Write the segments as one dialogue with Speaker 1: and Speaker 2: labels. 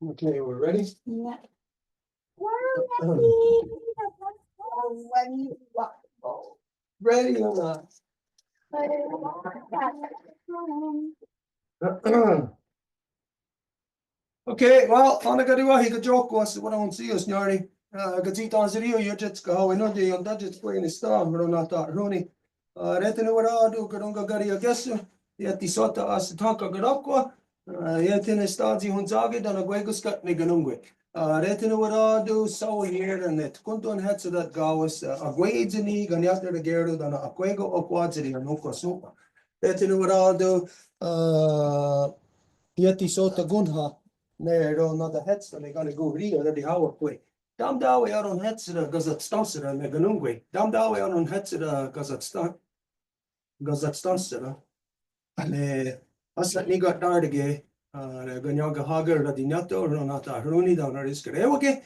Speaker 1: Okay, we're ready?
Speaker 2: Yeah.
Speaker 1: Ready or not? Okay, well, ana gadiwa hi joke was what I want to see us nyari. Gazita on Zirio, you just go in the on that just playing the star, but not that Rooney. Retinu what I do, Gadunga Garia Gessu, yet the sota as the Tanka Gadakwa, yet in the Stadi Hunzagi, then a Gueguskat Niganungwe. Retinu what I do, so here and it. Kunton head to that Gawas, a Guedzini, Ganyata the Gerdo, than a Quego or Quadziri, and Noko Supa. Retinu what I do, yet the sota Gunha. Nee, då när det hetsar mig kan det gå vidare det har varit. Dam dawe är on hetsar gazat stansar med ganungwe. Dam dawe är on hetsar gazat stansar. Ne asat ni got dardige ganyaga hagar da dinyato or nata hruni da na riskrewke.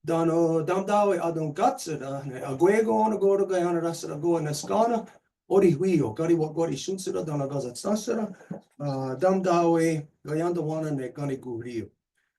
Speaker 1: Dan dam dawe adon gatsar ne aguego on go to gayana rasra go na skana. Ori huio gari what gori shunsara da na gazat stansara. Dam dawe gayanda wana ne gani gurio.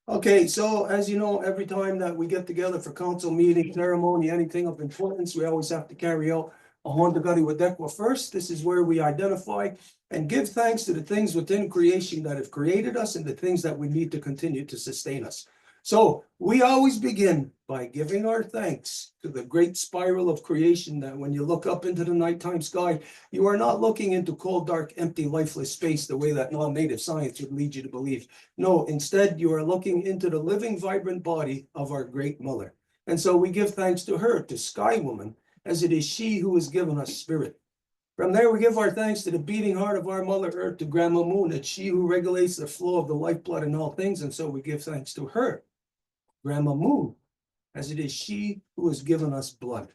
Speaker 1: Okay, so as you know, every time that we get together for council meeting, ceremony, anything of importance, we always have to carry out a Honda Gadi Wadekwa first. This is where we identify and give thanks to the things within creation that have created us and the things that we need to continue to sustain us. So we always begin by giving our thanks to the great spiral of creation that when you look up into the nighttime sky, you are not looking into cold, dark, empty, lifeless space the way that non-native science would lead you to believe. No, instead, you are looking into the living, vibrant body of our great mother. And so we give thanks to her, to Sky Woman, as it is she who has given us spirit. From there, we give our thanks to the beating heart of our Mother Earth, to Grandma Moon. It's she who regulates the flow of the lifeblood in all things. And so we give thanks to her, Grandma Moon, as it is she who has given us blood.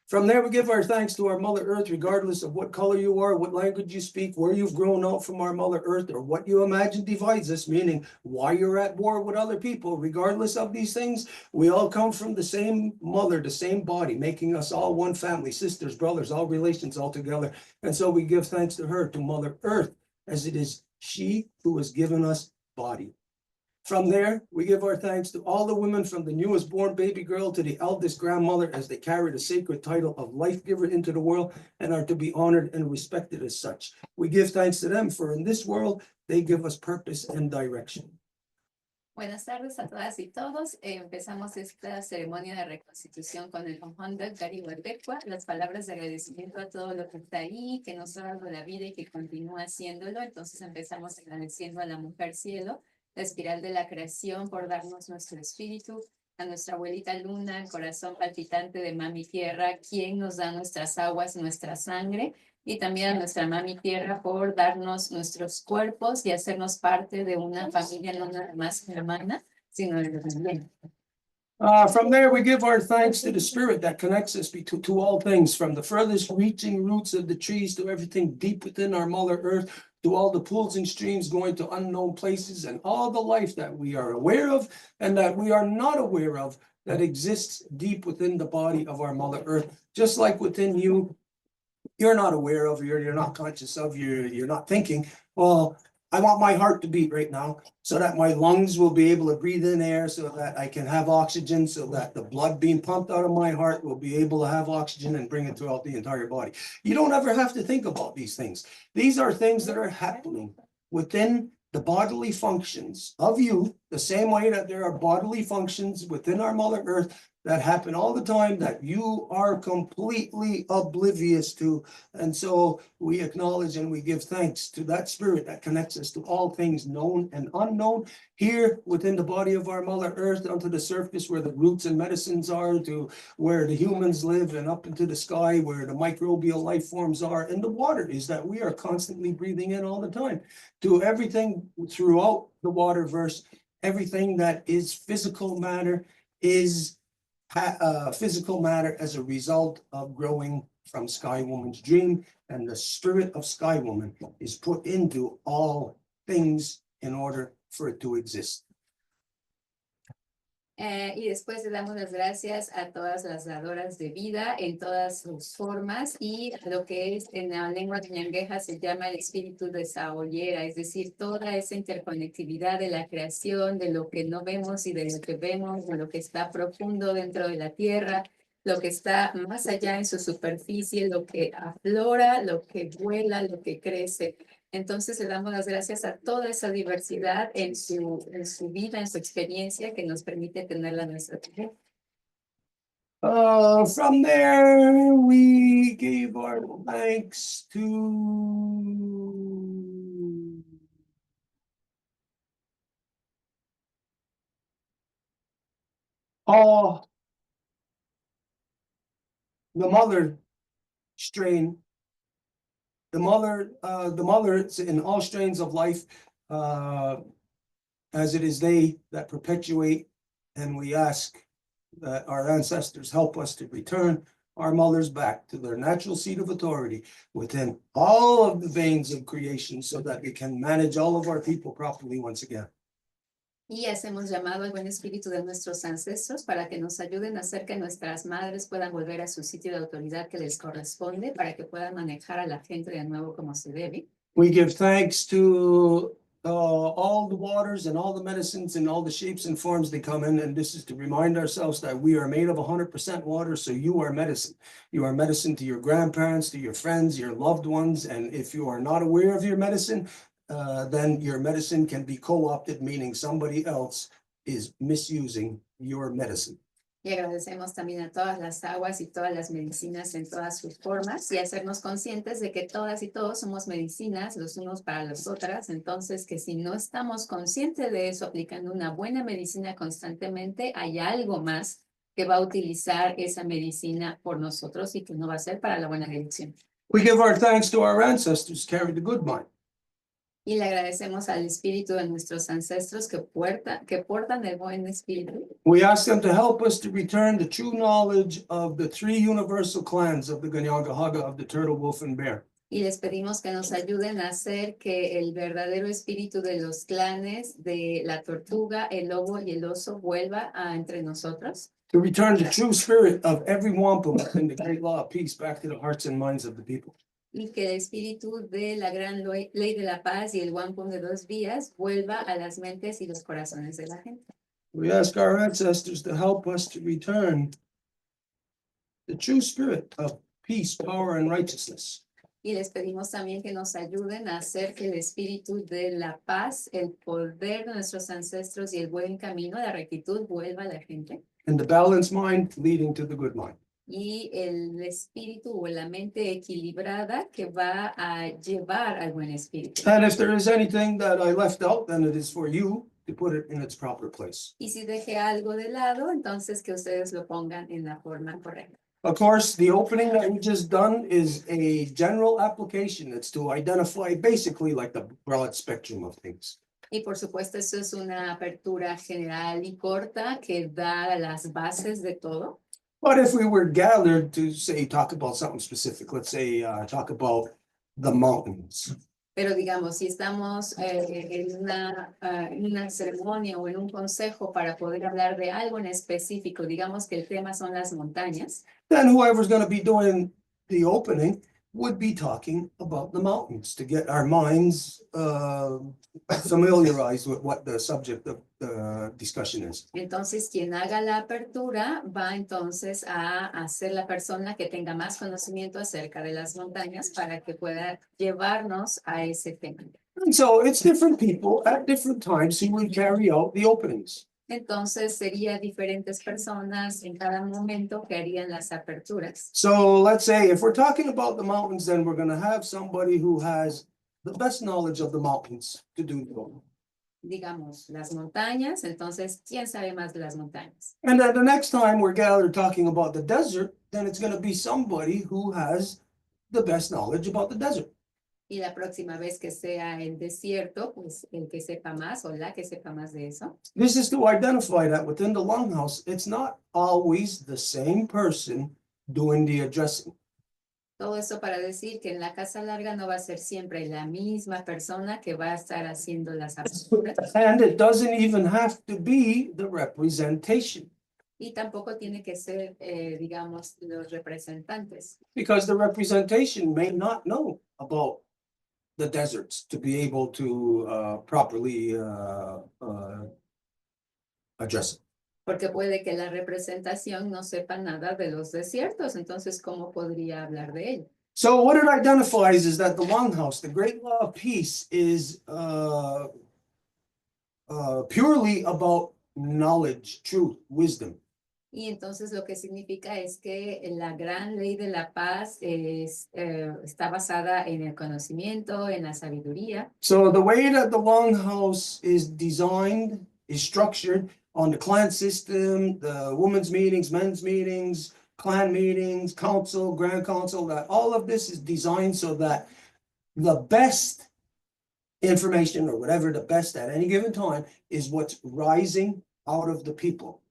Speaker 1: From there, we give our thanks to our Mother Earth, regardless of what color you are, what language you speak, where you've grown up from our Mother Earth, or what you imagine divides us, meaning why you're at war with other people. Regardless of these things, we all come from the same mother, the same body, making us all one family, sisters, brothers, all relations all together. And so we give thanks to her, to Mother Earth, as it is she who has given us body. From there, we give our thanks to all the women from the newest born baby girl to the eldest grandmother as they carry the sacred title of life giver into the world and are to be honored and respected as such. We give thanks to them for in this world, they give us purpose and direction.
Speaker 2: Buenas tardes a todas y todos. Empezamos esta ceremonia de reconstitución con el Honda Gari Wadekwa, las palabras de agradecimiento a todo lo que está ahí, que nos ha dado la vida y que continúa haciéndolo. Entonces empezamos agradeciendo a la mujer cielo, la espiral de la creación por darnos nuestro espíritu, a nuestra abuelita luna, el corazón palpitante de mami tierra, quien nos da nuestras aguas, nuestra sangre, y también a nuestra mami tierra por darnos nuestros cuerpos y hacernos parte de una familia no nada más hermana, sino de los también.
Speaker 1: From there, we give our thanks to the spirit that connects us to all things, from the furthest reaching roots of the trees to everything deep within our Mother Earth, to all the pools and streams going to unknown places, and all the life that we are aware of and that we are not aware of that exists deep within the body of our Mother Earth, just like within you. You're not aware of, you're not conscious of, you're not thinking, well, I want my heart to beat right now so that my lungs will be able to breathe in air, so that I can have oxygen, so that the blood being pumped out of my heart will be able to have oxygen and bring it throughout the entire body. You don't ever have to think about these things. These are things that are happening within the bodily functions of you, the same way that there are bodily functions within our Mother Earth that happen all the time that you are completely oblivious to. And so we acknowledge and we give thanks to that spirit that connects us to all things known and unknown here within the body of our Mother Earth, onto the surface where the roots and medicines are, to where the humans live, and up into the sky where the microbial life forms are, and the water is that we are constantly breathing in all the time, to everything throughout the waterverse. Everything that is physical matter is physical matter as a result of growing from Sky Woman's dream, and the spirit of Sky Woman is put into all things in order for it to exist.
Speaker 2: Y después le damos las gracias a todas las dadoras de vida en todas sus formas y a lo que es en la lengua Kanienkehaka se llama el espíritu de Saoyera, es decir, toda esa interconectividad de la creación, de lo que no vemos y de lo que vemos, de lo que está profundo dentro de la tierra, lo que está más allá en su superficie, lo que aflora, lo que vuela, lo que crece. Entonces le damos las gracias a toda esa diversidad en su vida, en su experiencia que nos permite tenerla en nuestra tierra.
Speaker 1: From there, we gave our thanks to all the mother strain, the mothers in all strains of life, as it is they that perpetuate, and we ask that our ancestors help us to return our mothers back to their natural seat of authority within all of the veins of creation so that we can manage all of our people properly once again.
Speaker 2: Y hacemos llamado al buen espíritu de nuestros ancestros para que nos ayuden a hacer que nuestras madres puedan volver a su sitio de autoridad que les corresponde, para que puedan manejar a la gente de nuevo como se debe.
Speaker 1: We give thanks to all the waters and all the medicines and all the shapes and forms they come in. And this is to remind ourselves that we are made of 100% water. So you are medicine. You are medicine to your grandparents, to your friends, your loved ones. And if you are not aware of your medicine, then your medicine can be co-opted, meaning somebody else is misusing your medicine.
Speaker 2: Y agradecemos también a todas las aguas y todas las medicinas en todas sus formas y hacernos conscientes de que todas y todos somos medicinas los unos para las otras. Entonces, que si no estamos conscientes de eso, aplicando una buena medicina constantemente, hay algo más que va a utilizar esa medicina por nosotros y que no va a ser para la buena dirección.
Speaker 1: We give our thanks to our ancestors, carry the good mind.
Speaker 2: Y le agradecemos al espíritu de nuestros ancestros que portan el buen espíritu.
Speaker 1: We ask them to help us to return the true knowledge of the three universal clans of the Kanienkehaka, of the turtle, wolf, and bear.
Speaker 2: Y les pedimos que nos ayuden a hacer que el verdadero espíritu de los clanes de la tortuga, el lobo y el oso vuelva entre nosotros.
Speaker 1: To return the true spirit of every wampum and the great law of peace back to the hearts and minds of the people.
Speaker 2: Y que el espíritu de la gran ley de la paz y el wampum de dos vías vuelva a las mentes y los corazones de la gente.
Speaker 1: We ask our ancestors to help us to return the true spirit of peace, power, and righteousness.
Speaker 2: Y les pedimos también que nos ayuden a hacer que el espíritu de la paz, el poder de nuestros ancestros y el buen camino, la rectitud vuelva a la gente.
Speaker 1: And the balanced mind leading to the good mind.
Speaker 2: Y el espíritu o la mente equilibrada que va a llevar al buen espíritu.
Speaker 1: And if there is anything that I left out, then it is for you to put it in its proper place.
Speaker 2: Y si dejé algo de lado, entonces que ustedes lo pongan en la forma correcta.
Speaker 1: Of course, the opening that we just done is a general application. It's to identify basically like the broad spectrum of things.
Speaker 2: Y por supuesto, eso es una apertura general y corta que da las bases de todo.
Speaker 1: But if we were gathered to say, talk about something specific, let's say, talk about the mountains.
Speaker 2: Pero digamos, si estamos en una ceremonia o en un consejo para poder hablar de algo en específico, digamos que el tema son las montañas.
Speaker 1: Then whoever's going to be doing the opening would be talking about the mountains to get our minds familiarized with what the subject of the discussion is.
Speaker 2: Entonces, quien haga la apertura va entonces a ser la persona que tenga más conocimiento acerca de las montañas para que pueda llevarnos a ese tema.
Speaker 1: And so it's different people at different times who will carry out the openings.
Speaker 2: Entonces, sería diferentes personas en cada momento que harían las aperturas.
Speaker 1: So let's say if we're talking about the mountains, then we're going to have somebody who has the best knowledge of the mountains to do the opening.
Speaker 2: Digamos, las montañas, entonces, ¿quién sabe más de las montañas?
Speaker 1: And then the next time we're gathered talking about the desert, then it's going to be somebody who has the best knowledge about the desert.
Speaker 2: Y la próxima vez que sea el desierto, pues el que sepa más o la que sepa más de eso.
Speaker 1: This is to identify that within the longhouse, it's not always the same person doing the addressing.
Speaker 2: Todo eso para decir que en la casa larga no va a ser siempre la misma persona que va a estar haciendo las aperturas.
Speaker 1: And it doesn't even have to be the representation,
Speaker 2: Y tampoco tiene que ser, digamos, los representantes.
Speaker 1: because the representation may not know about the deserts to be able to properly address it.
Speaker 2: Porque puede que la representación no sepa nada de los desiertos, entonces, ¿cómo podría hablar de ello?
Speaker 1: So what it identifies is that the Longhouse, the great law of peace, is purely about knowledge, truth, wisdom.
Speaker 2: Y entonces lo que significa es que la gran ley de la paz está basada en el conocimiento, en la sabiduría.
Speaker 1: So the way that the Longhouse is designed, is structured on the clan system, the women's meetings, men's meetings, clan meetings, council, grand council, that all of this is designed so that the best information, or whatever the best at any given time, is what's rising out of the people.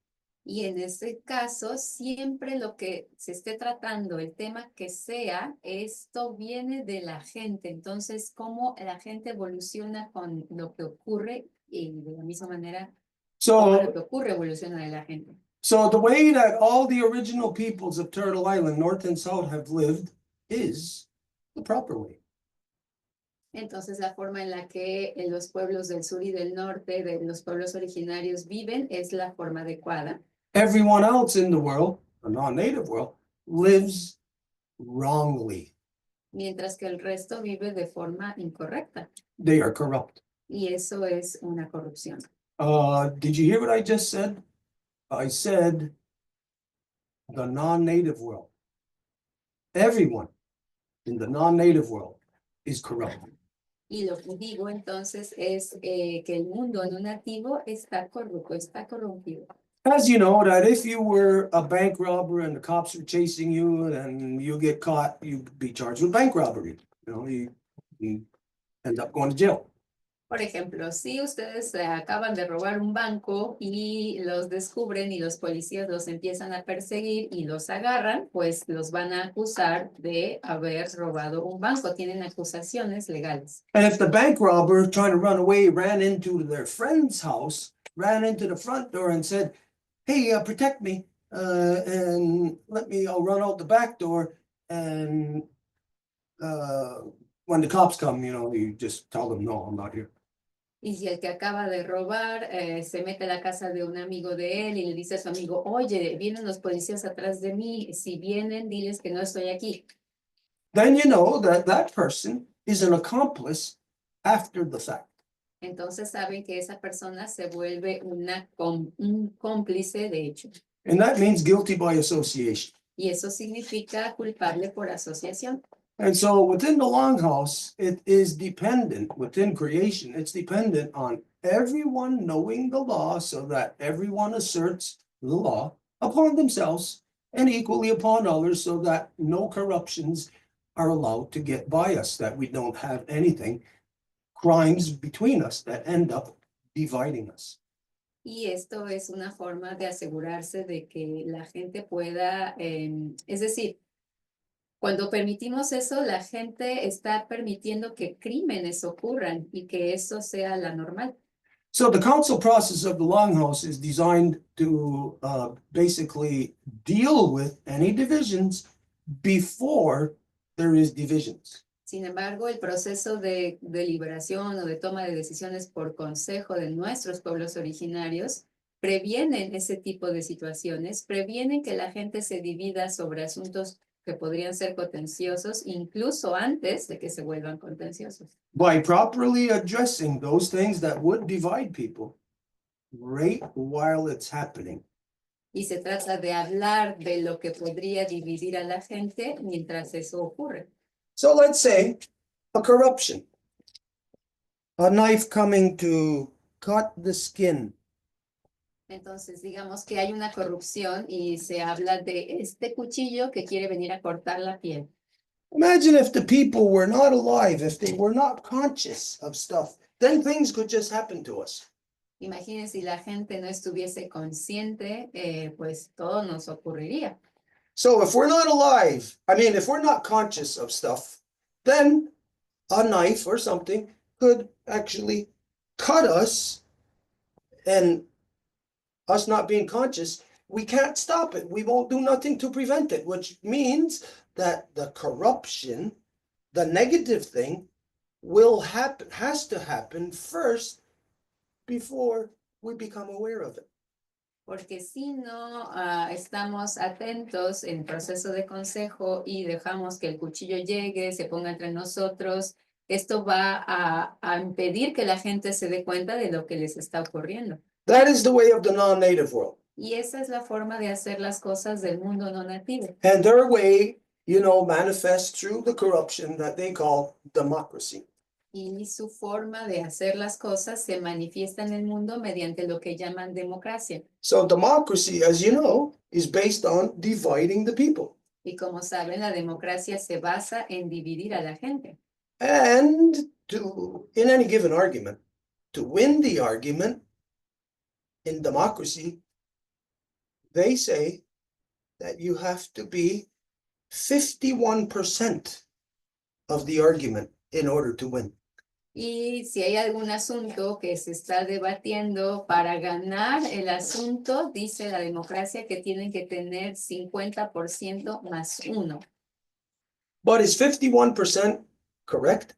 Speaker 2: Y en este caso, siempre lo que se esté tratando, el tema que sea, esto viene de la gente. Entonces, cómo la gente evoluciona con lo que ocurre y de la misma manera, cómo lo que ocurre evoluciona de la gente.
Speaker 1: So the way that all the original peoples of Turtle Island, North and South, have lived is the proper way.
Speaker 2: Entonces, la forma en la que los pueblos del sur y del norte, de los pueblos originarios viven, es la forma adecuada.
Speaker 1: Everyone else in the world, the non-native world, lives wrongly.
Speaker 2: Mientras que el resto vive de forma incorrecta.
Speaker 1: They are corrupt.
Speaker 2: Y eso es una corrupción.
Speaker 1: Did you hear what I just said? I said the non-native world. Everyone in the non-native world is corrupt.
Speaker 2: Y lo que digo entonces es que el mundo no nativo está corrupto, está corrompido.
Speaker 1: As you know, that if you were a bank robber and the cops are chasing you and you get caught, you'd be charged with bank robbery. You know, you end up going to jail.
Speaker 2: Por ejemplo, si ustedes acaban de robar un banco y los descubren y los policías los empiezan a perseguir y los agarran, pues los van a acusar de haber robado un banco. Tienen acusaciones legales.
Speaker 1: And if the bank robber trying to run away ran into their friend's house, ran into the front door and said, "Hey, protect me, and I'll run out the back door." And when the cops come, you just tell them, "No, I'm not here."
Speaker 2: Y si el que acaba de robar se mete a la casa de un amigo de él y le dice a su amigo, oye, vienen los policías atrás de mí, si vienen, diles que no estoy aquí.
Speaker 1: Then you know that person is an accomplice after the fact.
Speaker 2: Entonces saben que esa persona se vuelve un cómplice de hecho.
Speaker 1: And that means guilty by association.
Speaker 2: Y eso significa culpable por asociación.
Speaker 1: And so within the Longhouse, it is dependent, within creation, it's dependent on everyone knowing the law so that everyone asserts the law upon themselves and equally upon others so that no corruptions are allowed to get by us, that we don't have anything, crimes between us that end up dividing us.
Speaker 2: Y esto es una forma de asegurarse de que la gente pueda, es decir, cuando permitimos eso, la gente está permitiendo que crímenes ocurran y que eso sea la normal.
Speaker 1: So the council process of the Longhouse is designed to basically deal with any divisions before there is divisions.
Speaker 2: Sin embargo, el proceso de deliberación o de toma de decisiones por consejo de nuestros pueblos originarios previenen ese tipo de situaciones, previenen que la gente se divida sobre asuntos que podrían ser contenciosos incluso antes de que se vuelvan contenciosos.
Speaker 1: By properly addressing those things that would divide people right while it's happening.
Speaker 2: Y se trata de hablar de lo que podría dividir a la gente mientras eso ocurre.
Speaker 1: So let's say a corruption, a knife coming to cut the skin.
Speaker 2: Entonces, digamos que hay una corrupción y se habla de este cuchillo que quiere venir a cortar la piel.
Speaker 1: Imagine if the people were not alive, if they were not conscious of stuff, then things could just happen to us.
Speaker 2: Imaginen si la gente no estuviese consciente, pues todo nos ocurriría.
Speaker 1: So if we're not alive, if we're not conscious of stuff, then a knife or something could actually cut us, and us not being conscious, we can't stop it. We won't do nothing to prevent it, which means that the corruption, the negative thing, has to happen first before we become aware of it.
Speaker 2: Porque si no estamos atentos en proceso de consejo y dejamos que el cuchillo llegue, se ponga entre nosotros, esto va a impedir que la gente se dé cuenta de lo que les está ocurriendo.
Speaker 1: That is the way of the non-native world.
Speaker 2: Y esa es la forma de hacer las cosas del mundo no nativo.
Speaker 1: And their way, manifests through the corruption that they call democracy.
Speaker 2: Y su forma de hacer las cosas se manifiesta en el mundo mediante lo que llaman democracia.
Speaker 1: So democracy, as you know, is based on dividing the people.
Speaker 2: Y como saben, la democracia se basa en dividir a la gente.
Speaker 1: And in any given argument, to win the argument in democracy, they say that you have to be 51% of the argument in order to win.
Speaker 2: Y si hay algún asunto que se está debatiendo, para ganar el asunto, dice la democracia que tienen que tener 50% más 1.
Speaker 1: But is 51% correct?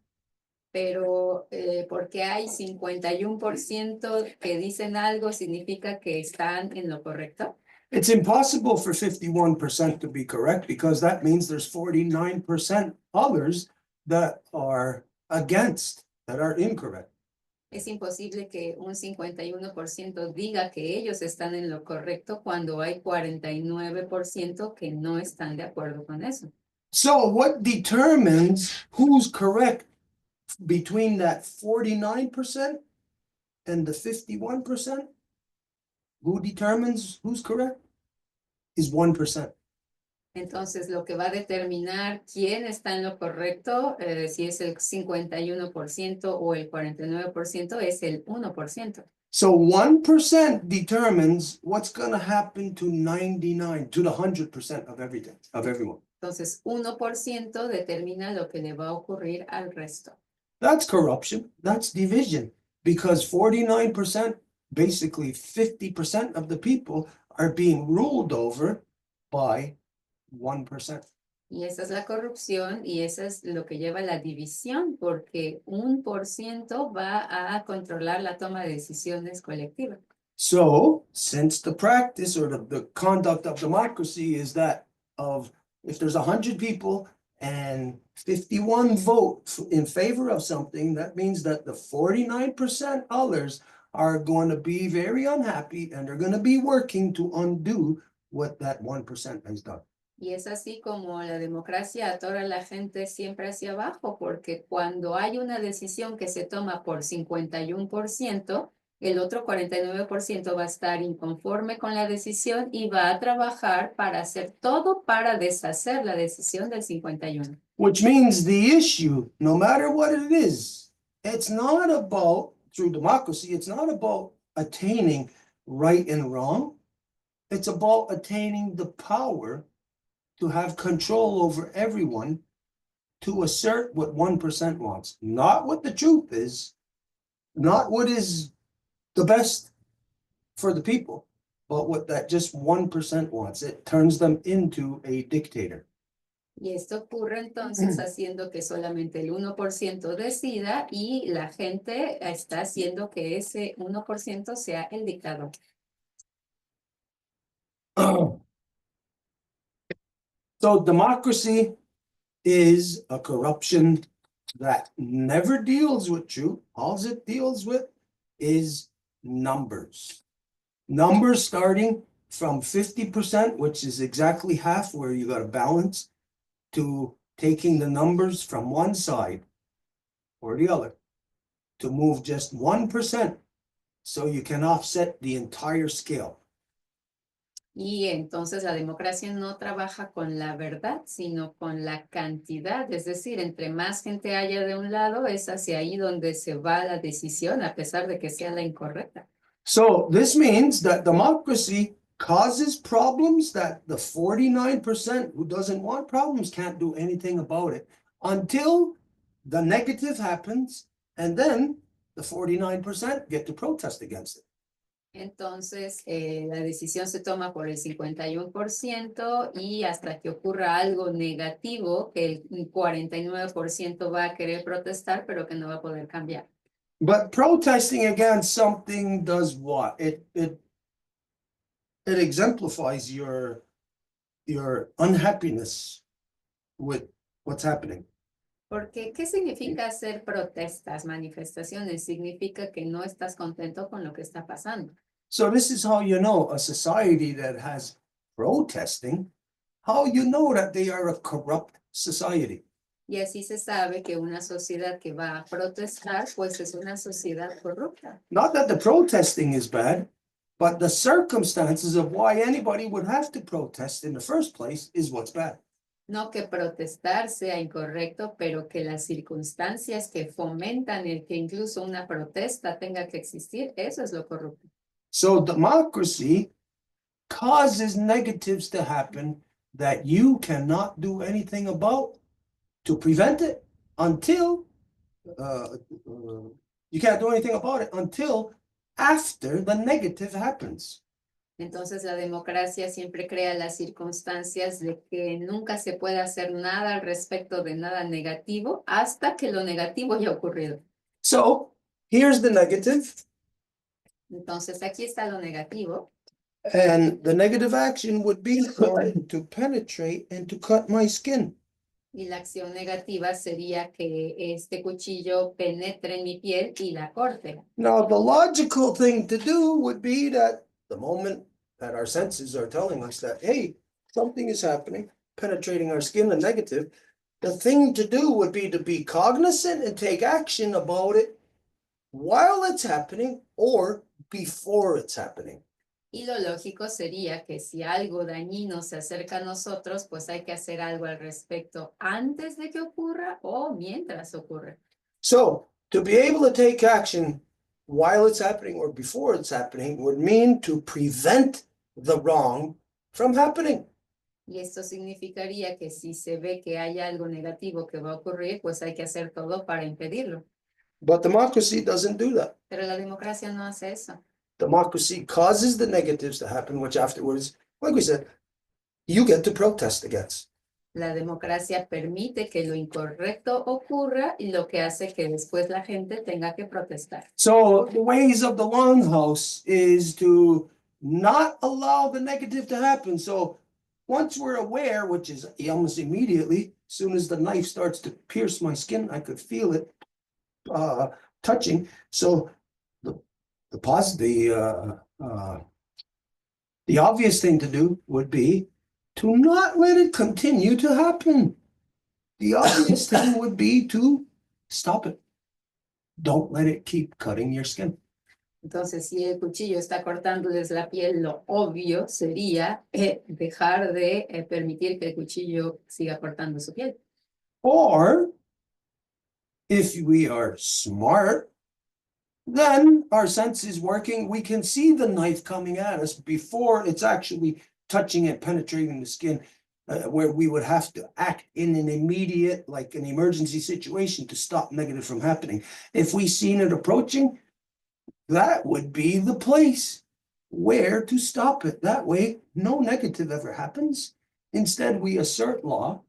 Speaker 2: Pero porque hay 51% que dicen algo, ¿significa que están en lo correcto?
Speaker 1: It's impossible for 51% to be correct, because that means there's 49% others that are against, that are incorrect.
Speaker 2: Es imposible que un 51% diga que ellos están en lo correcto cuando hay 49% que no están de acuerdo con eso.
Speaker 1: So what determines who's correct between that 49% and the 51%? Who determines who's correct? Is 1%.
Speaker 2: Entonces, lo que va a determinar quién está en lo correcto, si es el 51% o el 49%, es el 1%.
Speaker 1: So 1% determines what's going to happen to 100% of everything, of everyone.
Speaker 2: Entonces, 1% determina lo que le va a ocurrir al resto.
Speaker 1: That's corruption. That's division. Because 49%, basically 50% of the people, are being ruled over by 1%.
Speaker 2: Y esa es la corrupción y eso es lo que lleva a la división, porque 1% va a controlar la toma de decisiones colectiva.
Speaker 1: So, since the practice or the conduct of democracy is that of, if there's 100 people and 51 vote in favor of something, that means that the 49% others are going to be very unhappy, and they're going to be working to undo what that 1% has done.
Speaker 2: Y es así como la democracia atora a la gente siempre hacia abajo, porque cuando hay una decisión que se toma por 51%, el otro 49% va a estar inconforme con la decisión y va a trabajar para hacer todo para deshacer la decisión del 51%.
Speaker 1: Which means the issue, no matter what it is, it's not about, through democracy, it's not about attaining right and wrong. It's about attaining the power to have control over everyone, to assert what 1% wants, not what the truth is, not what is the best for the people, but what that just 1% wants. It turns them into a dictator.
Speaker 2: Y esto ocurre entonces haciendo que solamente el 1% decida y la gente está haciendo que ese 1% sea el dictador.
Speaker 1: So democracy is a corruption that never deals with truth. All it deals with is numbers. Numbers starting from 50%, which is exactly half, where you got a balance, to taking the numbers from one side or the other to move just 1%, so you can offset the entire scale.
Speaker 2: Y entonces la democracia no trabaja con la verdad, sino con la cantidad. Es decir, entre más gente haya de un lado, es hacia ahí donde se va la decisión, a pesar de que sea la incorrecta.
Speaker 1: So this means that democracy causes problems that the 49% who doesn't want problems can't do anything about it until the negative happens, and then the 49% get to protest against it.
Speaker 2: Entonces, la decisión se toma por el 51% y hasta que ocurra algo negativo, que el 49% va a querer protestar, pero que no va a poder cambiar.
Speaker 1: But protesting against something does what? It exemplifies your unhappiness with what's happening.
Speaker 2: Porque, ¿qué significa hacer protestas, manifestaciones? Significa que no estás contento con lo que está pasando.
Speaker 1: So this is how you know a society that has protesting, how you know that they are a corrupt society.
Speaker 2: Y así se sabe que una sociedad que va a protestar, pues es una sociedad corrupta.
Speaker 1: Not that the protesting is bad, but the circumstances of why anybody would have to protest in the first place is what's bad.
Speaker 2: No que protestar sea incorrecto, pero que las circunstancias que fomentan el que incluso una protesta tenga que existir, eso es lo corrupto.
Speaker 1: So democracy causes negatives to happen that you cannot do anything about to prevent it until you can't do anything about it until after the negative happens.
Speaker 2: Entonces la democracia siempre crea las circunstancias de que nunca se puede hacer nada al respecto de nada negativo hasta que lo negativo ya ha ocurrido.
Speaker 1: So here's the negative.
Speaker 2: Entonces aquí está lo negativo.
Speaker 1: And the negative action would be to penetrate and to cut my skin.
Speaker 2: Y la acción negativa sería que este cuchillo penetre en mi piel y la corte.
Speaker 1: Now, the logical thing to do would be that the moment that our senses are telling us that, hey, something is happening, penetrating our skin, the negative, the thing to do would be to be cognizant and take action about it while it's happening or before it's happening.
Speaker 2: Y lo lógico sería que si algo dañino se acerca a nosotros, pues hay que hacer algo al respecto antes de que ocurra o mientras ocurre.
Speaker 1: So, to be able to take action while it's happening or before it's happening would mean to prevent the wrong from happening.
Speaker 2: Y esto significaría que si se ve que hay algo negativo que va a ocurrir, pues hay que hacer todo para impedirlo.
Speaker 1: But democracy doesn't do that.
Speaker 2: Pero la democracia no hace eso.
Speaker 1: Democracy causes the negatives to happen, which afterwards, like we said, you get to protest against.
Speaker 2: La democracia permite que lo incorrecto ocurra y lo que hace que después la gente tenga que protestar.
Speaker 1: So the ways of the longhouse is to not allow the negative to happen. So once we're aware, which is almost immediately, as soon as the knife starts to pierce my skin, I could feel it touching. So the obvious thing to do would be to not let it continue to happen. The obvious thing would be to stop it. Don't let it keep cutting your skin.
Speaker 2: Entonces, si el cuchillo está cortándoles la piel, lo obvio sería dejar de permitir que el cuchillo siga cortando su piel.
Speaker 1: Or, if we are smart, then our sense is working. We can see the knife coming at us before it's actually touching and penetrating the skin, where we would have to act in an immediate, like an emergency situation to stop negative from happening. If we seen it approaching, that would be the place where to stop it. That way, no negative ever happens. Instead, we assert law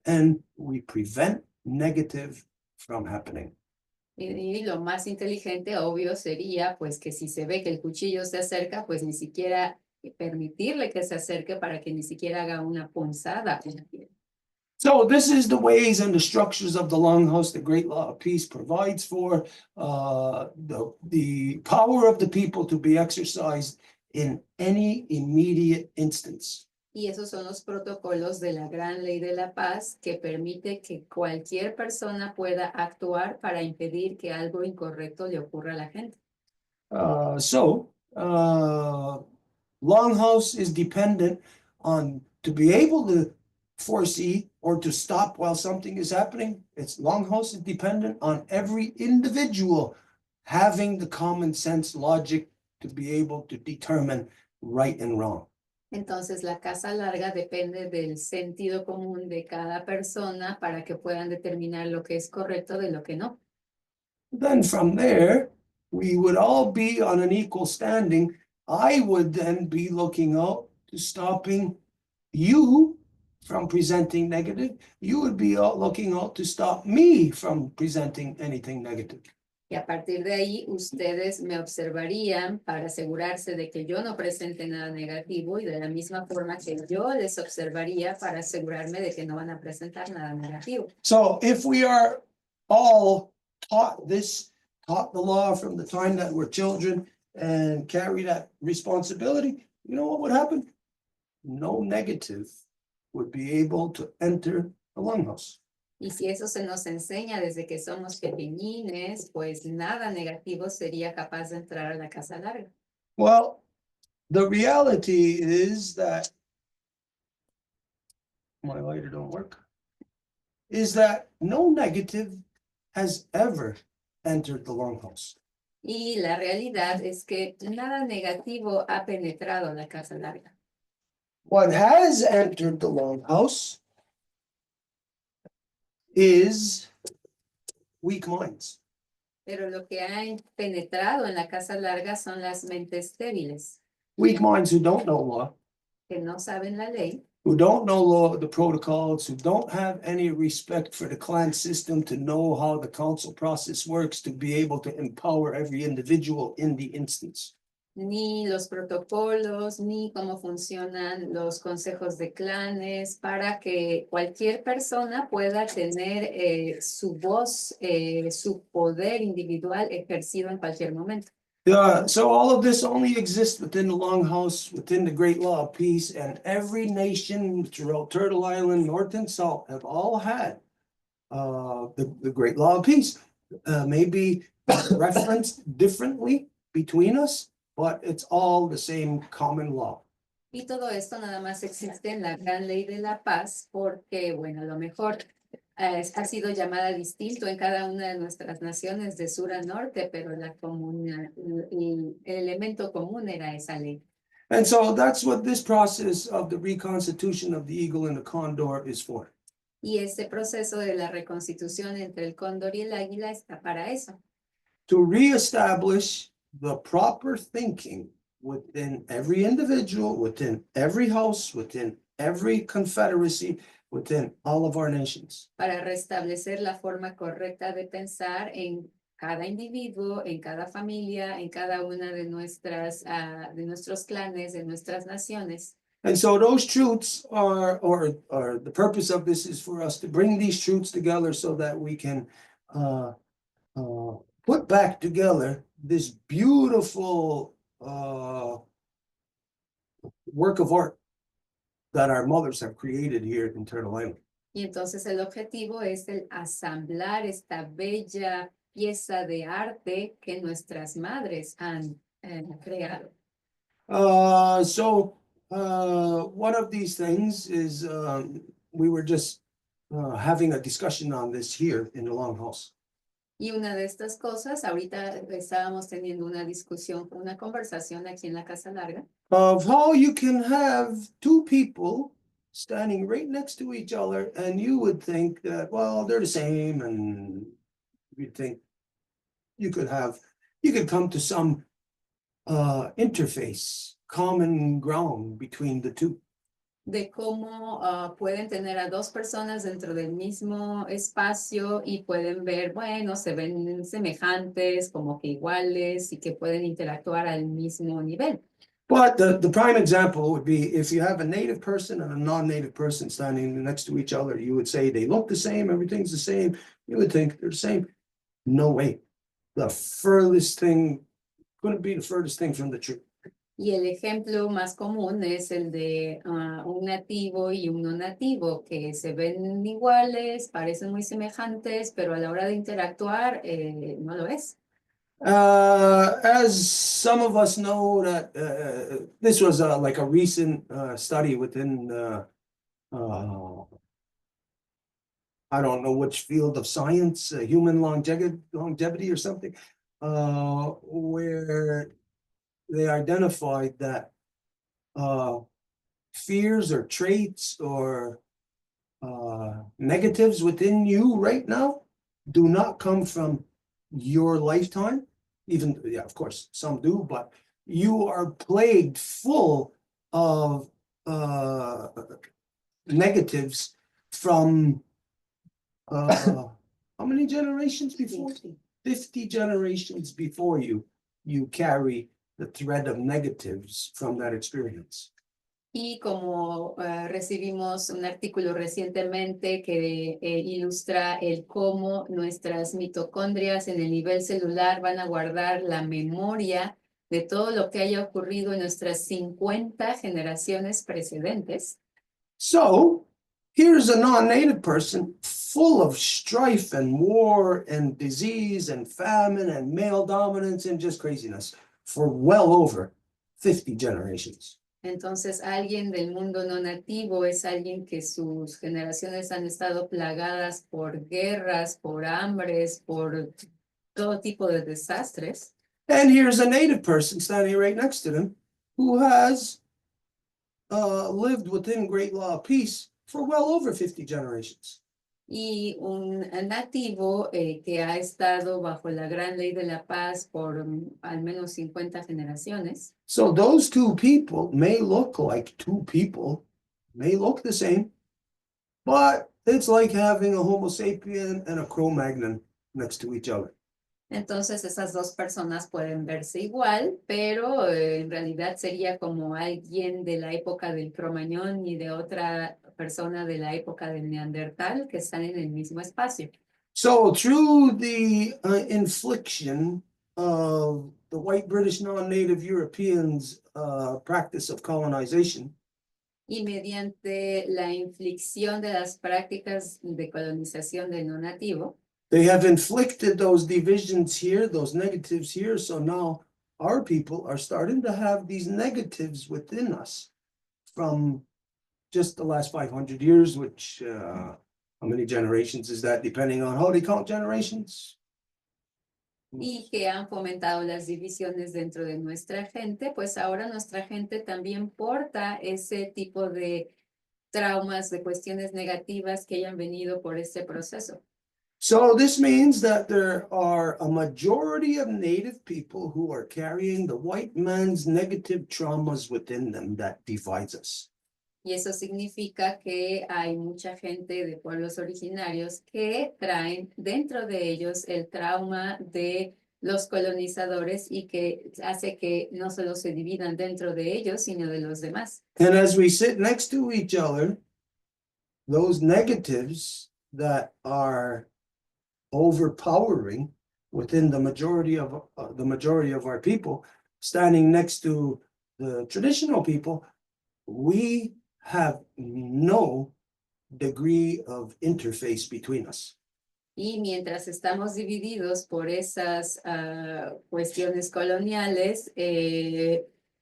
Speaker 1: and we prevent negative from happening.
Speaker 2: Y lo más inteligente, obvio, sería pues que si se ve que el cuchillo se acerca, pues ni siquiera permitirle que se acerque para que ni siquiera haga una punzada en la piel.
Speaker 1: So this is the ways and the structures of the longhouse the Great Law of Peace provides for the power of the people to be exercised in any immediate instance.
Speaker 2: Y esos son los protocolos de la Gran Ley de la Paz que permite que cualquier persona pueda actuar para impedir que algo incorrecto le ocurra a la gente.
Speaker 1: Longhouse is dependent on to be able to foresee or to stop while something is happening. Longhouse is dependent on every individual having the common sense logic to be able to determine right and wrong.
Speaker 2: Entonces, la casa larga depende del sentido común de cada persona para que puedan determinar lo que es correcto de lo que no.
Speaker 1: Then from there, we would all be on an equal standing. I would then be looking out to stopping you from presenting negative. You would be looking out to stop me from presenting anything negative.
Speaker 2: Y a partir de ahí, ustedes me observarían para asegurarse de que yo no presente nada negativo y de la misma forma que yo les observaría para asegurarme de que no van a presentar nada negativo.
Speaker 1: So if we are all taught this, taught the law from the time that we're children and carry that responsibility, you know what would happen? No negative would be able to enter the longhouse.
Speaker 2: Y si eso se nos enseña desde que somos pequeñines, pues nada negativo sería capaz de entrar a la casa larga.
Speaker 1: Well, the reality is that my lighter don't work. Is that no negative has ever entered the longhouse.
Speaker 2: Y la realidad es que nada negativo ha penetrado a la casa larga.
Speaker 1: What has entered the longhouse is weak minds.
Speaker 2: Pero lo que ha penetrado en la casa larga son las mentes débiles,
Speaker 1: Weak minds who don't know law,
Speaker 2: que no saben la ley,
Speaker 1: who don't know law, the protocols, who don't have any respect for the clan system to know how the council process works, to be able to empower every individual in the instance.
Speaker 2: ni los protocolos, ni cómo funcionan los consejos de clanes, para que cualquier persona pueda tener su voz, su poder individual ejercido en cualquier momento.
Speaker 1: So all of this only exists within the Longhouse, within the Great Law of Peace, and every nation throughout Turtle Island, North and South, have all had the Great Law of Peace. Maybe referenced differently between us, but it's all the same common law.
Speaker 2: Y todo esto nada más existe en la gran ley de la paz porque, bueno, a lo mejor ha sido llamada distinto en cada una de nuestras naciones de sur a norte, pero el elemento común era esa ley.
Speaker 1: And so that's what this process of the reconstitution of the eagle and the condor is for.
Speaker 2: Y este proceso de la reconstitución entre el cóndor y el águila está para eso.
Speaker 1: To reestablish the proper thinking within every individual, within every house, within every confederacy, within all of our nations.
Speaker 2: Para restablecer la forma correcta de pensar en cada individuo, en cada familia, en cada una de nuestros clanes, de nuestras naciones.
Speaker 1: And so those truths are, or the purpose of this is for us to bring these truths together so that we can put back together this beautiful work of art that our mothers have created here in Turtle Island.
Speaker 2: Y entonces el objetivo es el asamblar esta bella pieza de arte que nuestras madres han creado.
Speaker 1: So one of these things is we were just having a discussion on this here in the Longhouse.
Speaker 2: Y una de estas cosas, ahorita estábamos teniendo una discusión, una conversación aquí en la Casa Larga.
Speaker 1: Of how you can have two people standing right next to each other and you would think that, well, they're the same, and you'd think you could come to some interface, common ground between the two.
Speaker 2: De cómo pueden tener a dos personas dentro del mismo espacio y pueden ver, bueno, se ven semejantes, como que iguales y que pueden interactuar al mismo nivel.
Speaker 1: But the prime example would be if you have a native person and a non-native person standing next to each other, you would say they look the same, everything's the same. You would think they're the same. No way. The furthest thing couldn't be the furthest thing from the truth.
Speaker 2: Y el ejemplo más común es el de un nativo y un no nativo, que se ven iguales, parecen muy semejantes, pero a la hora de interactuar no lo es.
Speaker 1: As some of us know that this was like a recent study within I don't know which field of science, human longevity or something, where they identified that fears or traits or negatives within you right now do not come from your lifetime. Even, yeah, of course, some do, but you are plagued full of negatives from how many generations before? 50 generations before you, you carry the thread of negatives from that experience.
Speaker 2: Y como recibimos un artículo recientemente que ilustra el cómo nuestras mitocondrias en el nivel celular van a guardar la memoria de todo lo que haya ocurrido en nuestras 50 generaciones precedentes.
Speaker 1: So, here's a non-native person full of strife and war and disease and famine and male dominance and just craziness for well over 50 generations.
Speaker 2: Entonces, alguien del mundo no nativo es alguien que sus generaciones han estado plagadas por guerras, por hambres, por todo tipo de desastres.
Speaker 1: And here's a native person standing right next to them who has lived within great law of peace for well over 50 generations.
Speaker 2: Y un nativo que ha estado bajo la gran ley de la paz por al menos 50 generaciones.
Speaker 1: So those two people may look like two people, may look the same, but it's like having a Homo sapien and a Cro-Magnon next to each other.
Speaker 2: Entonces esas dos personas pueden verse igual, pero en realidad sería como alguien de la época del Cro-Magnon y de otra persona de la época del Neandertal que están en el mismo espacio.
Speaker 1: So through the infliction of the white British non-native Europeans practice of colonization,
Speaker 2: y mediante la inflicción de las prácticas de colonización del no nativo,
Speaker 1: they have inflicted those divisions here, those negatives here. So now our people are starting to have these negatives within us from just the last 500 years, which how many generations is that, depending on how they count generations?
Speaker 2: y que han fomentado las divisiones dentro de nuestra gente, pues ahora nuestra gente también porta ese tipo de traumas, de cuestiones negativas que hayan venido por este proceso.
Speaker 1: So this means that there are a majority of native people who are carrying the white man's negative traumas within them that divides us.
Speaker 2: Y eso significa que hay mucha gente de pueblos originarios que traen dentro de ellos el trauma de los colonizadores y que hace que no solo se dividan dentro de ellos, sino de los demás.
Speaker 1: And as we sit next to each other, those negatives that are overpowering within the majority of our people, standing next to the traditional people, we have no degree of interface between us.
Speaker 2: Y mientras estamos divididos por esas cuestiones coloniales,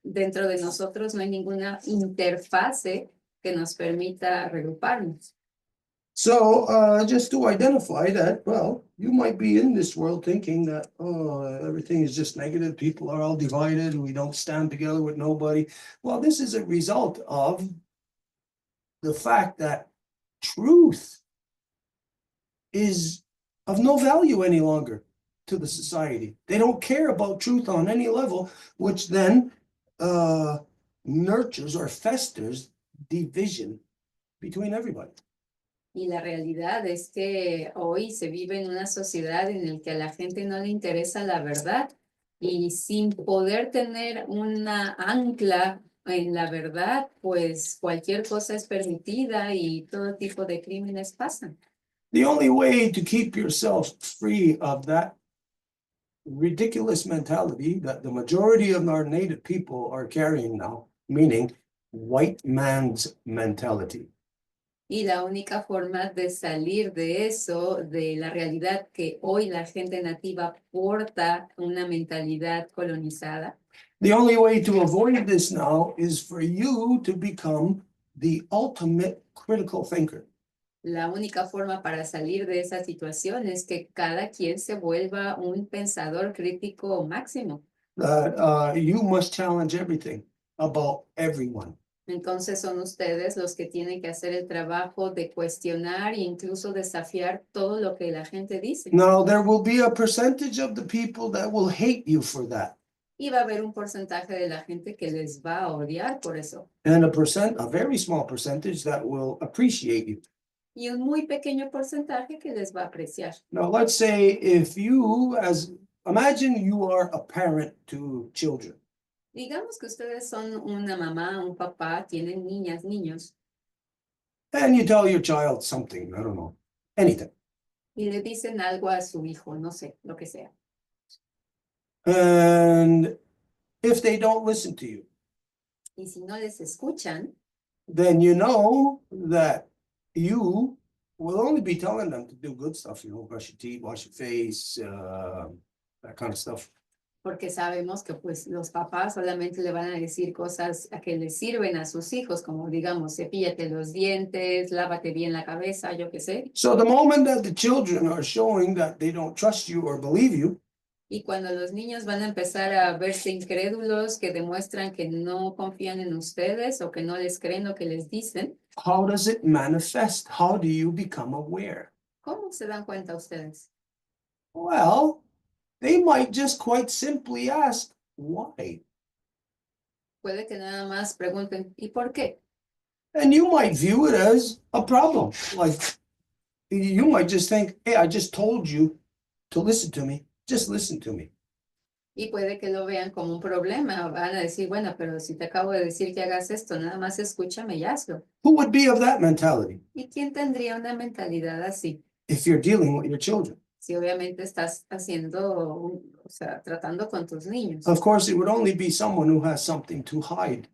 Speaker 2: dentro de nosotros no hay ninguna interfase que nos permita regruparnos.
Speaker 1: So just to identify that, well, you might be in this world thinking that, oh, everything is just negative. People are all divided. We don't stand together with nobody. Well, this is a result of the fact that truth is of no value any longer to the society. They don't care about truth on any level, which then nurtures or festers division between everybody.
Speaker 2: Y la realidad es que hoy se vive en una sociedad en la que a la gente no le interesa la verdad y sin poder tener una ancla en la verdad, pues cualquier cosa es permitida y todo tipo de crímenes pasan.
Speaker 1: The only way to keep yourself free of that ridiculous mentality that the majority of our native people are carrying now, meaning white man's mentality.
Speaker 2: Y la única forma de salir de eso, de la realidad que hoy la gente nativa porta una mentalidad colonizada.
Speaker 1: The only way to avoid this now is for you to become the ultimate critical thinker.
Speaker 2: La única forma para salir de esa situación es que cada quien se vuelva un pensador crítico máximo.
Speaker 1: You must challenge everything about everyone.
Speaker 2: Entonces son ustedes los que tienen que hacer el trabajo de cuestionar e incluso desafiar todo lo que la gente dice.
Speaker 1: Now, there will be a percentage of the people that will hate you for that,
Speaker 2: Y va a haber un porcentaje de la gente que les va a odiar por eso.
Speaker 1: and a very small percentage that will appreciate you.
Speaker 2: Y un muy pequeño porcentaje que les va a apreciar.
Speaker 1: Now, let's say imagine you are a parent to children.
Speaker 2: Digamos que ustedes son una mamá, un papá, tienen niñas, niños,
Speaker 1: And you tell your child something, I don't know, anything.
Speaker 2: y le dicen algo a su hijo, no sé, lo que sea.
Speaker 1: And if they don't listen to you,
Speaker 2: Y si no les escuchan,
Speaker 1: then you know that you will only be telling them to do good stuff, brush your teeth, wash your face, that kind of stuff.
Speaker 2: porque sabemos que pues los papás solamente le van a decir cosas a que les sirven a sus hijos, como digamos, cepíllate los dientes, lávate bien la cabeza, yo qué sé.
Speaker 1: So the moment that the children are showing that they don't trust you or believe you,
Speaker 2: Y cuando los niños van a empezar a verse incrédulos, que demuestran que no confían en ustedes o que no les creen lo que les dicen,
Speaker 1: how does it manifest? How do you become aware?
Speaker 2: ¿cómo se dan cuenta ustedes?
Speaker 1: Well, they might just quite simply ask, why?
Speaker 2: Puede que nada más pregunten, ¿y por qué?
Speaker 1: And you might view it as a problem. Like, you might just think, hey, I just told you to listen to me. Just listen to me.
Speaker 2: Y puede que lo vean como un problema. Van a decir, bueno, pero si te acabo de decir que hagas esto, nada más escúchame y hazlo.
Speaker 1: Who would be of that mentality
Speaker 2: ¿Y quién tendría una mentalidad así?
Speaker 1: if you're dealing with your children?
Speaker 2: Si obviamente estás haciendo, o sea, tratando con tus niños.
Speaker 1: Of course, it would only be someone who has something to hide.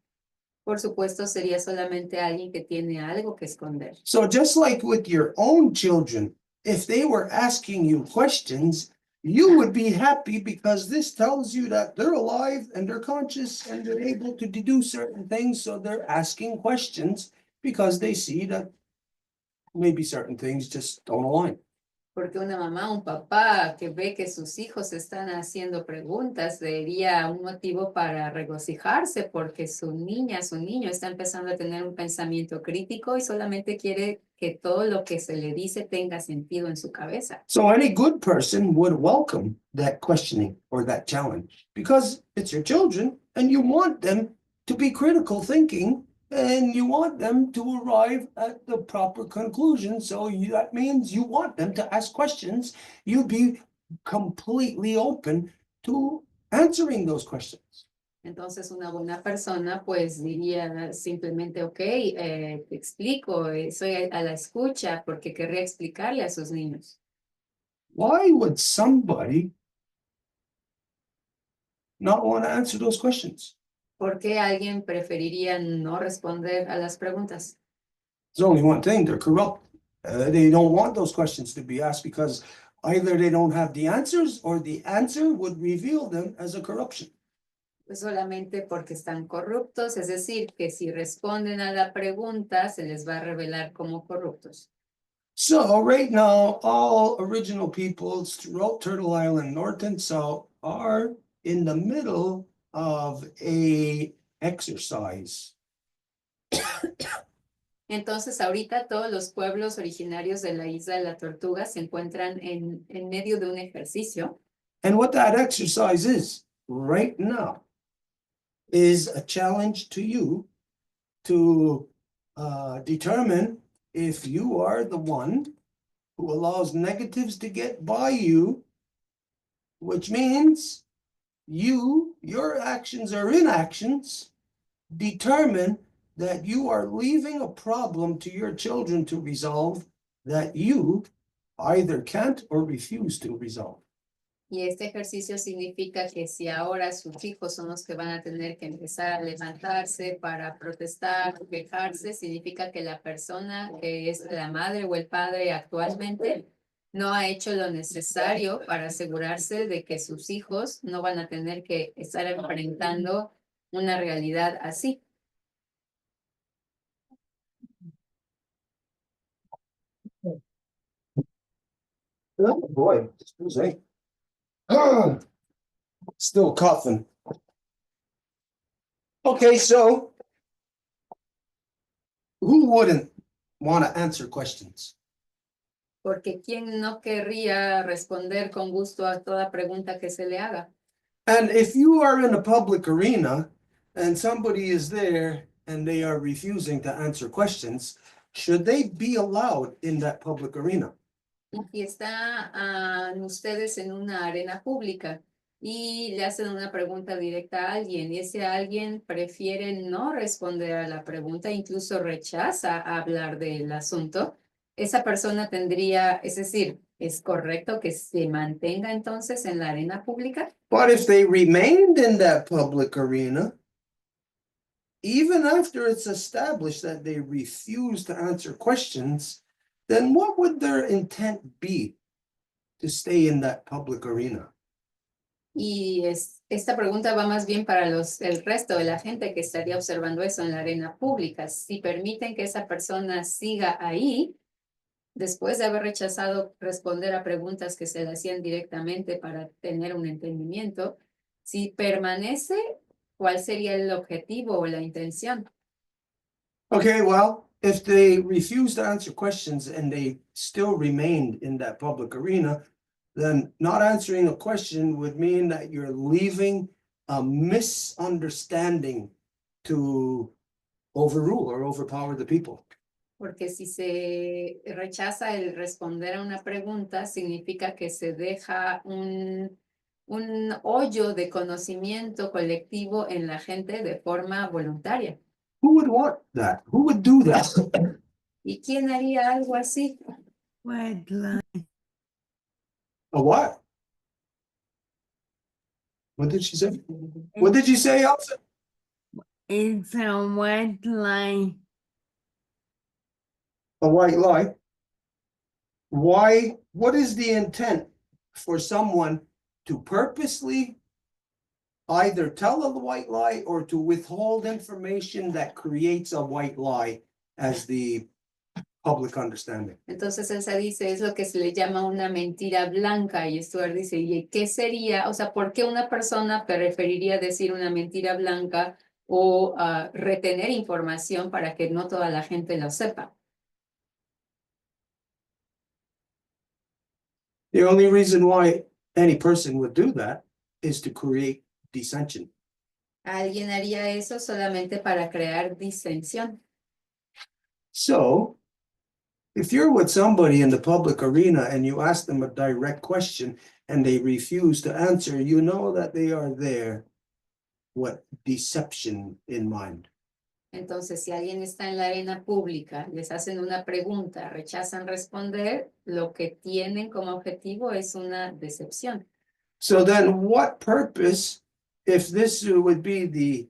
Speaker 2: Por supuesto, sería solamente alguien que tiene algo que esconder.
Speaker 1: So just like with your own children, if they were asking you questions, you would be happy because this tells you that they're alive and they're conscious and they're able to do certain things. So they're asking questions because they see that maybe certain things just don't align.
Speaker 2: Porque una mamá, un papá que ve que sus hijos están haciendo preguntas, sería un motivo para regocijarse porque su niña, su niño está empezando a tener un pensamiento crítico y solamente quiere que todo lo que se le dice tenga sentido en su cabeza.
Speaker 1: So any good person would welcome that questioning or that challenge because it's your children and you want them to be critical thinking and you want them to arrive at the proper conclusion. So that means you want them to ask questions. You'd be completely open to answering those questions.
Speaker 2: Entonces una buena persona pues diría simplemente, ok, te explico, soy a la escucha porque querría explicarle a sus niños.
Speaker 1: Why would somebody not want to answer those questions?
Speaker 2: ¿Por qué alguien preferiría no responder a las preguntas?
Speaker 1: There's only one thing, they're corrupt. They don't want those questions to be asked because either they don't have the answers or the answer would reveal them as a corruption.
Speaker 2: Solamente porque están corruptos, es decir, que si responden a la pregunta, se les va a revelar como corruptos.
Speaker 1: So right now, all original peoples throughout Turtle Island, North and South, are in the middle of a exercise.
Speaker 2: Entonces, ahorita todos los pueblos originarios de la isla de la Tortuga se encuentran en medio de un ejercicio.
Speaker 1: And what that exercise is right now is a challenge to you to determine if you are the one who allows negatives to get by you, which means your actions or inactions determine that you are leaving a problem to your children to resolve that you either can't or refuse to resolve.
Speaker 2: Y este ejercicio significa que si ahora sus hijos son los que van a tener que empezar a levantarse para protestar, quejarse, significa que la persona que es la madre o el padre actualmente no ha hecho lo necesario para asegurarse de que sus hijos no van a tener que estar enfrentando una realidad así.
Speaker 1: Oh boy, excuse me. Still coughing. Okay, so Who wouldn't want to answer questions?
Speaker 2: Porque ¿quién no querría responder con gusto a toda pregunta que se le haga?
Speaker 1: And if you are in a public arena and somebody is there and they are refusing to answer questions, should they be allowed in that public arena?
Speaker 2: Y están ustedes en una arena pública y le hacen una pregunta directa a alguien y ese alguien prefiere no responder a la pregunta, incluso rechaza hablar del asunto. Esa persona tendría, es decir, ¿es correcto que se mantenga entonces en la arena pública?
Speaker 1: But if they remained in that public arena, even after it's established that they refuse to answer questions, then what would their intent be to stay in that public arena?
Speaker 2: Y esta pregunta va más bien para el resto de la gente que estaría observando eso en la arena pública. Si permiten que esa persona siga ahí, después de haber rechazado responder a preguntas que se le hacían directamente para tener un entendimiento, si permanece, ¿cuál sería el objetivo o la intención?
Speaker 1: Okay, well, if they refuse to answer questions and they still remained in that public arena, then not answering a question would mean that you're leaving a misunderstanding to overrule or overpower the people.
Speaker 2: Porque si se rechaza el responder a una pregunta, significa que se deja un hoyo de conocimiento colectivo en la gente de forma voluntaria.
Speaker 1: Who would want that? Who would do that?
Speaker 2: ¿Y quién haría algo así?
Speaker 3: White lie.
Speaker 1: A what? What did she say? What did you say, Elsa?
Speaker 3: It's a white lie.
Speaker 1: A white lie. Why? What is the intent for someone to purposely either tell a white lie or to withhold information that creates a white lie as the public understanding?
Speaker 2: Entonces Elsa dice, es lo que se le llama una mentira blanca. Y Stuart dice, ¿y qué sería? O sea, ¿por qué una persona preferiría decir una mentira blanca o retener información para que no toda la gente lo sepa?
Speaker 1: The only reason why any person would do that is to create dissension.
Speaker 2: Alguien haría eso solamente para crear disensión.
Speaker 1: So, if you're with somebody in the public arena and you ask them a direct question and they refuse to answer, you know that they are there with deception in mind.
Speaker 2: Entonces, si alguien está en la arena pública, les hacen una pregunta, rechazan responder, lo que tienen como objetivo es una decepción.
Speaker 1: So then what purpose, if this would be the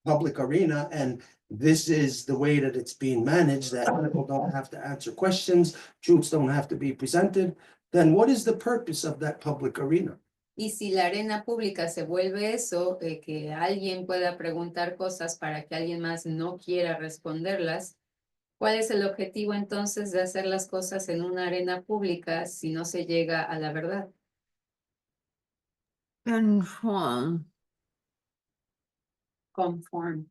Speaker 1: public arena and this is the way that it's being managed, that people don't have to answer questions, truths don't have to be presented, then what is the purpose of that public arena?
Speaker 2: Y si la arena pública se vuelve eso, que alguien pueda preguntar cosas para que alguien más no quiera responderlas, ¿cuál es el objetivo entonces de hacer las cosas en una arena pública si no se llega a la verdad?
Speaker 3: Conform.
Speaker 1: Conform.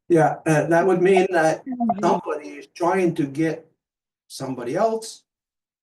Speaker 1: Yeah, that would mean that somebody is trying to get somebody else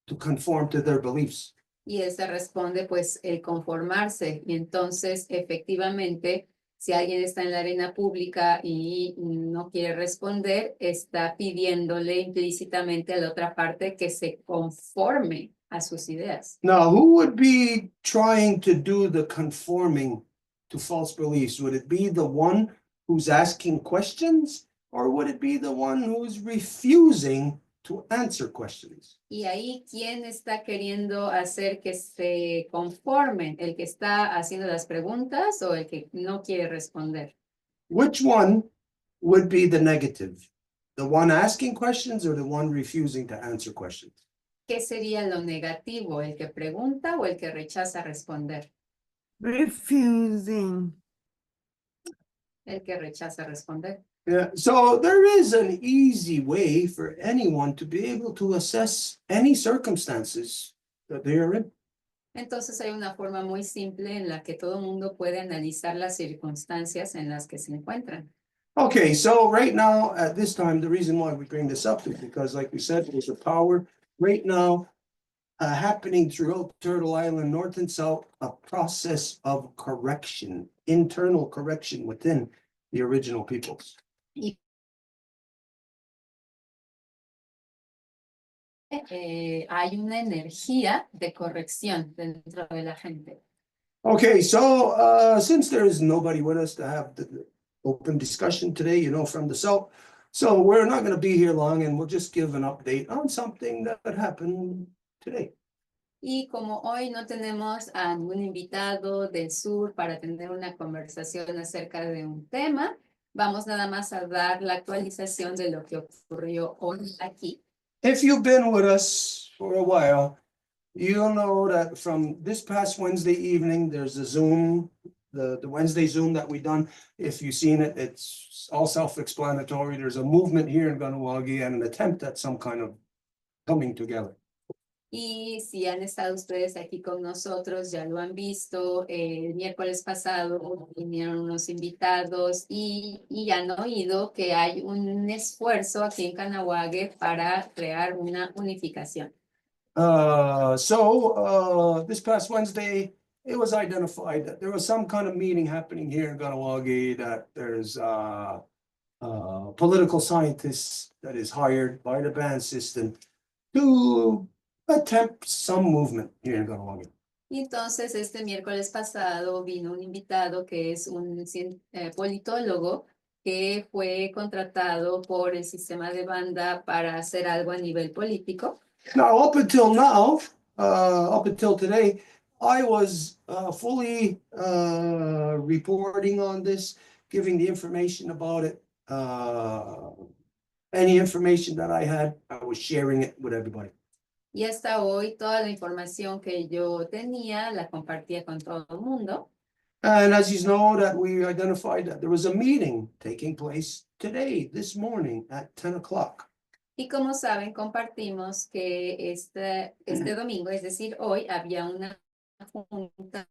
Speaker 1: to conform to their beliefs.
Speaker 2: Y esa responde pues el conformarse. Y entonces efectivamente, si alguien está en la arena pública y no quiere responder, está pidiéndole implícitamente a la otra parte que se conforme a sus ideas.
Speaker 1: Now, who would be trying to do the conforming to false beliefs? Would it be the one who's asking questions, or would it be the one who's refusing to answer questions?
Speaker 2: Y ahí, ¿quién está queriendo hacer que se conformen? ¿El que está haciendo las preguntas o el que no quiere responder?
Speaker 1: Which one would be the negative? The one asking questions or the one refusing to answer questions?
Speaker 2: ¿Qué sería lo negativo? ¿El que pregunta o el que rechaza responder?
Speaker 3: Refusing.
Speaker 2: El que rechaza responder.
Speaker 1: Yeah, so there is an easy way for anyone to be able to assess any circumstances that they are in.
Speaker 2: Entonces hay una forma muy simple en la que todo el mundo puede analizar las circunstancias en las que se encuentran.
Speaker 1: Okay, so right now, at this time, the reason why we bring this up is because, like we said, there's a power right now happening throughout Turtle Island, north and south, a process of correction, internal correction within the original peoples.
Speaker 2: Hay una energía de corrección dentro de la gente.
Speaker 1: Okay, so since there is nobody with us to have the open discussion today, from the south, so we're not going to be here long, and we'll just give an update on something that happened today.
Speaker 2: Y como hoy no tenemos a ningún invitado del sur para tener una conversación acerca de un tema, vamos nada más a dar la actualización de lo que ocurrió hoy aquí.
Speaker 1: If you've been with us for a while, you'll know that from this past Wednesday evening, there's a Zoom, the Wednesday Zoom that we done. If you've seen it, it's all self-explanatory. There's a movement here in Kahnawake and an attempt at some kind of coming together.
Speaker 2: Y si han estado ustedes aquí con nosotros, ya lo han visto. El miércoles pasado vinieron unos invitados y han oído que hay un esfuerzo aquí en Kahnawake para crear una unificación.
Speaker 1: This past Wednesday, it was identified that there was some kind of meeting happening here in Kahnawake, that there's political scientists that is hired by the band system to attempt some movement here in Kahnawake.
Speaker 2: Y entonces este miércoles pasado vino un invitado que es un politólogo que fue contratado por el sistema de banda para hacer algo a nivel político.
Speaker 1: Now, up until today, I was fully reporting on this, giving the information about it. Any information that I had, I was sharing it with everybody.
Speaker 2: Y hasta hoy toda la información que yo tenía la compartía con todo el mundo.
Speaker 1: And as you know, that we identified that there was a meeting taking place today, this morning at 10 o'clock.
Speaker 2: Y como saben, compartimos que este domingo, es decir, hoy, había una junta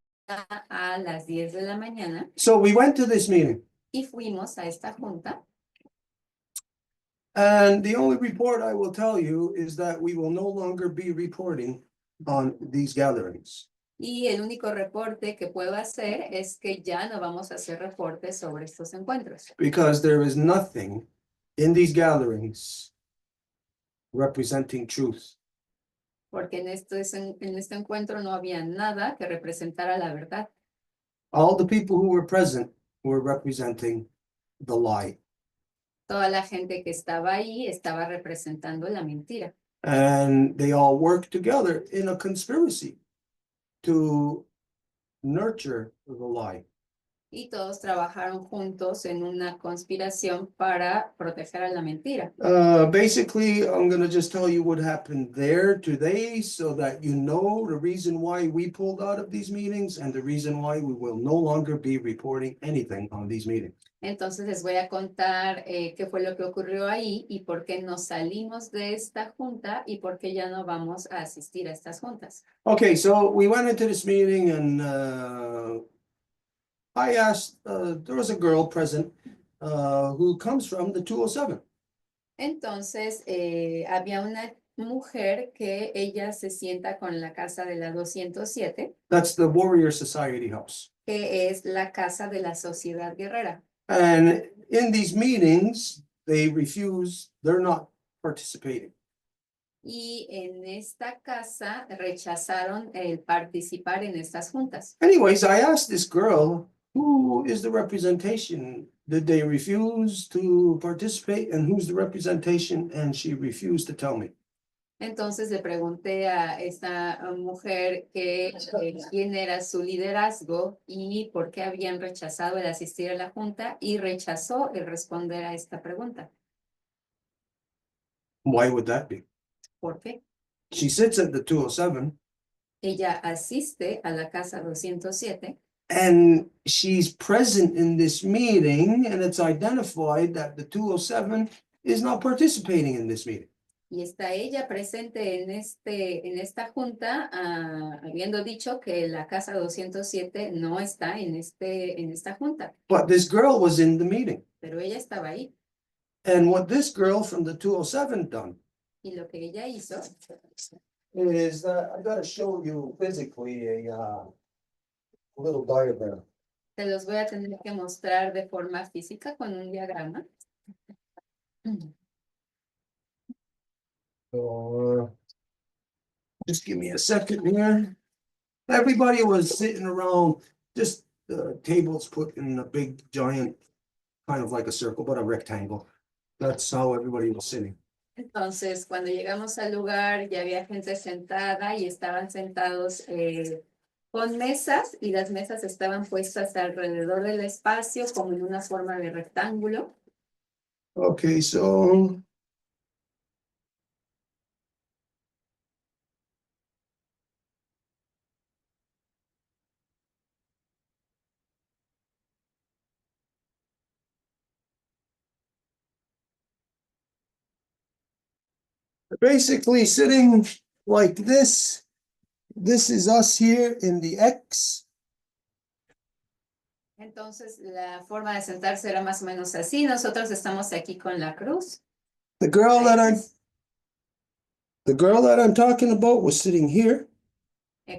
Speaker 2: a las 10 de la mañana.
Speaker 1: So we went to this meeting.
Speaker 2: Y fuimos a esta junta.
Speaker 1: And the only report I will tell you is that we will no longer be reporting on these gatherings.
Speaker 2: Y el único reporte que puedo hacer es que ya no vamos a hacer reportes sobre estos encuentros.
Speaker 1: Because there is nothing in these gatherings representing truth.
Speaker 2: Porque en este encuentro no había nada que representara la verdad.
Speaker 1: All the people who were present were representing the lie.
Speaker 2: Toda la gente que estaba ahí estaba representando la mentira.
Speaker 1: And they all worked together in a conspiracy to nurture the lie.
Speaker 2: Y todos trabajaron juntos en una conspiración para proteger a la mentira.
Speaker 1: Basically, I'm going to just tell you what happened there today so that you know the reason why we pulled out of these meetings and the reason why we will no longer be reporting anything on these meetings.
Speaker 2: Entonces les voy a contar qué fue lo que ocurrió ahí y por qué nos salimos de esta junta y por qué ya no vamos a asistir a estas juntas.
Speaker 1: Okay, so we went into this meeting and I asked, there was a girl present who comes from the 207.
Speaker 2: Entonces había una mujer que ella se sienta con la casa de la 207.
Speaker 1: That's the Warrior Society house.
Speaker 2: Que es la casa de la sociedad guerrera.
Speaker 1: And in these meetings, they refuse, they're not participating.
Speaker 2: Y en esta casa rechazaron el participar en estas juntas.
Speaker 1: Anyways, I asked this girl, who is the representation? Did they refuse to participate? And who's the representation? And she refused to tell me.
Speaker 2: Entonces le pregunté a esta mujer quién era su liderazgo y por qué habían rechazado el asistir a la junta y rechazó el responder a esta pregunta.
Speaker 1: Why would that be?
Speaker 2: ¿Por qué?
Speaker 1: She sits at the 207.
Speaker 2: Ella asiste a la casa 207.
Speaker 1: And she's present in this meeting, and it's identified that the 207 is not participating in this meeting.
Speaker 2: Y está ella presente en esta junta, habiendo dicho que la casa 207 no está en esta junta.
Speaker 1: But this girl was in the meeting.
Speaker 2: pero ella estaba ahí.
Speaker 1: And what this girl from the 207 done
Speaker 2: Y lo que ella hizo
Speaker 1: is that I gotta show you physically a little diagram.
Speaker 2: se los voy a tener que mostrar de forma física con un diagrama.
Speaker 1: So, just give me a second here. Everybody was sitting around, just tables put in a big giant, kind of like a circle, but a rectangle. That's how everybody was sitting.
Speaker 2: Entonces, cuando llegamos al lugar, ya había gente sentada y estaban sentados con mesas y las mesas estaban puestas alrededor del espacio como en una forma de rectángulo.
Speaker 1: Okay, so basically sitting like this. This is us here in the X.
Speaker 2: Entonces, la forma de sentarse era más o menos así. Nosotros estamos aquí con la cruz.
Speaker 1: The girl
Speaker 2: la
Speaker 1: that
Speaker 2: X,
Speaker 1: I'm talking about was sitting here.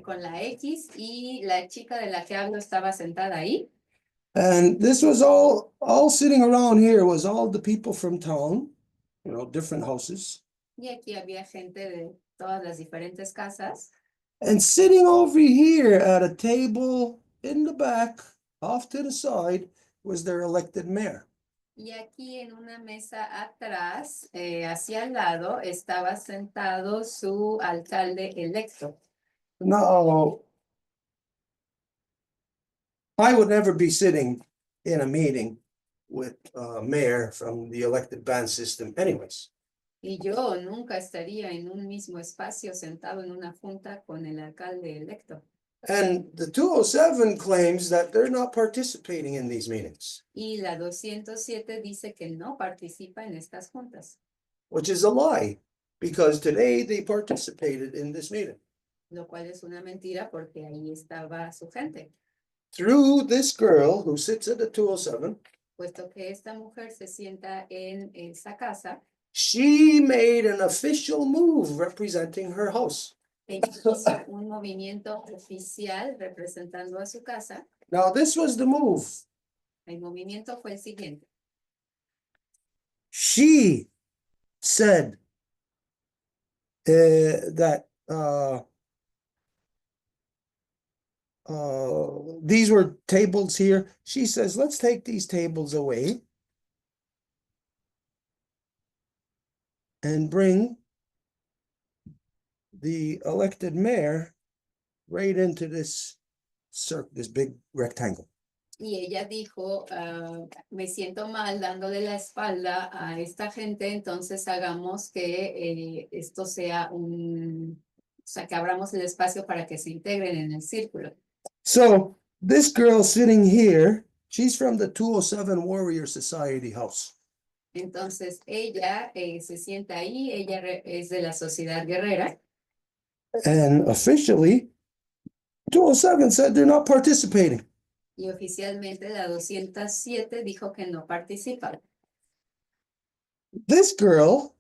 Speaker 2: con la X y la chica de la que hablo estaba sentada ahí.
Speaker 1: And this was all sitting around here was all the people from town, different houses.
Speaker 2: Y aquí había gente de todas las diferentes casas.
Speaker 1: And sitting over here at a table in the back, off to the side, was their elected mayor.
Speaker 2: Y aquí en una mesa atrás, hacia el lado, estaba sentado su alcalde electo.
Speaker 1: Now, I would never be sitting in a meeting with a mayor from the elected band system anyways.
Speaker 2: Y yo nunca estaría en un mismo espacio sentado en una junta con el alcalde electo.
Speaker 1: And the 207 claims that they're not participating in these meetings,
Speaker 2: Y la 207 dice que no participa en estas juntas,
Speaker 1: which is a lie, because today they participated in this meeting.
Speaker 2: lo cual es una mentira porque ahí estaba su gente.
Speaker 1: Through this girl who sits at the 207,
Speaker 2: Puesto que esta mujer se sienta en esa casa,
Speaker 1: she made an official move representing her house.
Speaker 2: ella hizo un movimiento oficial representando a su casa.
Speaker 1: Now, this was the move.
Speaker 2: El movimiento fue el siguiente.
Speaker 1: She said that these were tables here. She says, let's take these tables away and bring the elected mayor right into this circle, this big rectangle.
Speaker 2: Y ella dijo, me siento mal dándole la espalda a esta gente, entonces hagamos que esto sea o sea, que abramos el espacio para que se integren en el círculo.
Speaker 1: So this girl sitting here, she's from the 207 Warrior Society house.
Speaker 2: Entonces ella se sienta ahí, ella es de la sociedad guerrera.
Speaker 1: And officially, 207 said they're not participating.
Speaker 2: Y oficialmente la 207 dijo que no participa.
Speaker 1: This girl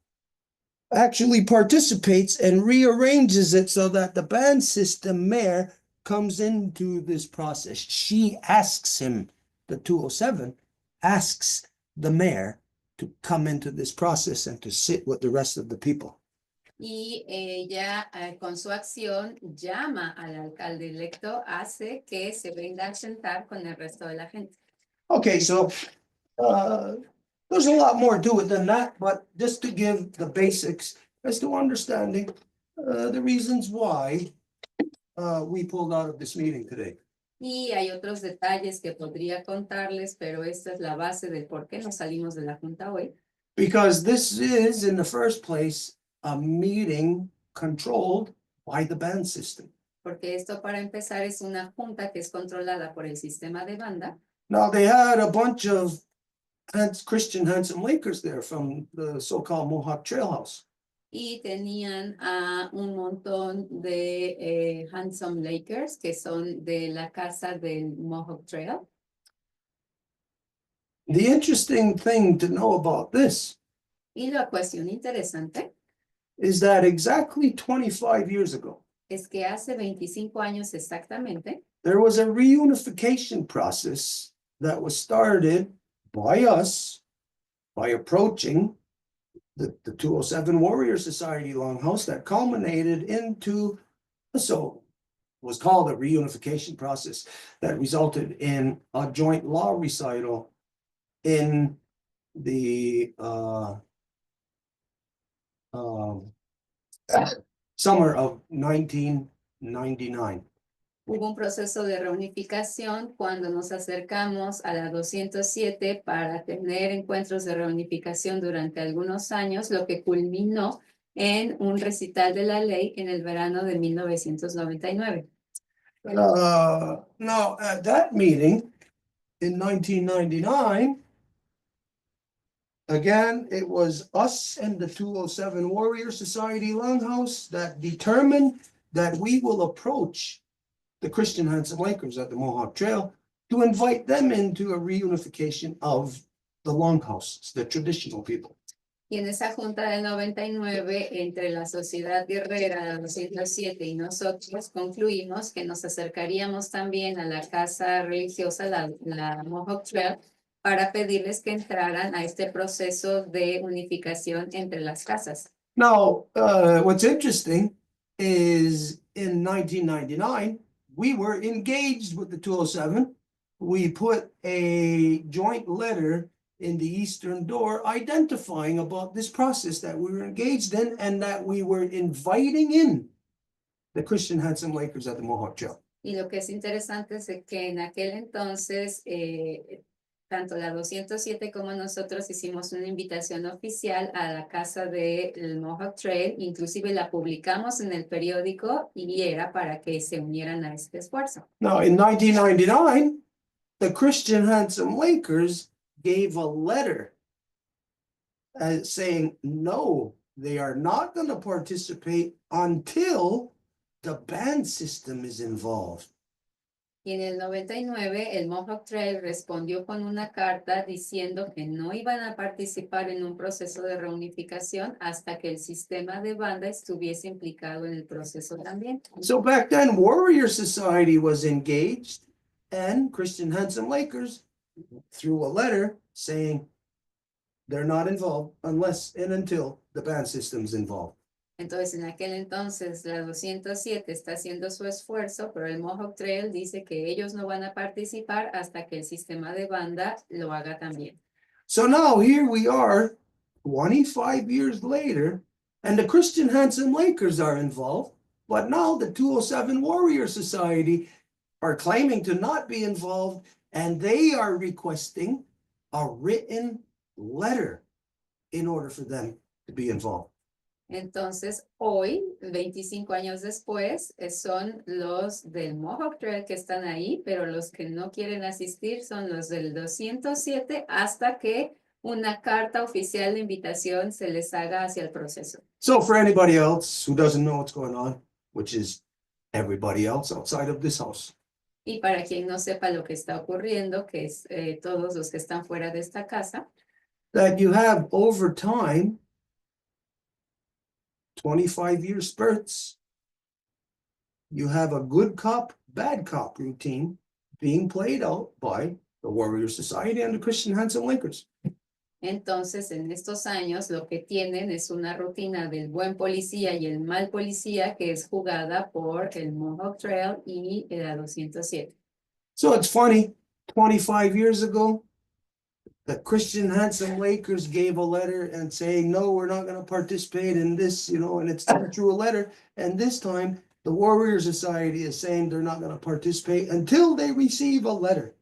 Speaker 1: actually participates and rearranges it so that the band system mayor comes into this process. She asks him, the 207 asks the mayor to come into this process and to sit with the rest of the people.
Speaker 2: Y ella con su acción llama al alcalde electo, hace que se venga a sentar con el resto de la gente.
Speaker 1: Okay, so there's a lot more to it than that, but just to give the basics as to understanding the reasons why we pulled out of this meeting today.
Speaker 2: Y hay otros detalles que podría contarles, pero esta es la base del por qué nos salimos de la junta hoy.
Speaker 1: Because this is, in the first place, a meeting controlled by the band system.
Speaker 2: Porque esto, para empezar, es una junta que es controlada por el sistema de banda.
Speaker 1: Now, they had a bunch of Christian Handsome Lakers there from the so-called Mohawk Trail House.
Speaker 2: Y tenían a un montón de Handsome Lakers que son de la casa del Mohawk Trail.
Speaker 1: The interesting thing to know about this
Speaker 2: Y la cuestión interesante
Speaker 1: is that exactly 25 years ago,
Speaker 2: es que hace 25 años exactamente,
Speaker 1: there was a reunification process that was started by us by approaching the 207 Warrior Society Longhouse that culminated into was called a reunification process that resulted in a joint law recital in the summer of 1999.
Speaker 2: hubo un proceso de reunificación cuando nos acercamos a la 207 para tener encuentros de reunificación durante algunos años, lo que culminó en un recital de la ley en el verano de 1999.
Speaker 1: Now, at that meeting in 1999, again, it was us and the 207 Warrior Society Longhouse that determined that we will approach the Christian Handsome Lakers at the Mohawk Trail to invite them into a reunification of the Longhouses, the traditional people.
Speaker 2: Y en esa junta del 99, entre la Sociedad Guerrera, la 207 y nosotros, concluimos que nos acercaríamos también a la casa religiosa, la Mohawk Trail, para pedirles que entraran a este proceso de unificación entre las casas.
Speaker 1: Now, what's interesting is in 1999, we were engaged with the 207. We put a joint letter in the eastern door identifying about this process that we were engaged in and that we were inviting in the Christian Handsome Lakers at the Mohawk Trail.
Speaker 2: Y lo que es interesante es que en aquel entonces, tanto la 207 como nosotros hicimos una invitación oficial a la casa del Mohawk Trail, inclusive la publicamos en el periódico y era para que se unieran a este esfuerzo.
Speaker 1: Now, in 1999, the Christian Handsome Lakers gave a letter saying, no, they are not going to participate until the band system is involved.
Speaker 2: Y en el 99, el Mohawk Trail respondió con una carta diciendo que no iban a participar en un proceso de reunificación hasta que el sistema de banda estuviese implicado en el proceso también.
Speaker 1: So back then, Warrior Society was engaged, and Christian Handsome Lakers threw a letter saying they're not involved unless and until the band system's involved.
Speaker 2: Entonces, en aquel entonces, la 207 está haciendo su esfuerzo, pero el Mohawk Trail dice que ellos no van a participar hasta que el sistema de banda lo haga también.
Speaker 1: So now here we are, 25 years later, and the Christian Handsome Lakers are involved, but now the 207 Warrior Society are claiming to not be involved, and they are requesting a written letter in order for them to be involved.
Speaker 2: Entonces, hoy, 25 años después, son los del Mohawk Trail que están ahí, pero los que no quieren asistir son los del 207 hasta que una carta oficial de invitación se les haga hacia el proceso.
Speaker 1: So for anybody else who doesn't know what's going on, which is everybody else outside of this house,
Speaker 2: Y para quien no sepa lo que está ocurriendo, que es todos los que están fuera de esta casa,
Speaker 1: that you have over time 25-year spurts. You have a good cop, bad cop routine being played out by the Warrior Society and the Christian Handsome Lakers.
Speaker 2: entonces en estos años lo que tienen es una rutina del buen policía y el mal policía que es jugada por el Mohawk Trail y la 207.
Speaker 1: So it's funny, 25 years ago, the Christian Handsome Lakers gave a letter and saying, no, we're not going to participate in this, and it's through a letter. And this time, the Warrior Society is saying they're not going to participate until they receive a letter.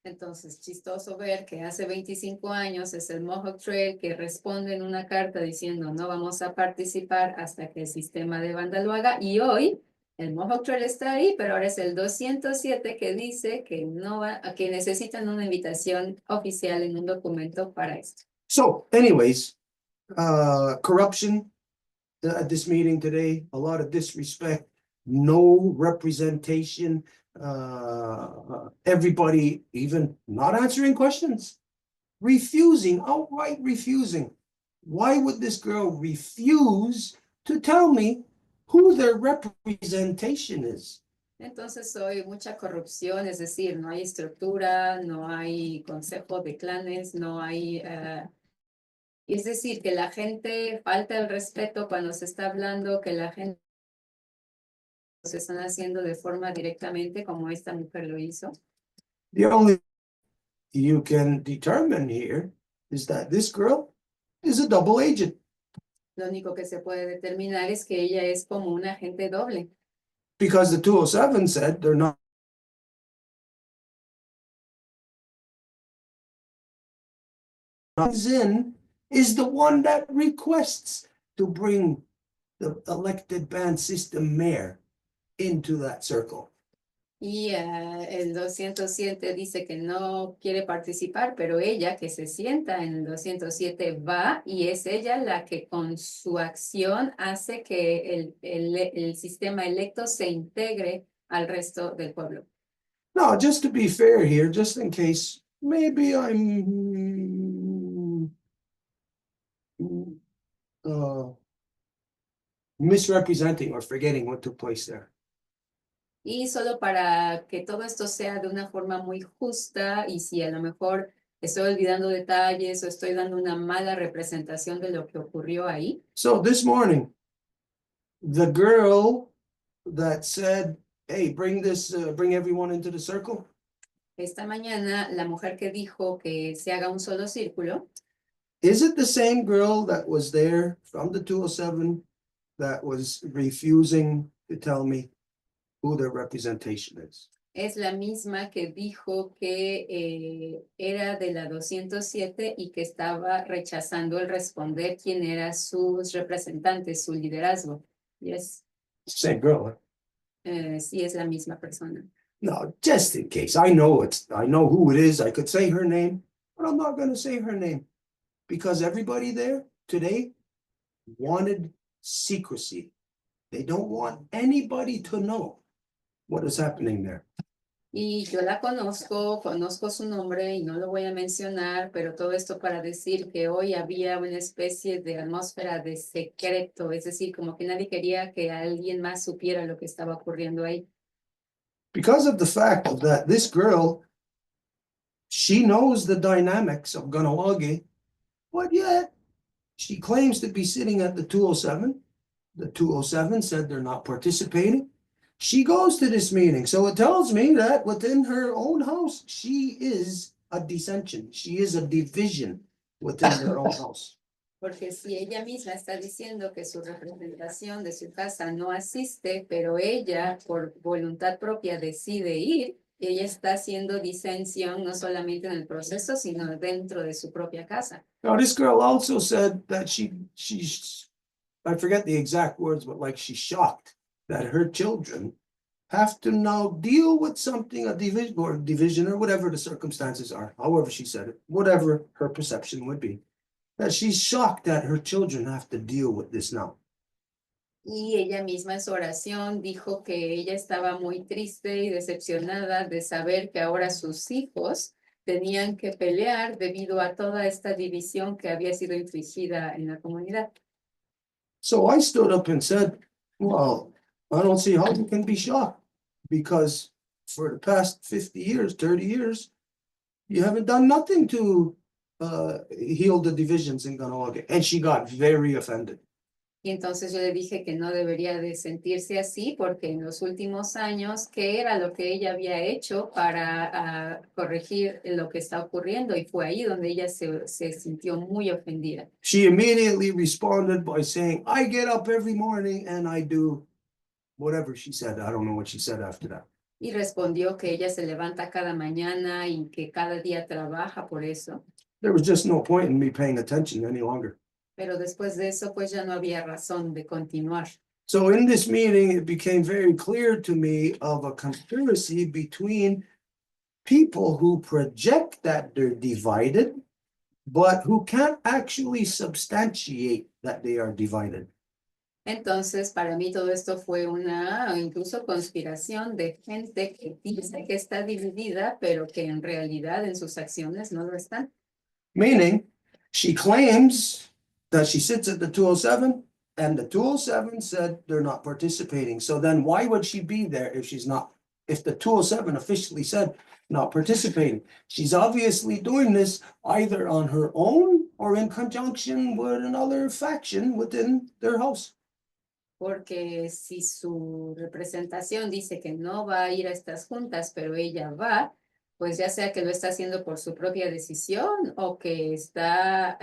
Speaker 2: Entonces, chistoso ver que hace 25 años es el Mohawk Trail que responde en una carta diciendo no vamos a participar hasta que el sistema de banda lo haga. Y hoy el Mohawk Trail está ahí, pero ahora es el 207 que dice que no que necesitan una invitación oficial en un documento para esto.
Speaker 1: So anyways, corruption at this meeting today, a lot of disrespect, no representation, everybody even not answering questions, refusing, outright refusing. Why would this girl refuse to tell me who their representation is?
Speaker 2: Entonces hoy mucha corrupción, es decir, no hay estructura, no hay consejo de clanes, no hay... es decir, que la gente falta el respeto cuando se está hablando, que la gente se están haciendo de forma directamente como esta mujer lo hizo.
Speaker 1: The only you can determine here is that this girl is a double agent.
Speaker 2: Lo único que se puede determinar es que ella es como un agente doble.
Speaker 1: Because the 207 said they're not in is the one that requests to bring the elected band system mayor into that circle.
Speaker 2: Y el 207 dice que no quiere participar, pero ella que se sienta en el 207 va y es ella la que con su acción hace que el sistema electo se integre al resto del pueblo.
Speaker 1: Now, just to be fair here, just in case maybe I'm misrepresenting or forgetting what took place there.
Speaker 2: Y solo para que todo esto sea de una forma muy justa y si a lo mejor estoy olvidando detalles o estoy dando una mala representación de lo que ocurrió ahí.
Speaker 1: So this morning, the girl that said, hey, bring everyone into the circle.
Speaker 2: Esta mañana, la mujer que dijo que se haga un solo círculo,
Speaker 1: is it the same girl that was there from the 207 that was refusing to tell me who their representation is?
Speaker 2: es la misma que dijo que era de la 207 y que estaba rechazando el responder quién era sus representantes, su liderazgo. Yes.
Speaker 1: Same girl.
Speaker 2: Sí, es la misma persona.
Speaker 1: No, just in case. I know who it is. I could say her name, but I'm not going to say her name because everybody there today wanted secrecy. They don't want anybody to know what is happening there.
Speaker 2: Y yo la conozco su nombre y no lo voy a mencionar, pero todo esto para decir que hoy había una especie de atmósfera de secreto, es decir, como que nadie quería que alguien más supiera lo que estaba ocurriendo ahí.
Speaker 1: Because of the fact that this girl, she knows the dynamics of Kahnawake, but yet she claims to be sitting at the 207. The 207 said they're not participating. She goes to this meeting. So it tells me that within her own house, she is a dissension. She is a division within her own house.
Speaker 2: Porque si ella misma está diciendo que su representación de su casa no asiste, pero ella por voluntad propia decide ir, ella está haciendo disensión no solamente en el proceso, sino dentro de su propia casa.
Speaker 1: Now, this girl also said that I forget the exact words, but like she's shocked that her children have to now deal with something, a division or whatever the circumstances are, however she said it, whatever her perception would be, that she's shocked that her children have to deal with this now.
Speaker 2: Y ella misma en su oración dijo que ella estaba muy triste y decepcionada de saber que ahora sus hijos tenían que pelear debido a toda esta división que había sido infligida en la comunidad.
Speaker 1: So I stood up and said, well, I don't see how you can be shocked because for the past 50 years, 30 years, you haven't done nothing to heal the divisions in Kahnawake. And she got very offended.
Speaker 2: Y entonces yo le dije que no debería de sentirse así porque en los últimos años, ¿qué era lo que ella había hecho para corregir lo que está ocurriendo? Y fue ahí donde ella se sintió muy ofendida.
Speaker 1: She immediately responded by saying, I get up every morning and I do whatever she said. I don't know what she said after that.
Speaker 2: Y respondió que ella se levanta cada mañana y que cada día trabaja por eso.
Speaker 1: There was just no point in me paying attention any longer.
Speaker 2: Pero después de eso, pues ya no había razón de continuar.
Speaker 1: So in this meeting, it became very clear to me of a conspiracy between people who project that they're divided, but who can't actually substantiate that they are divided.
Speaker 2: Entonces, para mí todo esto fue una incluso conspiración de gente que dice que está dividida, pero que en realidad en sus acciones no lo están.
Speaker 1: Meaning, she claims that she sits at the 207, and the 207 said they're not participating. So then why would she be there if she's not, if the 207 officially said not participating? She's obviously doing this either on her own or in conjunction with another faction within their house.
Speaker 2: Porque si su representación dice que no va a ir a estas juntas, pero ella va, pues ya sea que lo está haciendo por su propia decisión o que está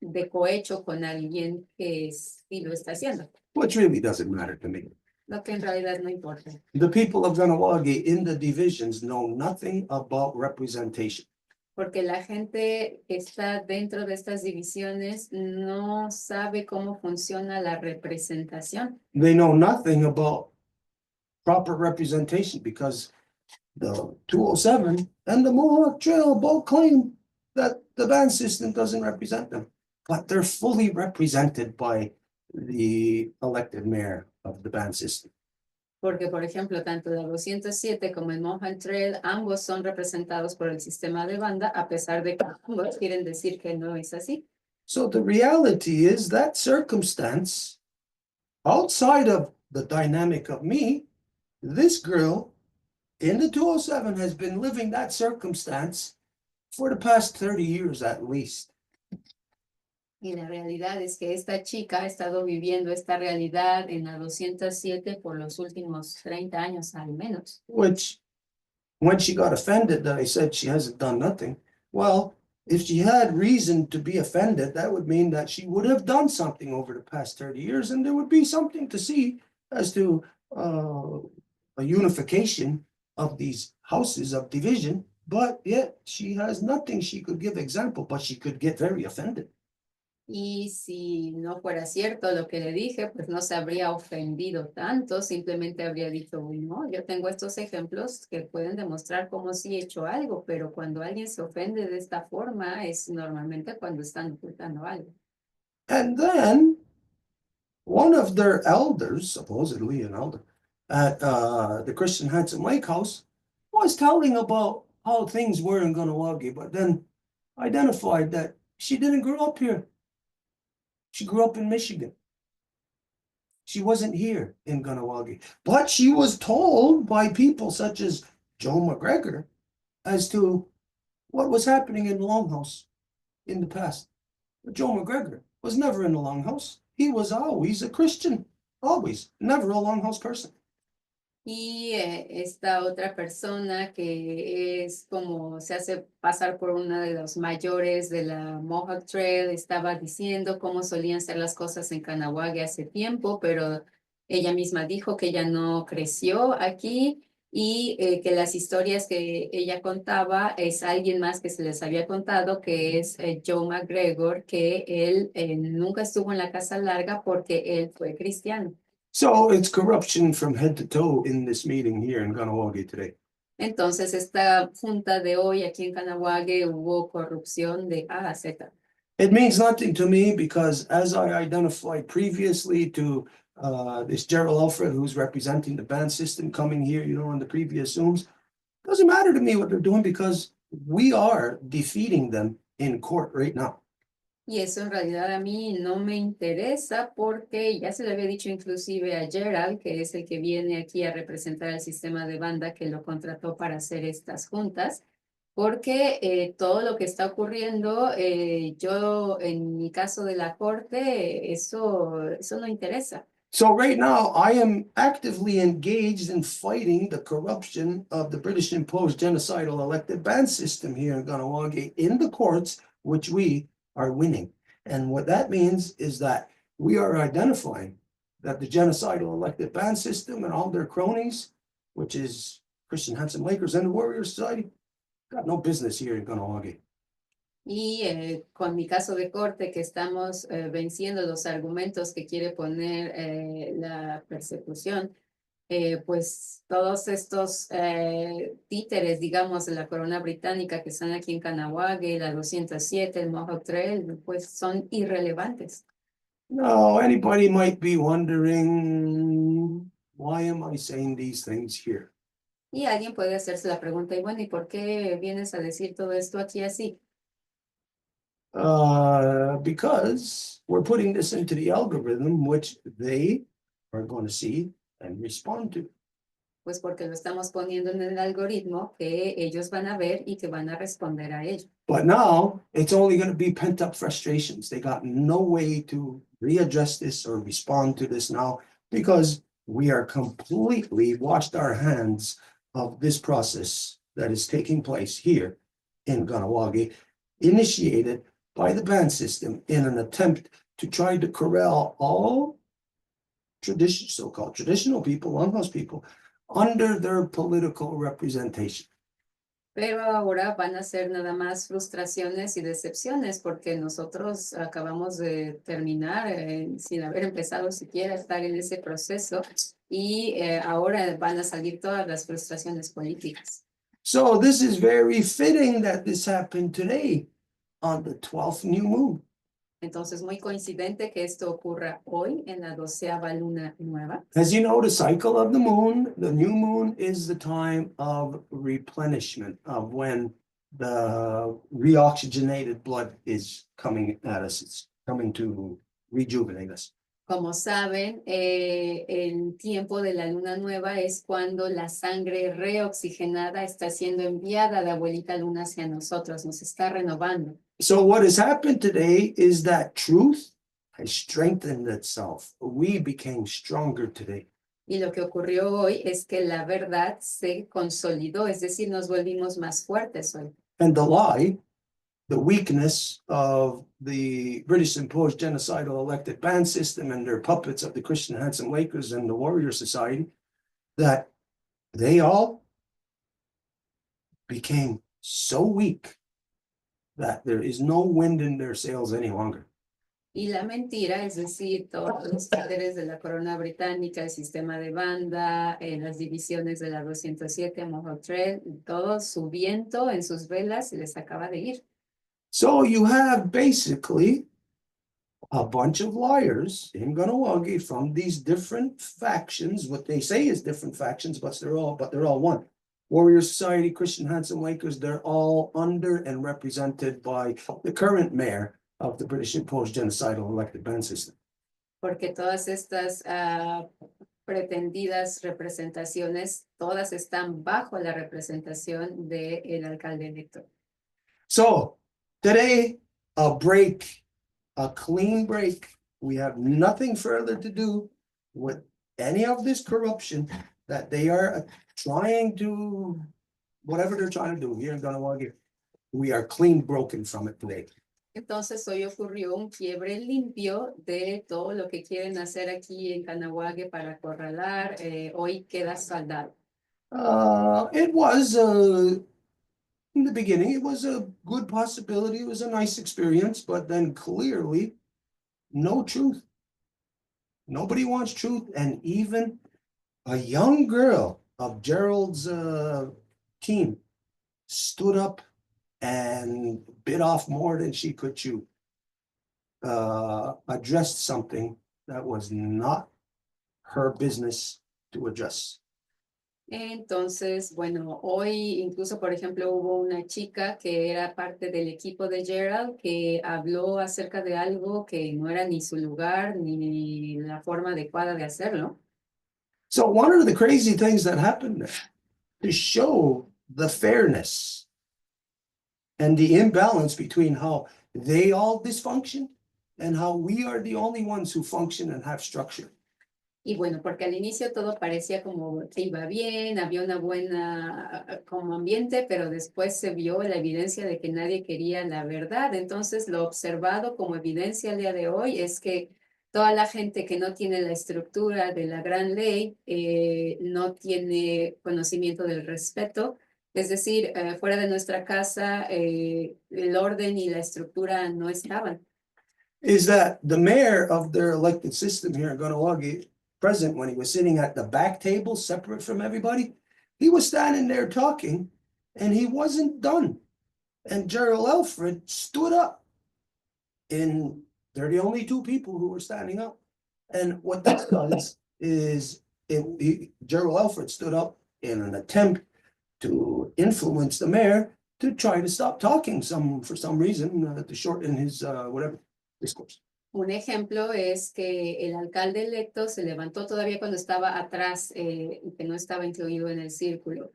Speaker 2: de cohecho con alguien que sí lo está haciendo.
Speaker 1: Which really doesn't matter to me.
Speaker 2: Lo que en realidad no importa.
Speaker 1: The people of Kahnawake in the divisions know nothing about representation.
Speaker 2: Porque la gente que está dentro de estas divisiones no sabe cómo funciona la representación.
Speaker 1: They know nothing about proper representation because the 207 and the Mohawk Trail both claim that the band system doesn't represent them, but they're fully represented by the elected mayor of the band system.
Speaker 2: Porque, por ejemplo, tanto la 207 como el Mohawk Trail, ambos son representados por el sistema de banda, a pesar de que ambos quieren decir que no es así.
Speaker 1: So the reality is that circumstance, outside of the dynamic of me, this girl in the 207 has been living that circumstance for the past 30 years at least.
Speaker 2: Y la realidad es que esta chica ha estado viviendo esta realidad en la 207 por los últimos 30 años al menos.
Speaker 1: Which, when she got offended that I said she hasn't done nothing, well, if she had reason to be offended, that would mean that she would have done something over the past 30 years, and there would be something to see as to a unification of these houses of division, but yet she has nothing she could give example, but she could get very offended.
Speaker 2: Y si no fuera cierto lo que le dije, pues no se habría ofendido tanto, simplemente habría dicho, no, yo tengo estos ejemplos que pueden demostrar cómo sí he hecho algo, pero cuando alguien se ofende de esta forma es normalmente cuando están ocultando algo.
Speaker 1: And then one of their elders, supposedly an elder, at the Christian Handsome Lake House, was telling about how things were in Kahnawake, but then identified that she didn't grow up here. She grew up in Michigan. She wasn't here in Kahnawake, but she was told by people such as Joe McGregor as to what was happening in the Longhouse in the past. But Joe McGregor was never in the Longhouse. He was always a Christian, always, never a Longhouse person.
Speaker 2: Y esta otra persona que es como se hace pasar por una de los mayores de la Mohawk Trail estaba diciendo cómo solían ser las cosas en Kahnawake hace tiempo, pero ella misma dijo que ella no creció aquí y que las historias que ella contaba es alguien más que se les había contado, que es Joe McGregor, que él nunca estuvo en la Casa Larga porque él fue cristiano.
Speaker 1: So it's corruption from head to toe in this meeting here in Kahnawake today.
Speaker 2: Entonces, esta junta de hoy aquí en Kahnawake hubo corrupción de A a Z.
Speaker 1: It means nothing to me because as I identified previously to this Gerald Alfred, who's representing the band system coming here, on the previous Zooms, doesn't matter to me what they're doing because we are defeating them in court right now.
Speaker 2: Y eso en realidad a mí no me interesa porque ya se le había dicho inclusive a Gerald, que es el que viene aquí a representar el sistema de banda que lo contrató para hacer estas juntas, porque todo lo que está ocurriendo, yo en mi caso de la corte, eso no interesa.
Speaker 1: So right now, I am actively engaged in fighting the corruption of the British imposed genocidal elected band system here in Kahnawake in the courts, which we are winning. And what that means is that we are identifying that the genocidal elected band system and all their cronies, which is Christian Handsome Lakers and the Warrior Society, got no business here in Kahnawake.
Speaker 2: Y con mi caso de corte que estamos venciendo los argumentos que quiere poner la persecución, pues todos estos títeres, digamos, de la corona británica que están aquí en Kahnawake, la 207, el Mohawk Trail, pues son irrelevantes.
Speaker 1: Now, anybody might be wondering, why am I saying these things here?
Speaker 2: Y alguien puede hacerse la pregunta, y bueno, ¿y por qué vienes a decir todo esto aquí así?
Speaker 1: Because we're putting this into the algorithm, which they are going to see and respond to.
Speaker 2: Pues porque lo estamos poniendo en el algoritmo que ellos van a ver y que van a responder a ello.
Speaker 1: But now it's only going to be pent up frustrations. They got no way to readdress this or respond to this now because we are completely washed our hands of this process that is taking place here in Kahnawake, initiated by the band system in an attempt to try to corral all so-called traditional people, longhouse people, under their political representation.
Speaker 2: Pero ahora van a ser nada más frustraciones y decepciones porque nosotros acabamos de terminar sin haber empezado siquiera a estar en ese proceso y ahora van a salir todas las frustraciones políticas.
Speaker 1: So this is very fitting that this happened today on the 12th new moon.
Speaker 2: Entonces, muy coincidente que esto ocurra hoy en la 12ª luna nueva.
Speaker 1: As you know, the cycle of the new moon is the time of replenishment, of when the reoxygenated blood is coming at us. It's coming to rejuvenate us.
Speaker 2: Como saben, el tiempo de la luna nueva es cuando la sangre reoxigenada está siendo enviada de abuelita luna hacia nosotros, nos está renovando.
Speaker 1: So what has happened today is that truth has strengthened itself. We became stronger today.
Speaker 2: Y lo que ocurrió hoy es que la verdad se consolidó, es decir, nos volvimos más fuertes hoy.
Speaker 1: And the lie, the weakness of the British imposed genocidal elected band system and their puppets of the Christian Handsome Lakers and the Warrior Society, that they all became so weak that there is no wind in their sails any longer.
Speaker 2: Y la mentira, es decir, todos los poderes de la corona británica, el sistema de banda, las divisiones de la 207, Mohawk Trail, todo su viento en sus velas se les acaba de ir.
Speaker 1: So you have basically a bunch of liars in Kahnawake from these different factions, what they say is different factions, but they're all one. Warrior Society, Christian Handsome Lakers, they're all under and represented by the current mayor of the British imposed genocidal elected band system.
Speaker 2: Porque todas estas pretendidas representaciones, todas están bajo la representación del alcalde electo.
Speaker 1: So today, a clean break. We have nothing further to do with any of this corruption that they are trying to, whatever they're trying to do here in Kahnawake. We are clean broken from it today.
Speaker 2: Entonces hoy ocurrió un quiebre limpio de todo lo que quieren hacer aquí en Kahnawake para acorralar. Hoy queda saldado.
Speaker 1: It was in the beginning, it was a good possibility. It was a nice experience, but then clearly no truth. Nobody wants truth. And even a young girl of Gerald's team stood up and bit off more than she could chew, addressed something that was not her business to address.
Speaker 2: Entonces, bueno, hoy incluso, por ejemplo, hubo una chica que era parte del equipo de Gerald que habló acerca de algo que no era ni su lugar ni la forma adecuada de hacerlo.
Speaker 1: So one of the crazy things that happened there, to show the fairness and the imbalance between how they all dysfunction and how we are the only ones who function and have structure.
Speaker 2: Y bueno, porque al inicio todo parecía como que iba bien, había una buena como ambiente, pero después se vio la evidencia de que nadie quería la verdad. Entonces, lo observado como evidencia al día de hoy es que toda la gente que no tiene la estructura de la gran ley, no tiene conocimiento del respeto. Es decir, fuera de nuestra casa, el orden y la estructura no estaban.
Speaker 1: Is that the mayor of their elected system here in Kahnawake, present when he was sitting at the back table separate from everybody, he was standing there talking and he wasn't done. And Gerald Elfred stood up in They're the only two people who were standing up. And what that does is Gerald Alfred stood up in an attempt to influence the mayor to try to stop talking for some reason, to shorten his whatever discourse.
Speaker 2: Un ejemplo es que el alcalde electo se levantó todavía cuando estaba atrás, que no estaba incluido en el círculo.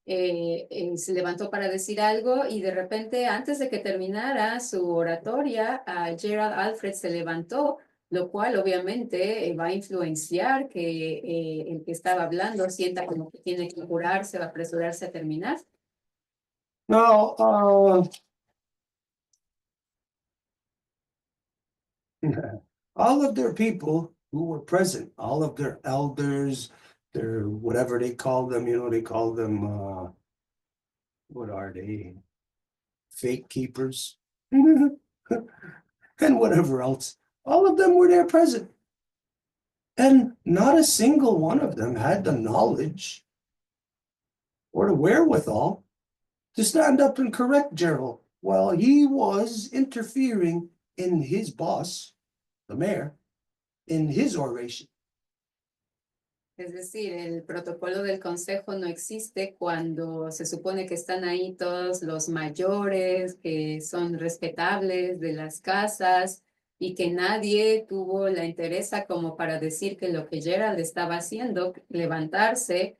Speaker 2: Se levantó para decir algo y de repente, antes de que terminara su oratoria, Gerald Alfred se levantó, lo cual obviamente va a influenciar que el que estaba hablando sienta como que tiene que apurarse, va a apresurarse a terminar.
Speaker 1: Now, all of their people who were present, all of their elders, their whatever they call them, they call them, what are they? Fake keepers and whatever else. All of them were there present. And not a single one of them had the knowledge or the wherewithal to stand up and correct Gerald while he was interfering in his boss, the mayor, in his oration.
Speaker 2: Es decir, el protocolo del consejo no existe cuando se supone que están ahí todos los mayores, que son respetables de las casas y que nadie tuvo la entereza como para decir que lo que Gerald estaba haciendo, levantarse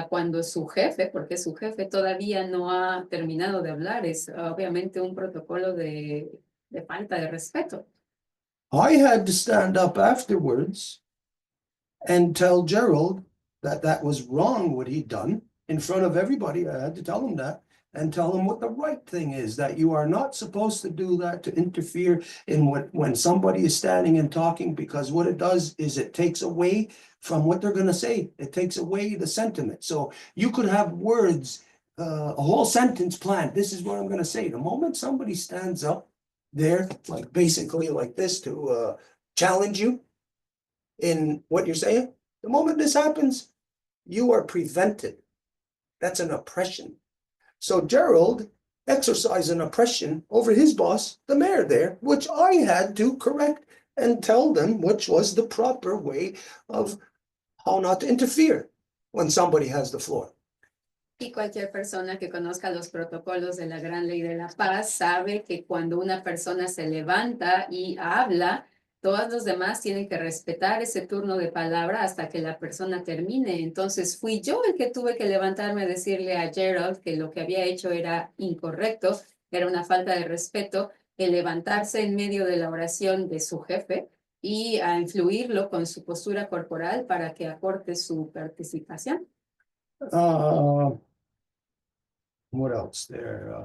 Speaker 2: cuando su jefe, porque su jefe todavía no ha terminado de hablar, es obviamente un protocolo de falta de respeto.
Speaker 1: I had to stand up afterwards and tell Gerald that that was wrong what he'd done in front of everybody. I had to tell him that and tell him what the right thing is, that you are not supposed to do that, to interfere in when somebody is standing and talking, because what it does is it takes away from what they're going to say. It takes away the sentiment. So you could have words, a whole sentence planned. This is what I'm going to say. The moment somebody stands up there, like basically like this, to challenge you in what you're saying, the moment this happens, you are prevented. That's an oppression. So Gerald exercised an oppression over his boss, the mayor there, which I had to correct and tell them which was the proper way of how not to interfere when somebody has the floor.
Speaker 2: Y cualquier persona que conozca los protocolos de la Gran Ley de la Paz sabe que cuando una persona se levanta y habla, todos los demás tienen que respetar ese turno de palabra hasta que la persona termine. Entonces fui yo el que tuve que levantarme a decirle a Gerald que lo que había hecho era incorrecto, era una falta de respeto, el levantarse en medio de la oración de su jefe y a influirlo con su postura corporal para que aporte su participación.
Speaker 1: What else there?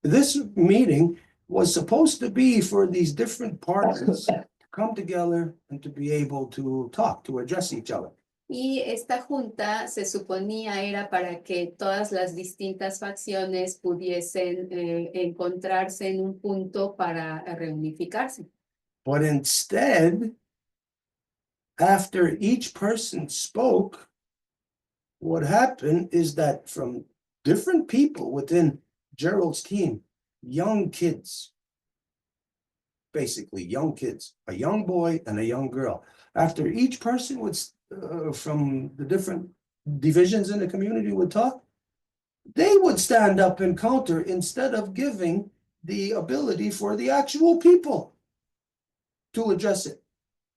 Speaker 1: This meeting was supposed to be for these different parties to come together and to be able to talk, to address each other.
Speaker 2: Y esta junta se suponía era para que todas las distintas facciones pudiesen encontrarse en un punto para reunificarse.
Speaker 1: But instead, after each person spoke, what happened is that from different people within Gerald's team, young kids, basically young kids, a young boy and a young girl, after each person would, from the different divisions in the community would talk, they would stand up and counter instead of giving the ability for the actual people to address it.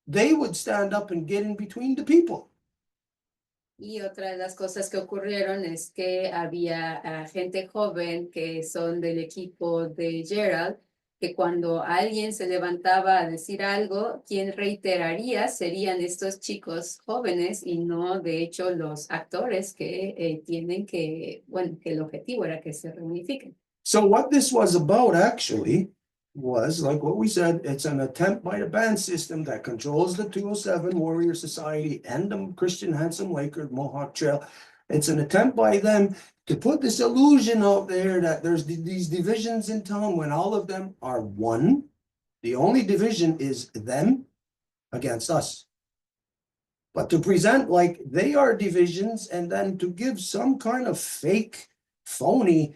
Speaker 1: They would stand up and get in between the people.
Speaker 2: Y otra de las cosas que ocurrieron es que había gente joven que son del equipo de Gerald, que cuando alguien se levantaba a decir algo, quien reiteraría serían estos chicos jóvenes y no, de hecho, los actores que tienen que, bueno, que el objetivo era que se reunifiquen.
Speaker 1: So what this was about actually was, like what we said, it's an attempt by the band system that controls the 207 Warrior Society and the Christian Handsome Laker Mohawk Trail. It's an attempt by them to put this illusion out there that there's these divisions in town when all of them are one. The only division is them against us. But to present like they are divisions and then to give some kind of fake, phony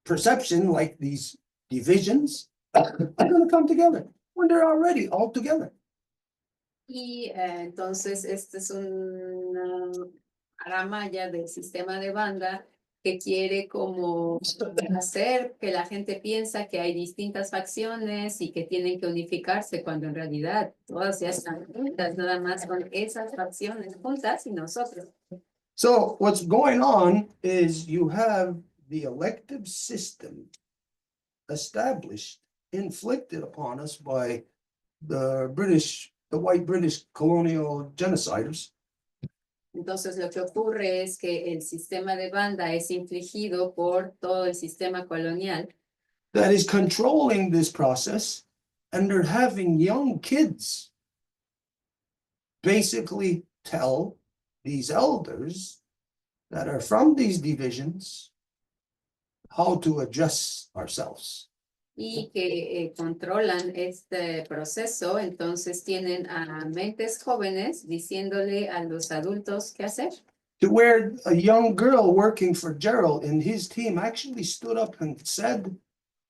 Speaker 1: perception like these divisions are gonna come together when they're already all together.
Speaker 2: Y entonces este es una ramalla del sistema de banda que quiere como hacer que la gente piensa que hay distintas facciones y que tienen que unificarse cuando en realidad todas ya están juntas, nada más con esas facciones juntas y nosotros.
Speaker 1: So what's going on is you have the elective system established, inflicted upon us by the white British colonial genociders.
Speaker 2: Entonces lo que ocurre es que el sistema de banda es infligido por todo el sistema colonial
Speaker 1: That is controlling this process, and they're having young kids basically tell these elders that are from these divisions how to adjust ourselves.
Speaker 2: y que controlan este proceso, entonces tienen a mentes jóvenes diciéndole a los adultos qué hacer.
Speaker 1: To where a young girl working for Gerald and his team actually stood up and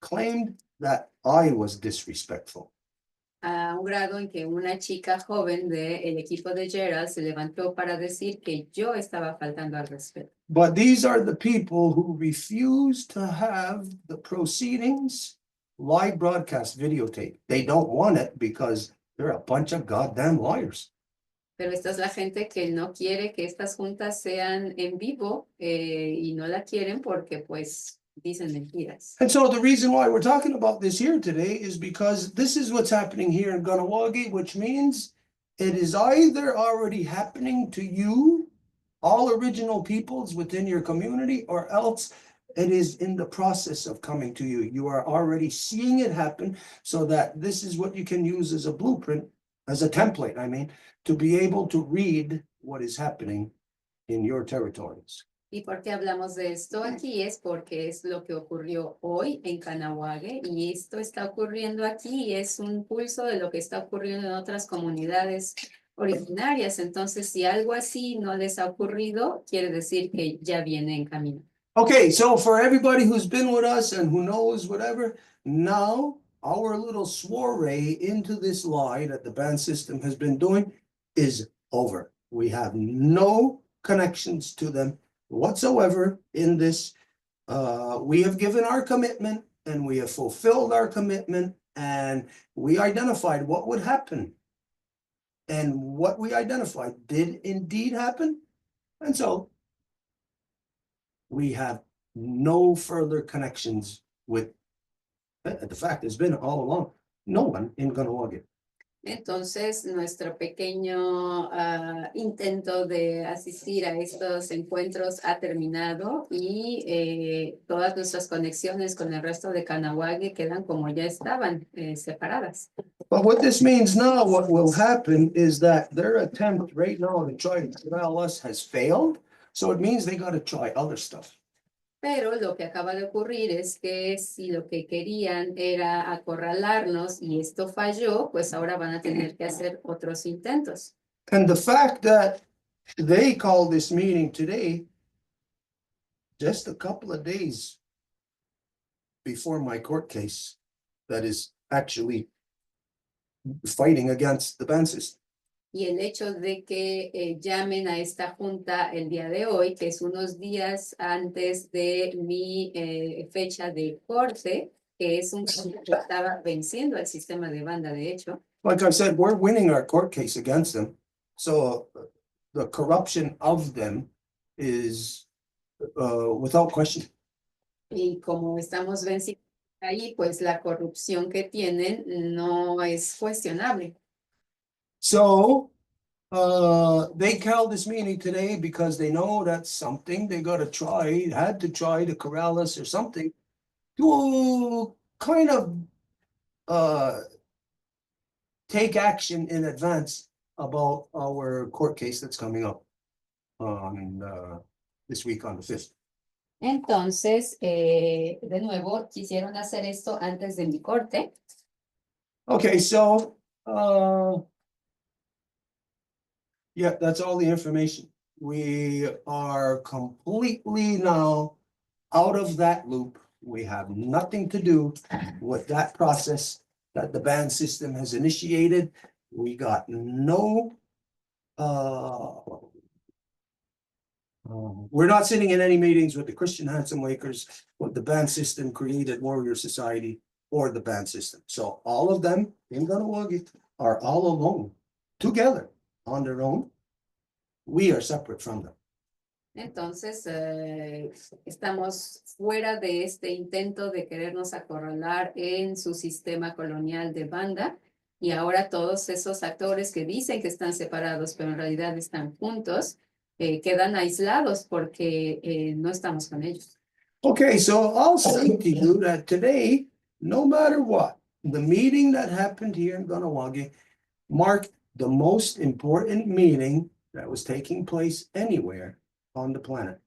Speaker 1: claimed that I was disrespectful.
Speaker 2: A un grado en que una chica joven del equipo de Gerald se levantó para decir que yo estaba faltando al respeto.
Speaker 1: But these are the people who refuse to have the proceedings live broadcast videotape. They don't want it because they're a bunch of goddamn liars.
Speaker 2: Pero esta es la gente que no quiere que estas juntas sean en vivo y no la quieren porque pues dicen mentiras.
Speaker 1: And so the reason why we're talking about this here today is because this is what's happening here in Kahnawake, which means it is either already happening to you, all original peoples within your community, or else it is in the process of coming to you. You are already seeing it happen, so that this is what you can use as a blueprint, as a template, I mean, to be able to read what is happening in your territories.
Speaker 2: ¿Y por qué hablamos de esto aquí? Es porque es lo que ocurrió hoy en Kahnawake y esto está ocurriendo aquí y es un pulso de lo que está ocurriendo en otras comunidades originarias. Entonces, si algo así no les ha ocurrido, quiere decir que ya viene en camino.
Speaker 1: Okay, so for everybody who's been with us and who knows whatever, now our little soiree into this lie that the band system has been doing is over. We have no connections to them whatsoever in this. We have given our commitment and we have fulfilled our commitment, and we identified what would happen. And what we identified did indeed happen. And so we have no further connections with, the fact has been all along, no one in Kahnawake.
Speaker 2: Entonces, nuestro pequeño intento de asistir a estos encuentros ha terminado y todas nuestras conexiones con el resto de Kahnawake quedan como ya estaban, separadas.
Speaker 1: But what this means now, what will happen is that their attempt right now to try to corral us has failed. So it means they got to try other stuff.
Speaker 2: Pero lo que acaba de ocurrir es que si lo que querían era acorralarnos y esto falló, pues ahora van a tener que hacer otros intentos.
Speaker 1: And the fact that they called this meeting today, just a couple of days before my court case, that is actually fighting against the band system.
Speaker 2: Y el hecho de que llamen a esta junta el día de hoy, que es unos días antes de mi fecha de corte, que es un que estaba venciendo al sistema de banda, de hecho.
Speaker 1: Like I said, we're winning our court case against them. So the corruption of them is without question.
Speaker 2: Y como estamos venciendo ahí, pues la corrupción que tienen no es cuestionable.
Speaker 1: So they called this meeting today because they know that's something they got to try, had to try to corral us or something to kind of take action in advance about our court case that's coming up on this week on the 5th.
Speaker 2: Entonces, de nuevo, quisieron hacer esto antes de mi corte.
Speaker 1: Okay, so yeah, that's all the information. We are completely now out of that loop. We have nothing to do with that process that the band system has initiated. We got no, we're not sitting in any meetings with the Christian Handsome Wakers, with the band system created Warrior Society, or the band system. So all of them in Kahnawake are all alone, together, on their own. We are separate from them.
Speaker 2: Entonces, estamos fuera de este intento de querernos acorralar en su sistema colonial de banda, y ahora todos esos actores que dicen que están separados, pero en realidad están juntos, quedan aislados porque no estamos con ellos.
Speaker 1: Okay, so I'll say to you that today, no matter what, the meeting that happened here in Kahnawake marked the most important meeting that was taking place anywhere on the planet.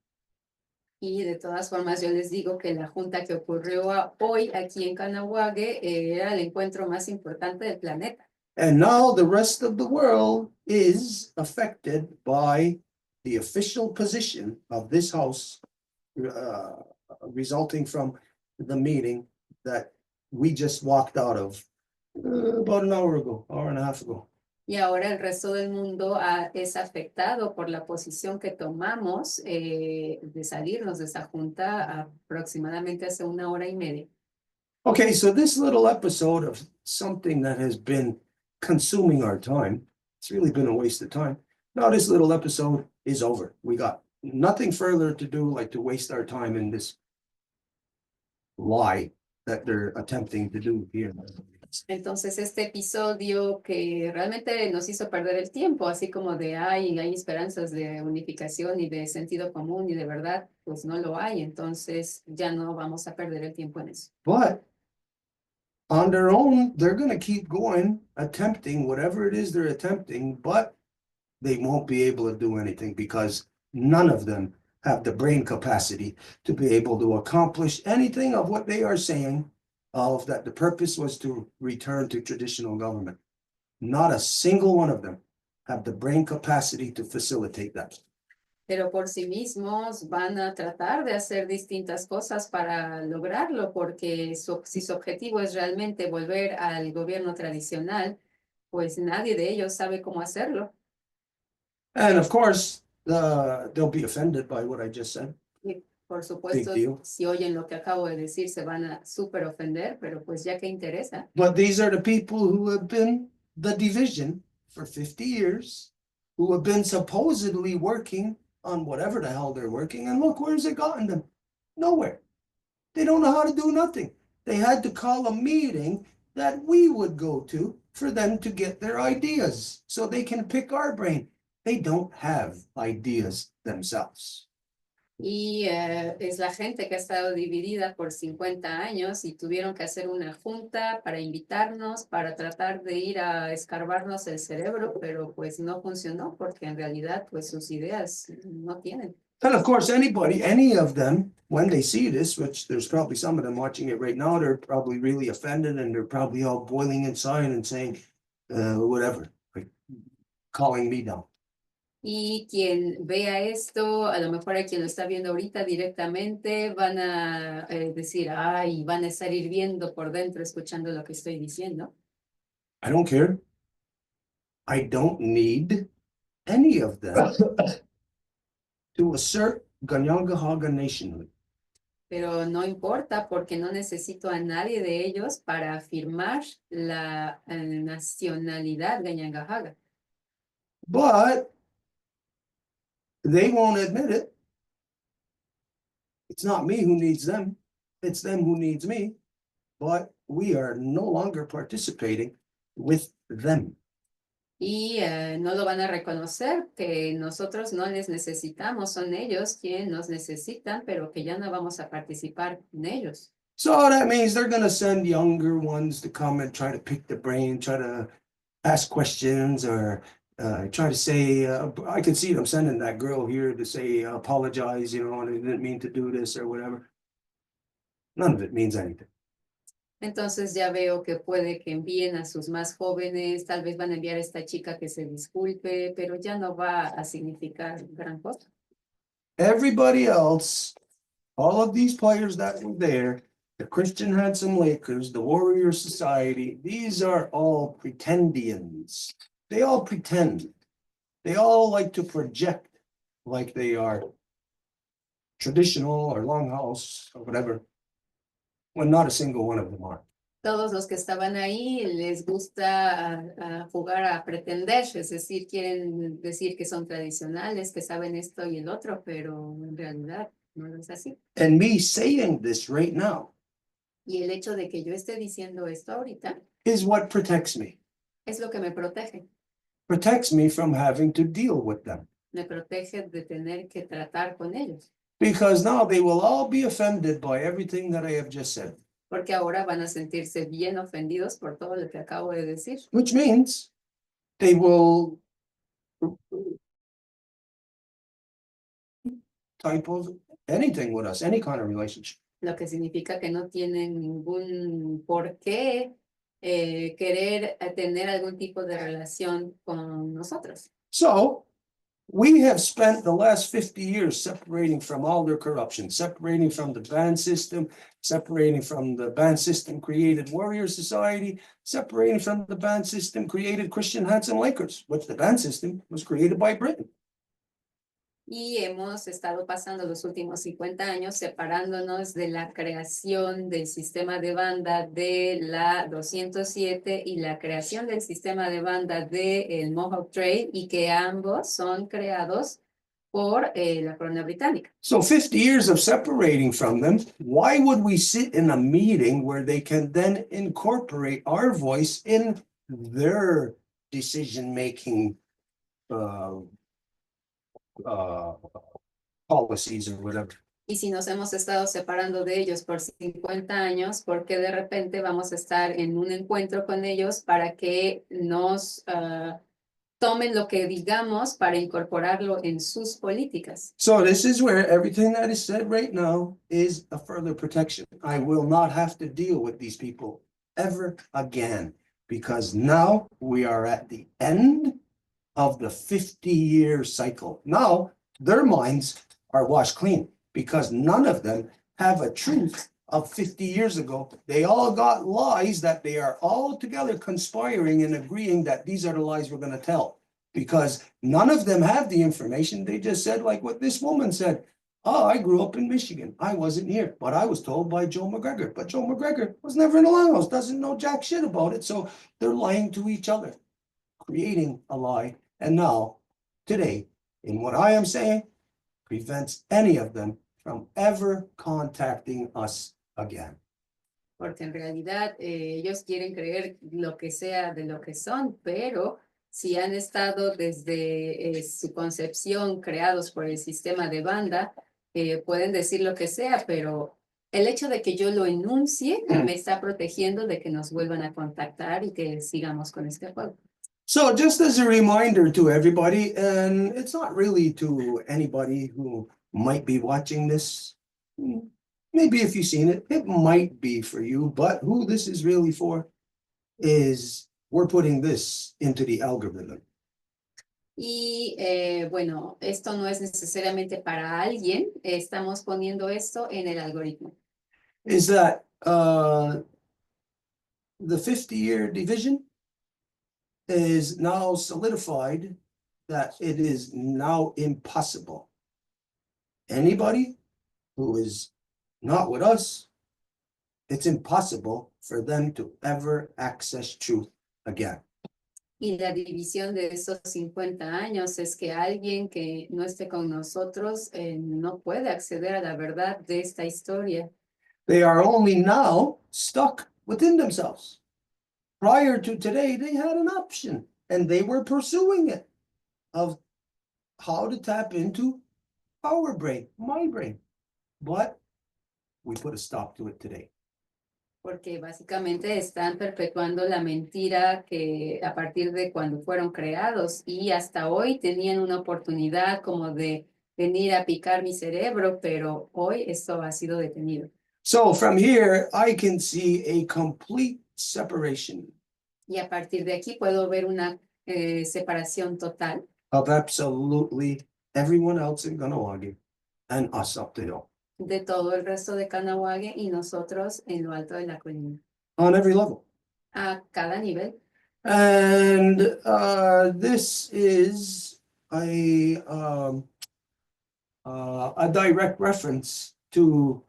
Speaker 2: Y de todas formas, yo les digo que la junta que ocurrió hoy aquí en Kahnawake era el encuentro más importante del planeta.
Speaker 1: And now the rest of the world is affected by the official position of this house, resulting from the meeting that we just walked out of about an hour and a half ago.
Speaker 2: Y ahora el resto del mundo es afectado por la posición que tomamos de salirnos de esa junta aproximadamente hace 1 hora y media.
Speaker 1: Okay, so this little episode of something that has been consuming our time, it's really been a waste of time. Now this little episode is over. We got nothing further to do like to waste our time in this lie that they're attempting to do here.
Speaker 2: Entonces este episodio que realmente nos hizo perder el tiempo, así como de hay esperanzas de unificación y de sentido común y de verdad, pues no lo hay. Entonces ya no vamos a perder el tiempo en eso.
Speaker 1: But on their own, they're going to keep going, attempting whatever it is they're attempting, but they won't be able to do anything because none of them have the brain capacity to be able to accomplish anything of what they are saying, of that the purpose was to return to traditional government. Not a single one of them have the brain capacity to facilitate that.
Speaker 2: Pero por sí mismos van a tratar de hacer distintas cosas para lograrlo, porque si su objetivo es realmente volver al gobierno tradicional, pues nadie de ellos sabe cómo hacerlo.
Speaker 1: And of course, they'll be offended by what I just said.
Speaker 2: Y por supuesto, si oyen lo que acabo de decir, se van a súper ofender, pero pues ya que interesa.
Speaker 1: But these are the people who have been the division for 50 years, who have been supposedly working on whatever the hell they're working, and look, where's it gotten them? Nowhere. They don't know how to do nothing. They had to call a meeting that we would go to for them to get their ideas, so they can pick our brain. They don't have ideas themselves.
Speaker 2: Y es la gente que ha estado dividida por 50 años y tuvieron que hacer una junta para invitarnos, para tratar de ir a escarbarnos el cerebro, pero pues no funcionó porque en realidad pues sus ideas no tienen.
Speaker 1: And of course, any of them, when they see this, which there's probably some of them watching it right now, they're probably really offended and they're probably all boiling inside and saying, whatever, like calling me down.
Speaker 2: Y quien vea esto, a lo mejor a quien lo está viendo ahorita directamente, van a decir, ay, van a estar hirviendo por dentro escuchando lo que estoy diciendo.
Speaker 1: I don't care. I don't need any of them to assert Kanienkehaka Nation.
Speaker 2: Pero no importa porque no necesito a nadie de ellos para afirmar la nacionalidad Kanienkehaka.
Speaker 1: But they won't admit it. It's not me who needs them. It's them who needs me. But we are no longer participating with them.
Speaker 2: Y no lo van a reconocer, que nosotros no les necesitamos, son ellos quienes nos necesitan, pero que ya no vamos a participar en ellos.
Speaker 1: So that means they're going to send younger ones to come and try to pick the brain, try to ask questions, or try to say, I can see them sending that girl here to say, apologize, and I didn't mean to do this or whatever. None of it means anything.
Speaker 2: Entonces ya veo que puede que envíen a sus más jóvenes, tal vez van a enviar a esta chica que se disculpe, pero ya no va a significar gran cosa.
Speaker 1: Everybody else, all of these players that were there, the Christian Handsome Lakers, the Warrior Society, these are all pretendians. They all pretend. They all like to project like they are traditional or longhouse or whatever, when not a single one of them are.
Speaker 2: Todos los que estaban ahí les gusta jugar a pretender, es decir, quieren decir que son tradicionales, que saben esto y el otro, pero en realidad no es así.
Speaker 1: And me saying this right now
Speaker 2: Y el hecho de que yo esté diciendo esto ahorita
Speaker 1: is what protects me.
Speaker 2: es lo que me protege.
Speaker 1: Protects me from having to deal with them.
Speaker 2: Me protege de tener que tratar con ellos.
Speaker 1: Because now they will all be offended by everything that I have just said.
Speaker 2: Porque ahora van a sentirse bien ofendidos por todo lo que acabo de decir.
Speaker 1: Which means they will type of anything with us, any kind of relationship.
Speaker 2: Lo que significa que no tienen ningún por qué querer tener algún tipo de relación con nosotros.
Speaker 1: So we have spent the last 50 years separating from all their corruption, separating from the band system, separating from the band system created Warrior Society, separating from the band system created Christian Handsome Lakers, which the band system was created by Britain.
Speaker 2: Y hemos estado pasando los últimos 50 años separándonos de la creación del sistema de banda de la 207 y la creación del sistema de banda del Mohawk Trail, y que ambos son creados por la corona británica.
Speaker 1: So 50 years of separating from them, why would we sit in a meeting where they can then incorporate our voice in their decision-making policies or whatever?
Speaker 2: Y si nos hemos estado separando de ellos por 50 años, ¿por qué de repente vamos a estar en un encuentro con ellos para que nos tomen lo que digamos para incorporarlo en sus políticas?
Speaker 1: So this is where everything that is said right now is a further protection. I will not have to deal with these people ever again, because now we are at the end of the 50-year cycle. Now their minds are washed clean, because none of them have a truth of 50 years ago. They all got lies that they are all together conspiring and agreeing that these are the lies we're going to tell, because none of them have the information. They just said, like what this woman said, oh, I grew up in Michigan. I wasn't here, but I was told by Joe McGregor. But Joe McGregor was never in the Longhouse, doesn't know jack shit about it. So they're lying to each other, creating a lie. And now, today, in what I am saying, prevents any of them from ever contacting us again.
Speaker 2: Porque en realidad ellos quieren creer lo que sea de lo que son, pero si han estado desde su concepción creados por el sistema de banda, pueden decir lo que sea, pero el hecho de que yo lo enuncie me está protegiendo de que nos vuelvan a contactar y que sigamos con este juego.
Speaker 1: So just as a reminder to everybody, and it's not really to anybody who might be watching this, maybe if you've seen it, it might be for you, but who this is really for is we're putting this into the algorithm.
Speaker 2: Y bueno, esto no es necesariamente para alguien, estamos poniendo esto en el algoritmo.
Speaker 1: Is that the 50-year division is now solidified, that it is now impossible. Anybody who is not with us, it's impossible for them to ever access truth again.
Speaker 2: Y la división de esos 50 años es que alguien que no esté con nosotros no puede acceder a la verdad de esta historia.
Speaker 1: They are only now stuck within themselves. Prior to today, they had an option, and they were pursuing it, of how to tap into our brain, my brain. But we put a stop to it today.
Speaker 2: Porque básicamente están perpetuando la mentira que a partir de cuando fueron creados, y hasta hoy tenían una oportunidad como de venir a picar mi cerebro, pero hoy esto ha sido detenido.
Speaker 1: So from here, I can see a complete separation
Speaker 2: Y a partir de aquí puedo ver una separación total
Speaker 1: of absolutely everyone else in Kahnawake and us up the hill.
Speaker 2: de todo el resto de Kahnawake y nosotros en lo alto de la colina,
Speaker 1: on every level.
Speaker 2: a cada nivel.
Speaker 1: And this is a direct reference to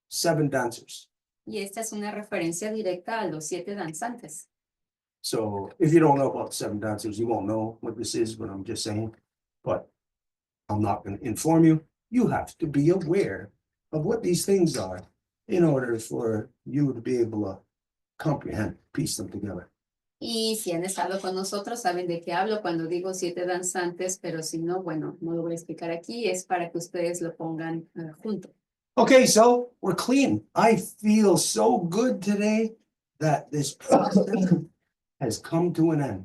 Speaker 1: 7 dancers.
Speaker 2: Y esta es una referencia directa a los 7 danzantes.
Speaker 1: So if you don't know about the 7 dancers, you won't know what this is, but I'm just saying. But I'm not going to inform you. You have to be aware of what these things are in order for you to be able to comprehend, piece them together.
Speaker 2: Y si han estado con nosotros, saben de qué hablo cuando digo 7 danzantes, pero si no, bueno, no lo voy a explicar aquí, es para que ustedes lo pongan junto.
Speaker 1: Okay, so we're clean. I feel so good today that this process has come to an end.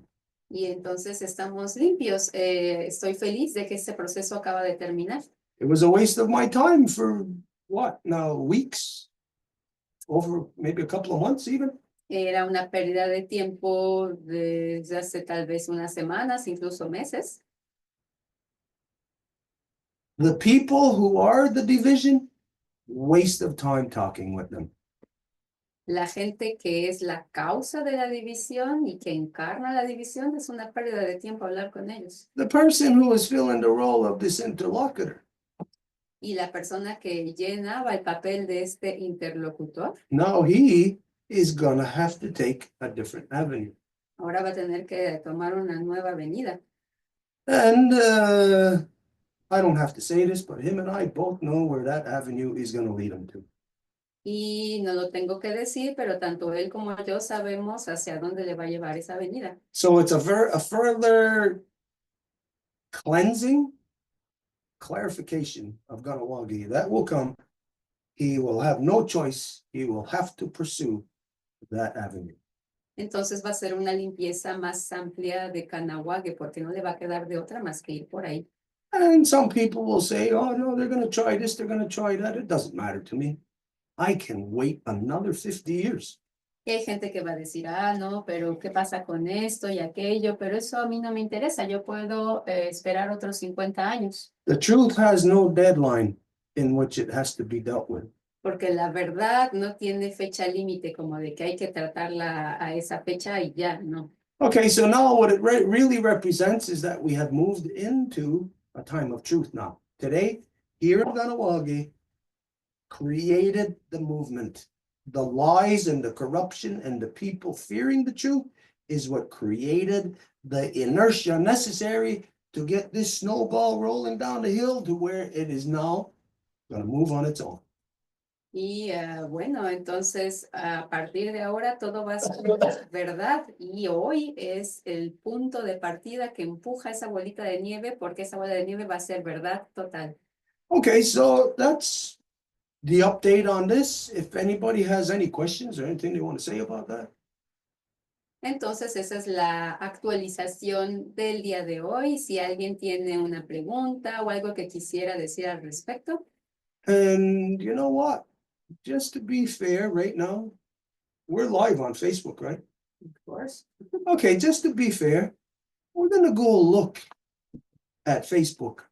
Speaker 2: Y entonces estamos limpios. Estoy feliz de que este proceso acaba de terminar.
Speaker 1: It was a waste of my time for what now, weeks? Over maybe a couple of months even?
Speaker 2: Era una pérdida de tiempo desde hace tal vez unas semanas, incluso meses.
Speaker 1: The people who are the division, waste of time talking with them.
Speaker 2: La gente que es la causa de la división y que encarna la división es una pérdida de tiempo hablar con ellos.
Speaker 1: The person who is filling the role of this interlocutor,
Speaker 2: Y la persona que llenaba el papel de este interlocutor,
Speaker 1: now he is gonna have to take a different avenue.
Speaker 2: ahora va a tener que tomar una nueva avenida.
Speaker 1: And I don't have to say this, but him and I both know where that avenue is gonna lead him to.
Speaker 2: Y no lo tengo que decir, pero tanto él como yo sabemos hacia dónde le va a llevar esa avenida.
Speaker 1: So it's a further cleansing, clarification of Kahnawake that will come. He will have no choice. He will have to pursue that avenue.
Speaker 2: Entonces va a ser una limpieza más amplia de Kahnawake porque no le va a quedar de otra más que ir por ahí.
Speaker 1: And some people will say, oh, no, they're going to try this, they're going to try that. It doesn't matter to me. I can wait another 50 years.
Speaker 2: Y hay gente que va a decir, ah, no, pero ¿qué pasa con esto y aquello? Pero eso a mí no me interesa, yo puedo esperar otros 50 años.
Speaker 1: The truth has no deadline in which it has to be dealt with.
Speaker 2: Porque la verdad no tiene fecha límite como de que hay que tratarla a esa fecha y ya, no.
Speaker 1: Okay, so now what it really represents is that we have moved into a time of truth now. Today, here in Kahnawake, created the movement. The lies and the corruption and the people fearing the truth is what created the inertia necessary to get this snowball rolling down the hill to where it is now going to move on its own.
Speaker 2: Y bueno, entonces a partir de ahora todo va a ser verdad y hoy es el punto de partida que empuja esa bolita de nieve porque esa bola de nieve va a ser verdad total.
Speaker 1: Okay, so that's the update on this. If anybody has any questions or anything they want to say about that.
Speaker 2: Entonces esa es la actualización del día de hoy. Si alguien tiene una pregunta o algo que quisiera decir al respecto.
Speaker 1: And you know what? Just to be fair, right now, we're live on Facebook, right?
Speaker 2: Of course.
Speaker 1: Okay, just to be fair, we're gonna go look at Facebook.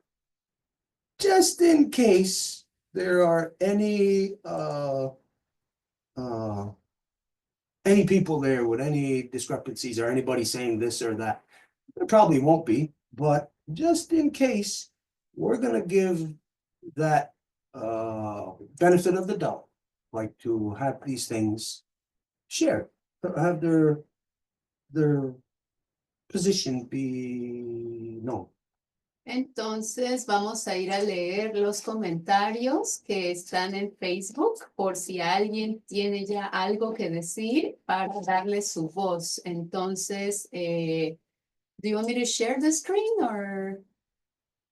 Speaker 1: Just in case there are any people there with any discrepancies or anybody saying this or that. There probably won't be, but just in case, we're gonna give that benefit of the doubt, like to have these things shared, have their position be known.
Speaker 2: Entonces vamos a ir a leer los comentarios que están en Facebook por si alguien tiene ya algo que decir para darle su voz. Entonces, do you want me to share the screen or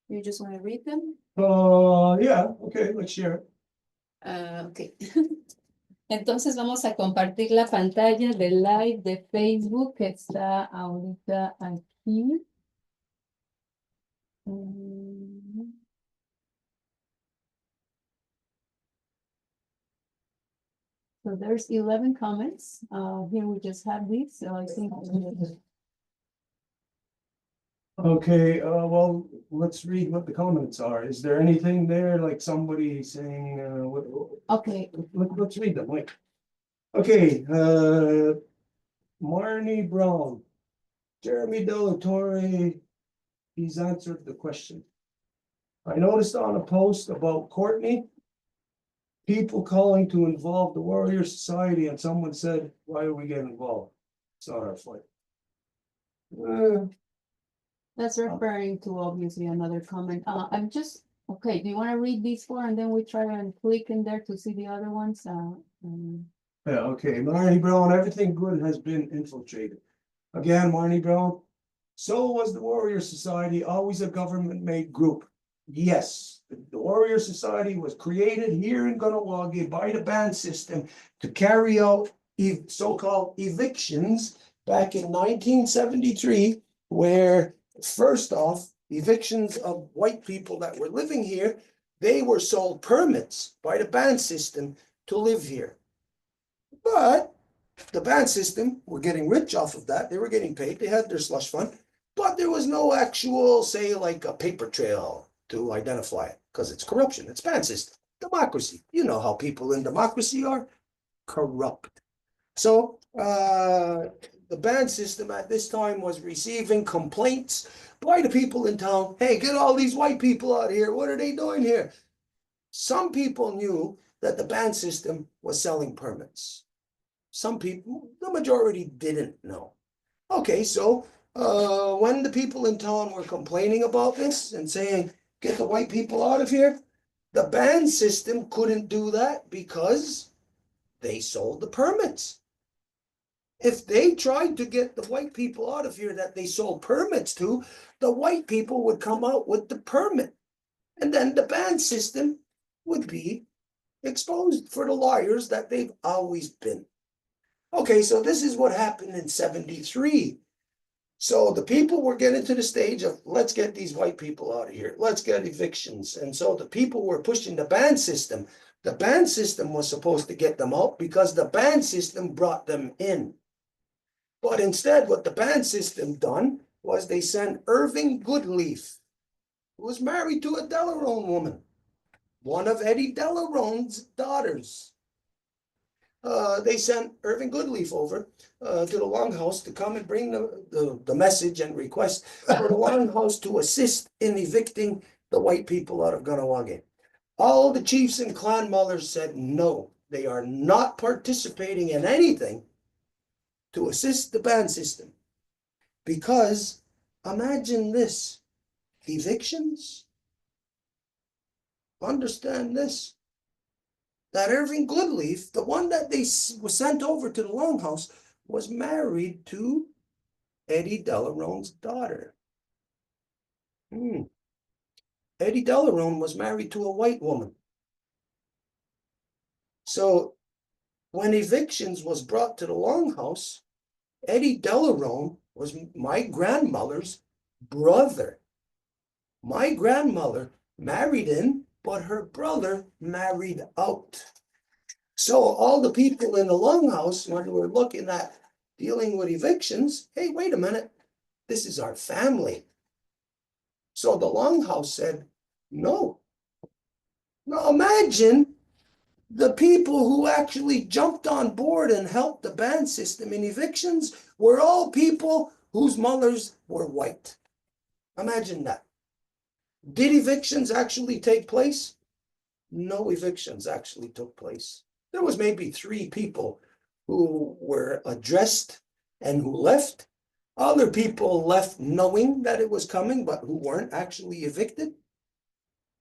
Speaker 2: you just want to read them?
Speaker 1: Yeah, okay, let's share it.
Speaker 2: Okay. Entonces vamos a compartir la pantalla del live de Facebook que está ahorita aquí. So there's 11 comments. Here we just have these. So I think.
Speaker 1: Okay, well, let's read what the comments are. Is there anything there, like somebody saying,
Speaker 2: Okay,
Speaker 1: let's read them, like. Okay, Marnie Brown, Jeremy Delatore, he's answered the question. I noticed on a post about Courtney, people calling to involve the Warrior Society, and someone said, why are we getting involved? It's not our fight.
Speaker 2: that's referring to obviously another comment. I'm just, okay, do you want to read these four and then we try and click in there to see the other ones?
Speaker 1: Yeah, okay, Marnie Brown, everything good has been infiltrated. Again, Marnie Brown, so was the Warrior Society always a government-made group? Yes, the Warrior Society was created here in Kahnawake by the band system to carry out so-called evictions back in 1973, where first off, evictions of white people that were living here, they were sold permits by the band system to live here. But the band system were getting rich off of that. They were getting paid. They had their slush fund, but there was no actual, say, like a paper trail to identify it because it's corruption. It's band system, democracy. You know how people in democracy are corrupt. So the band system at this time was receiving complaints by the people in town. Hey, get all these white people out of here. What are they doing here? Some people knew that the band system was selling permits. Some people, the majority didn't know. Okay, so when the people in town were complaining about this and saying, get the white people out of here, the band system couldn't do that because they sold the permits. If they tried to get the white people out of here that they sold permits to, the white people would come out with the permit. And then the band system would be exposed for the liars that they've always been. Okay, so this is what happened in 73. So the people were getting to the stage of, let's get these white people out of here. Let's get evictions. And so the people were pushing the band system. The band system was supposed to get them out because the band system brought them in. But instead, what the band system done was they sent Irving Goodleaf, who was married to a Delarone woman, one of Eddie Delarone's daughters. They sent Irving Goodleaf over to the Longhouse to come and bring the message and request for the Longhouse to assist in evicting the white people out of Kahnawake. All the chiefs and clan mothers said no, they are not participating in anything to assist the band system. Because imagine this, evictions? Understand this. That Irving Goodleaf, the one that they was sent over to the Longhouse, was married to Eddie Delarone's daughter. Eddie Delarone was married to a white woman. So when evictions was brought to the Longhouse, Eddie Delarone was my grandmother's brother. My grandmother married in, but her brother married out. So all the people in the Longhouse, when we're looking at dealing with evictions, hey, wait a minute, this is our family. So the Longhouse said, no. Now imagine the people who actually jumped on board and helped the band system in evictions were all people whose mothers were white. Imagine that. Did evictions actually take place? No evictions actually took place. There was maybe 3 people who were addressed and who left. Other people left knowing that it was coming, but who weren't actually evicted.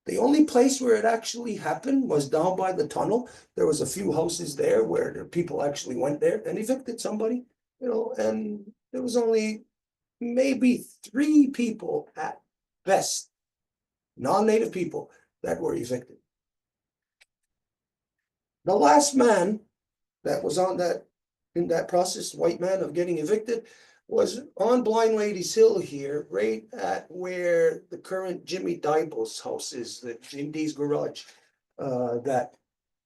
Speaker 1: The only place where it actually happened was down by the tunnel. There was a few houses there where the people actually went there and evicted somebody, and there was only maybe 3 people at best, non-native people, that were evicted. The last man that was in that process, white man, of getting evicted, was on Blind Ladies Hill here, right at where the current Jimmy Diabo's house is, the Jindy's garage. That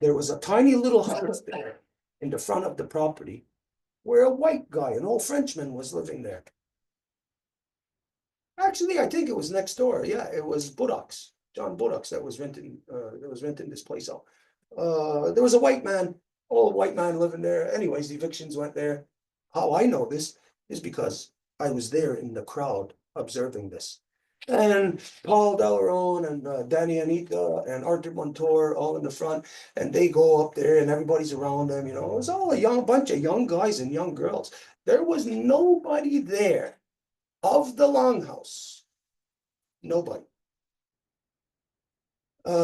Speaker 1: there was a tiny little house there in the front of the property where a white guy, an old Frenchman, was living there. Actually, I think it was next door. Yeah, it was Buddocks, John Buddocks that was renting this place out. There was a white man, old white man living there. Anyways, the evictions went there. How I know this is because I was there in the crowd observing this. And Paul Delarone and Danny Anita and Arthur Montour all in the front, and they go up there and everybody's around them, you know. It was all a bunch of young guys and young girls. There was nobody there of the longhouse. Nobody. As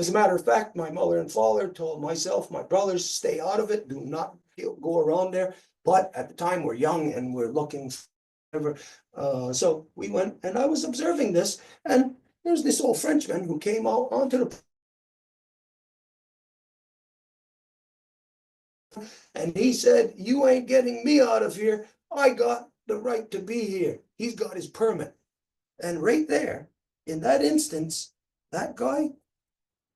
Speaker 1: a matter of fact, my mother and father told myself, my brothers, stay out of it, do not go around there. But at the time, we're young and we're looking for, so we went and I was observing this, and there's this old Frenchman who came out onto the, and he said, you ain't getting me out of here. I got the right to be here. He's got his permit. And right there, in that instance, that guy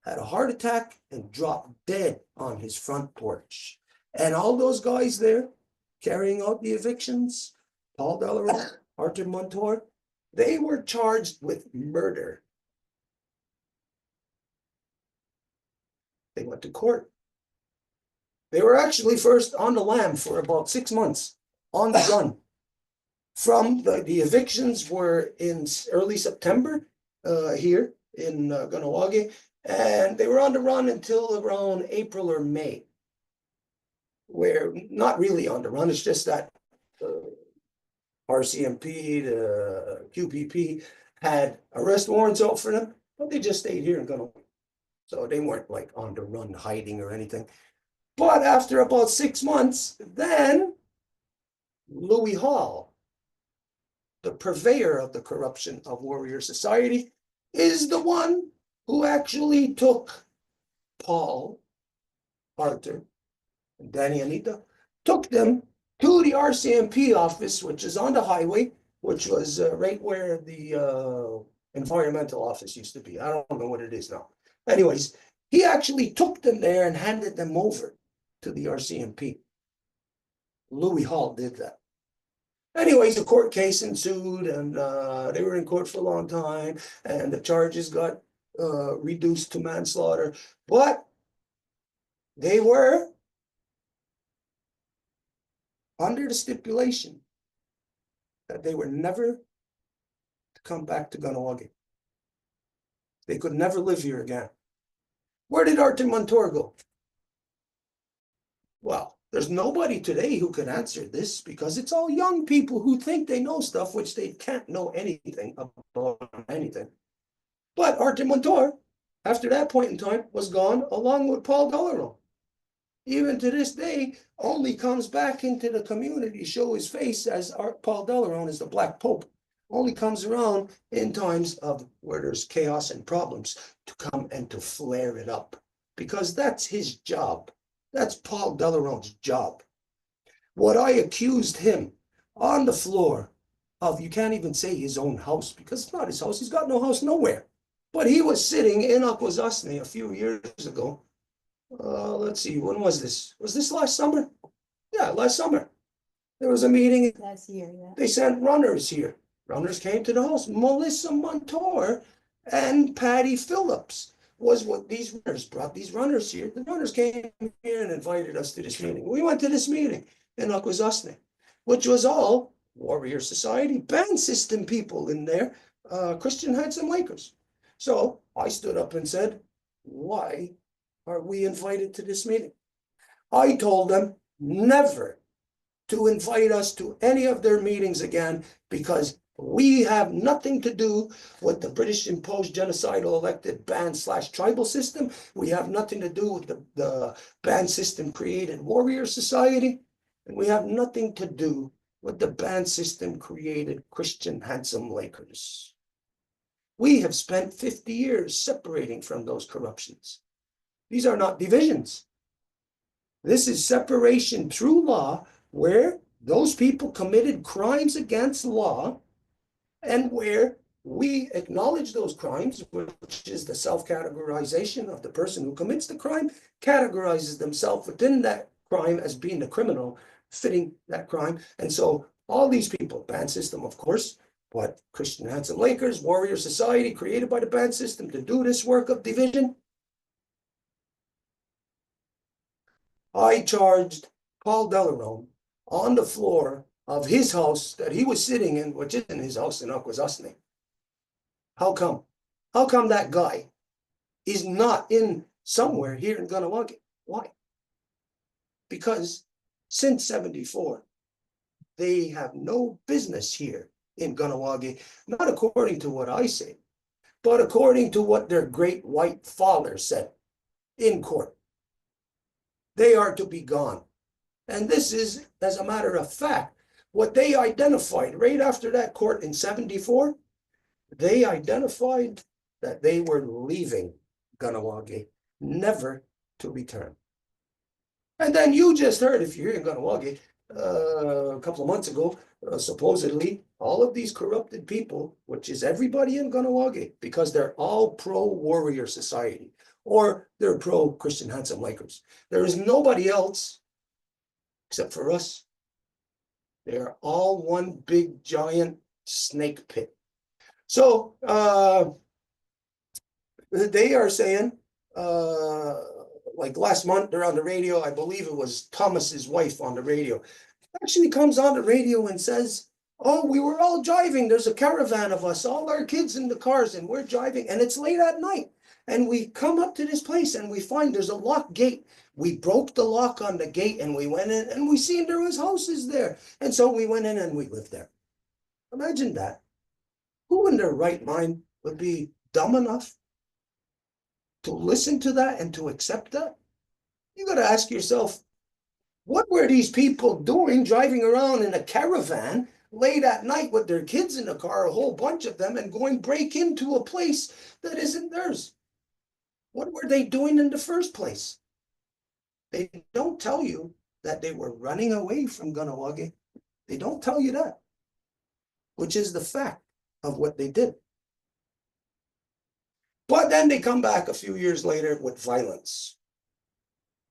Speaker 1: had a heart attack and dropped dead on his front porch. And all those guys there carrying out the evictions, Paul Delarone, Arthur Montour, they were charged with murder. They went to court. They were actually first on the lam for about 6 months, on the run. From the evictions were in early September here in Kahnawake, and they were on the run until around April or May, where not really on the run, it's just that RCMP, the QPP had arrest warrants out for them, but they just stayed here in Kahnawake. So they weren't like on the run hiding or anything. But after about 6 months, then Louis Hall, the purveyor of the corruption of warrior society, is the one who actually took Paul, Arthur, and Danny Anita, took them to the RCMP office, which is on the highway, which was right where the environmental office used to be. I don't know what it is now. Anyways, he actually took them there and handed them over to the RCMP. Louis Hall did that. Anyways, a court case ensued, and they were in court for a long time, and the charges got reduced to manslaughter, but they were under the stipulation that they were never to come back to Kahnawake. They could never live here again. Where did Arthur Montour go? Well, there's nobody today who can answer this because it's all young people who think they know stuff which they can't know anything about anything. But Arthur Montour, after that point in time, was gone along with Paul Delarone. Even to this day, only comes back into the community, show his face as Paul Delarone is the Black Pope. Only comes around in times of where there's chaos and problems to come and to flare it up. Because that's his job. That's Paul Delarone's job. What I accused him on the floor of, you can't even say his own house because it's not his house. He's got no house nowhere. But he was sitting in Akwesasne a few years ago. Let's see, when was this? Was this last summer? Yeah, last summer. There was a meeting.
Speaker 2: Last year, yeah.
Speaker 1: They sent runners here. Runners came to the house. Melissa Montour and Patty Phillips was what these runners brought these runners here. The runners came here and invited us to this meeting. We went to this meeting in Akwesasne, which was all warrior society, band system people in there, Christian Handsome Lakers. So I stood up and said, why are we invited to this meeting? I told them never to invite us to any of their meetings again because we have nothing to do with the British imposed genocidal elected band/tribal system. We have nothing to do with the band system created warrior society. And we have nothing to do with the band system created Christian Handsome Lakers. We have spent 50 years separating from those corruptions. These are not divisions. This is separation through law where those people committed crimes against law and where we acknowledge those crimes, which is the self-categorization of the person who commits the crime, categorizes themselves within that crime as being the criminal, fitting that crime. And so All these people, band system, of course, but Christian Handsome Lakers, Warrior Society, created by the band system to do this work of division. I charged Paul Delarone on the floor of his house that he was sitting in, which isn't his house in Akwesasne. How come? How come that guy is not in somewhere here in Kahnawake? Why? Because since 74, they have no business here in Kahnawake, not according to what I say, but according to what their great white father said in court. They are to be gone. And this is, as a matter of fact, what they identified right after that court in 74. They identified that they were leaving Kahnawake, never to return. And then you just heard, if you're here in Kahnawake, a couple of months ago, supposedly, all of these corrupted people, which is everybody in Kahnawake, because they're all pro-warrior society, or they're pro-Christian Handsome Lakers. There is nobody else except for us. They are all one big giant snake pit. So they are saying, like last month, they're on the radio. I believe it was Thomas's wife on the radio. Actually comes on the radio and says, "Oh, we were all driving. There's a caravan of us, all our kids in the cars, and we're driving. And it's late at night. And we come up to this place and we find there's a locked gate. We broke the lock on the gate and we went in and we seen there was houses there. And so we went in and we lived there." Imagine that. Who in their right mind would be dumb enough to listen to that and to accept that? You got to ask yourself, what were these people doing driving around in a caravan late at night with their kids in the car, a whole bunch of them, and going break into a place that isn't theirs? What were they doing in the first place? They don't tell you that they were running away from Kahnawake. They don't tell you that, which is the fact of what they did. But then they come back a few years later with violence.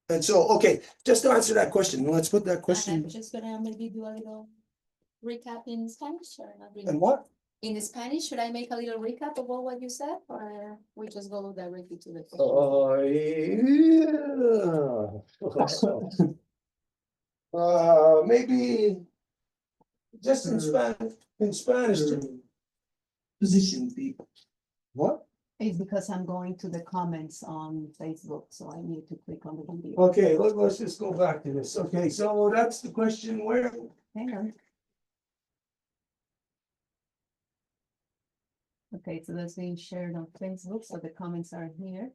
Speaker 1: And so, okay, just to answer that question, let's put that question.
Speaker 2: I'm just gonna maybe do a little recap in Spanish or not really?
Speaker 1: And what?
Speaker 2: In Spanish, should I make a little recap of all what you said, or we just go directly to the question?
Speaker 1: Yeah. Maybe just in Spanish. In Spanish. Position people. What?
Speaker 2: It's because I'm going to the comments on Facebook, so I need to click on the video.
Speaker 1: Okay, let's just go back to this. Okay, so that's the question. Where?
Speaker 2: Hang on. Okay, so that's being shared on Facebook, so the comments are here.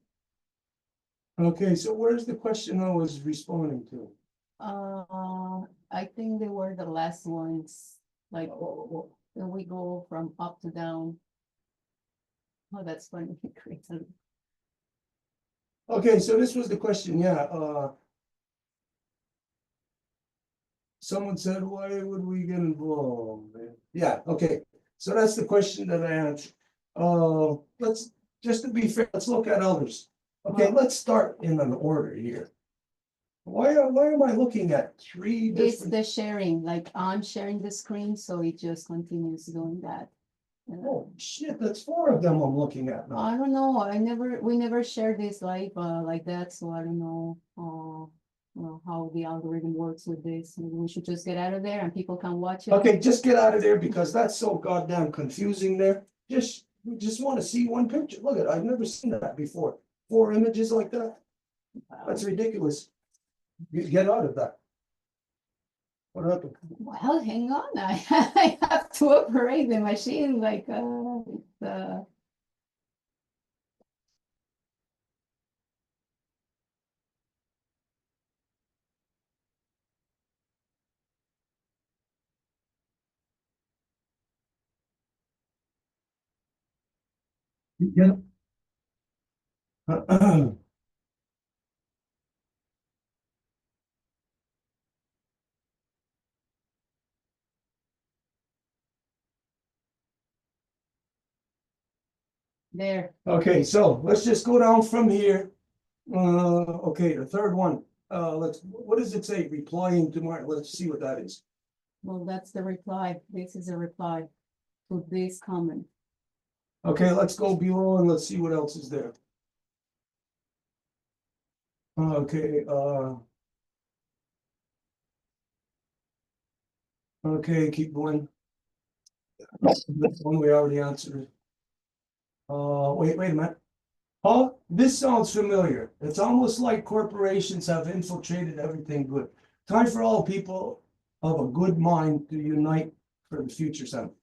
Speaker 1: Okay, so where's the question I was responding to?
Speaker 2: I think they were the last ones, like, when we go from up to down. Oh, that's funny.
Speaker 1: Okay, so this was the question, yeah. Someone said, why would we get involved? Yeah, okay. So that's the question that I answered. Let's, just to be fair, let's look at others. Okay, let's start in an order here. Why am I looking at three
Speaker 2: It's
Speaker 1: different?
Speaker 2: the sharing, like I'm sharing the screen, so it just continues doing that.
Speaker 1: Oh, shit, that's four of them I'm looking at now.
Speaker 2: I don't know, we never shared this live like that, so I don't know, how the algorithm works with this. Maybe we should just get out of there and people can watch it.
Speaker 1: Okay, just get out of there because that's so goddamn confusing there. We just want to see one picture. Look at, I've never seen that before. 4 images like that. That's ridiculous. Get out of that. What happened?
Speaker 2: Well, hang on, I have to operate the machine like, the.
Speaker 1: Yeah.
Speaker 2: There.
Speaker 1: Okay, so let's just go down from here. Okay, the third one. What does it say? Replying to my, let's see what that is.
Speaker 4: Well, that's the reply. This is a reply to this comment.
Speaker 1: Okay, let's go below and let's see what else is there. Okay, okay, keep going. This one we already answered. Wait a minute. Oh, this sounds familiar. It's almost like corporations have infiltrated everything good. Time for all people of a good mind to unite for the future summit.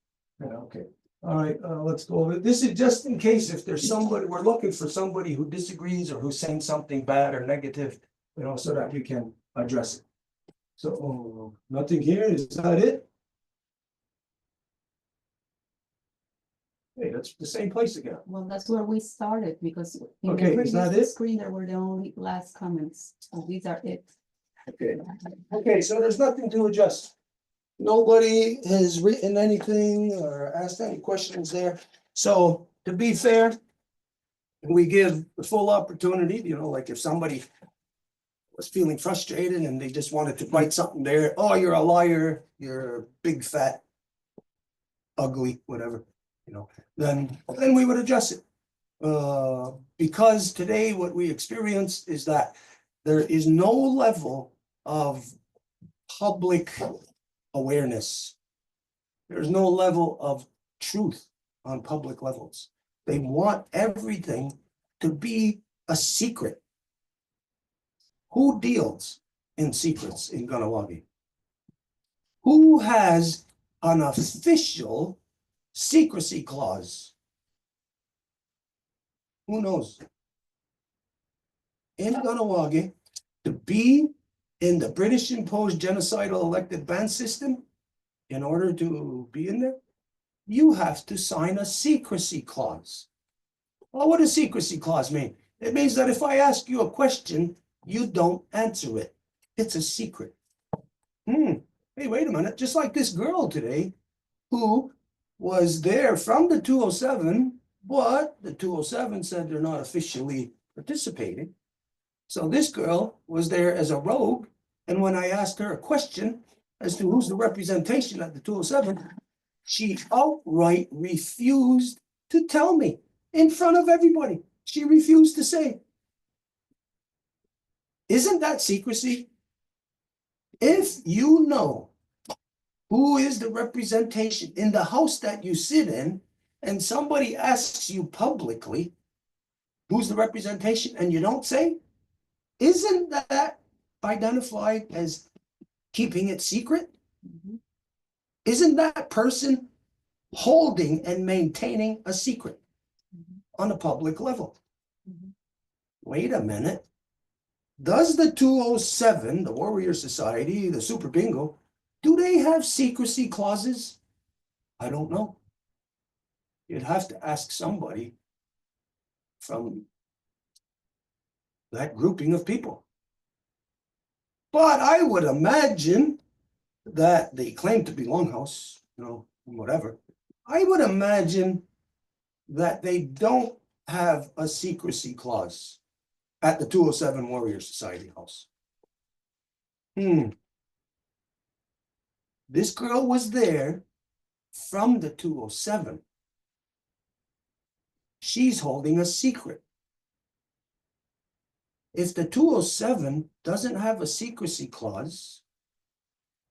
Speaker 1: Yeah, okay. All right, let's go over. This is just in case if there's somebody, we're looking for somebody who disagrees or who's saying something bad or negative, you know, so that we can address it. So, nothing here, is that it? Hey, that's the same place again.
Speaker 4: Well, that's where we started because in
Speaker 1: Okay,
Speaker 4: the
Speaker 1: is that
Speaker 4: previous
Speaker 1: it?
Speaker 4: screen, there were the only last comments. So these are it.
Speaker 1: Okay, okay, so there's nothing to adjust. Nobody has written anything or asked any questions there. So to be fair, we give the full opportunity, you know, like if somebody was feeling frustrated and they just wanted to write something there, oh, you're a liar, you're a big fat, ugly, whatever, you know, then we would adjust it. Because today what we experienced is that there is no level of public awareness. There's no level of truth on public levels. They want everything to be a secret. Who deals in secrets in Kahnawake? Who has an official secrecy clause? Who knows? In Kahnawake, to be in the British imposed genocidal elected band system, in order to be in there, you have to sign a secrecy clause. Well, what does secrecy clause mean? It means that if I ask you a question, you don't answer it. It's a secret. Hey, wait a minute. Just like this girl today, who was there from the 207, but the 207 said they're not officially participating. So this girl was there as a rogue. And when I asked her a question as to who's the representation at the 207, she outright refused to tell me in front of everybody. She refused to say. Isn't that secrecy? If you know who is the representation in the house that you sit in, and somebody asks you publicly, who's the representation, and you don't say, isn't that identified as keeping it secret? Isn't that person holding and maintaining a secret on a public level? Wait a minute. Does the 207, the Warrior Society, the Super Bingo, do they have secrecy clauses? I don't know. You'd have to ask somebody from that grouping of people. But I would imagine that they claim to be Longhouse, you know, whatever. I would imagine that they don't have a secrecy clause at the 207 Warrior Society house. This girl was there from the 207. She's holding a secret. If the 207 doesn't have a secrecy clause,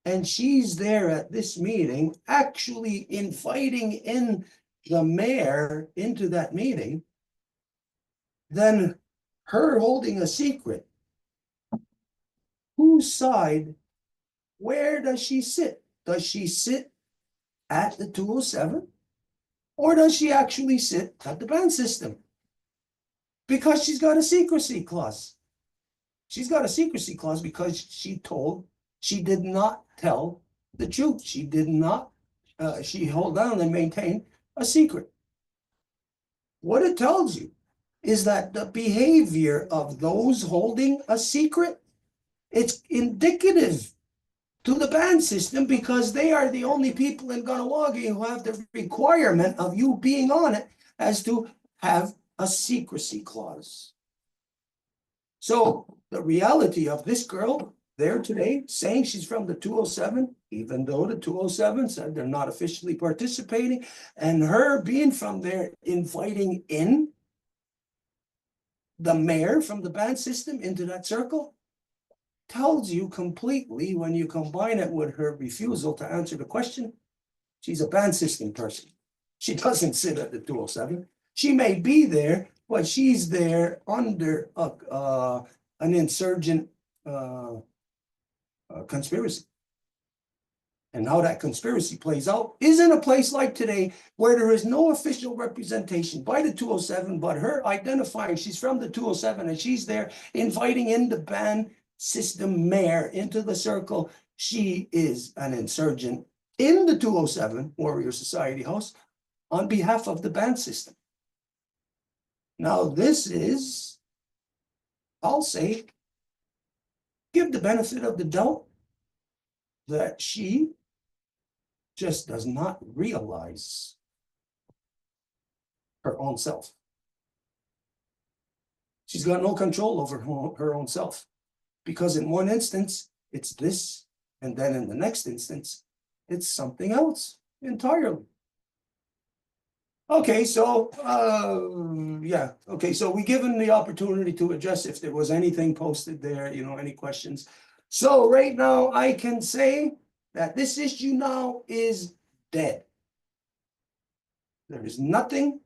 Speaker 1: and she's there at this meeting, actually inviting in the mayor into that meeting, then her holding a secret, whose side, where does she sit? Does she sit at the 207? Or does she actually sit at the band system? Because she's got a secrecy clause. She's got a secrecy clause because she did not tell the truth. She did not, she held down and maintained a secret. What it tells you is that the behavior of those holding a secret, it's indicative to the band system because they are the only people in Kahnawake who have the requirement of you being on it as to have a secrecy clause. So the reality of this girl there today saying she's from the 207, even though the 207 said they're not officially participating, and her being from there inviting in the mayor from the band system into that circle tells you completely, when you combine it with her refusal to answer the question, she's a band system person. She doesn't sit at the 207. She may be there, but she's there under an insurgent conspiracy. And how that conspiracy plays out is in a place like today where there is no official representation by the 207, but her identifying she's from the 207 and she's there inviting in the band system mayor into the circle. She is an insurgent in the 207 Warrior Society House on behalf of the band system. Now, this is, I'll say, give the benefit of the doubt that she just does not realize her own self. She's got no control over her own self, because in one instance, it's this, and then in the next instance, it's something else entirely. Okay, so, yeah, okay, so we given the opportunity to address if there was anything posted there, you know, any questions. So right now, I can say that this issue now is dead. There is nothing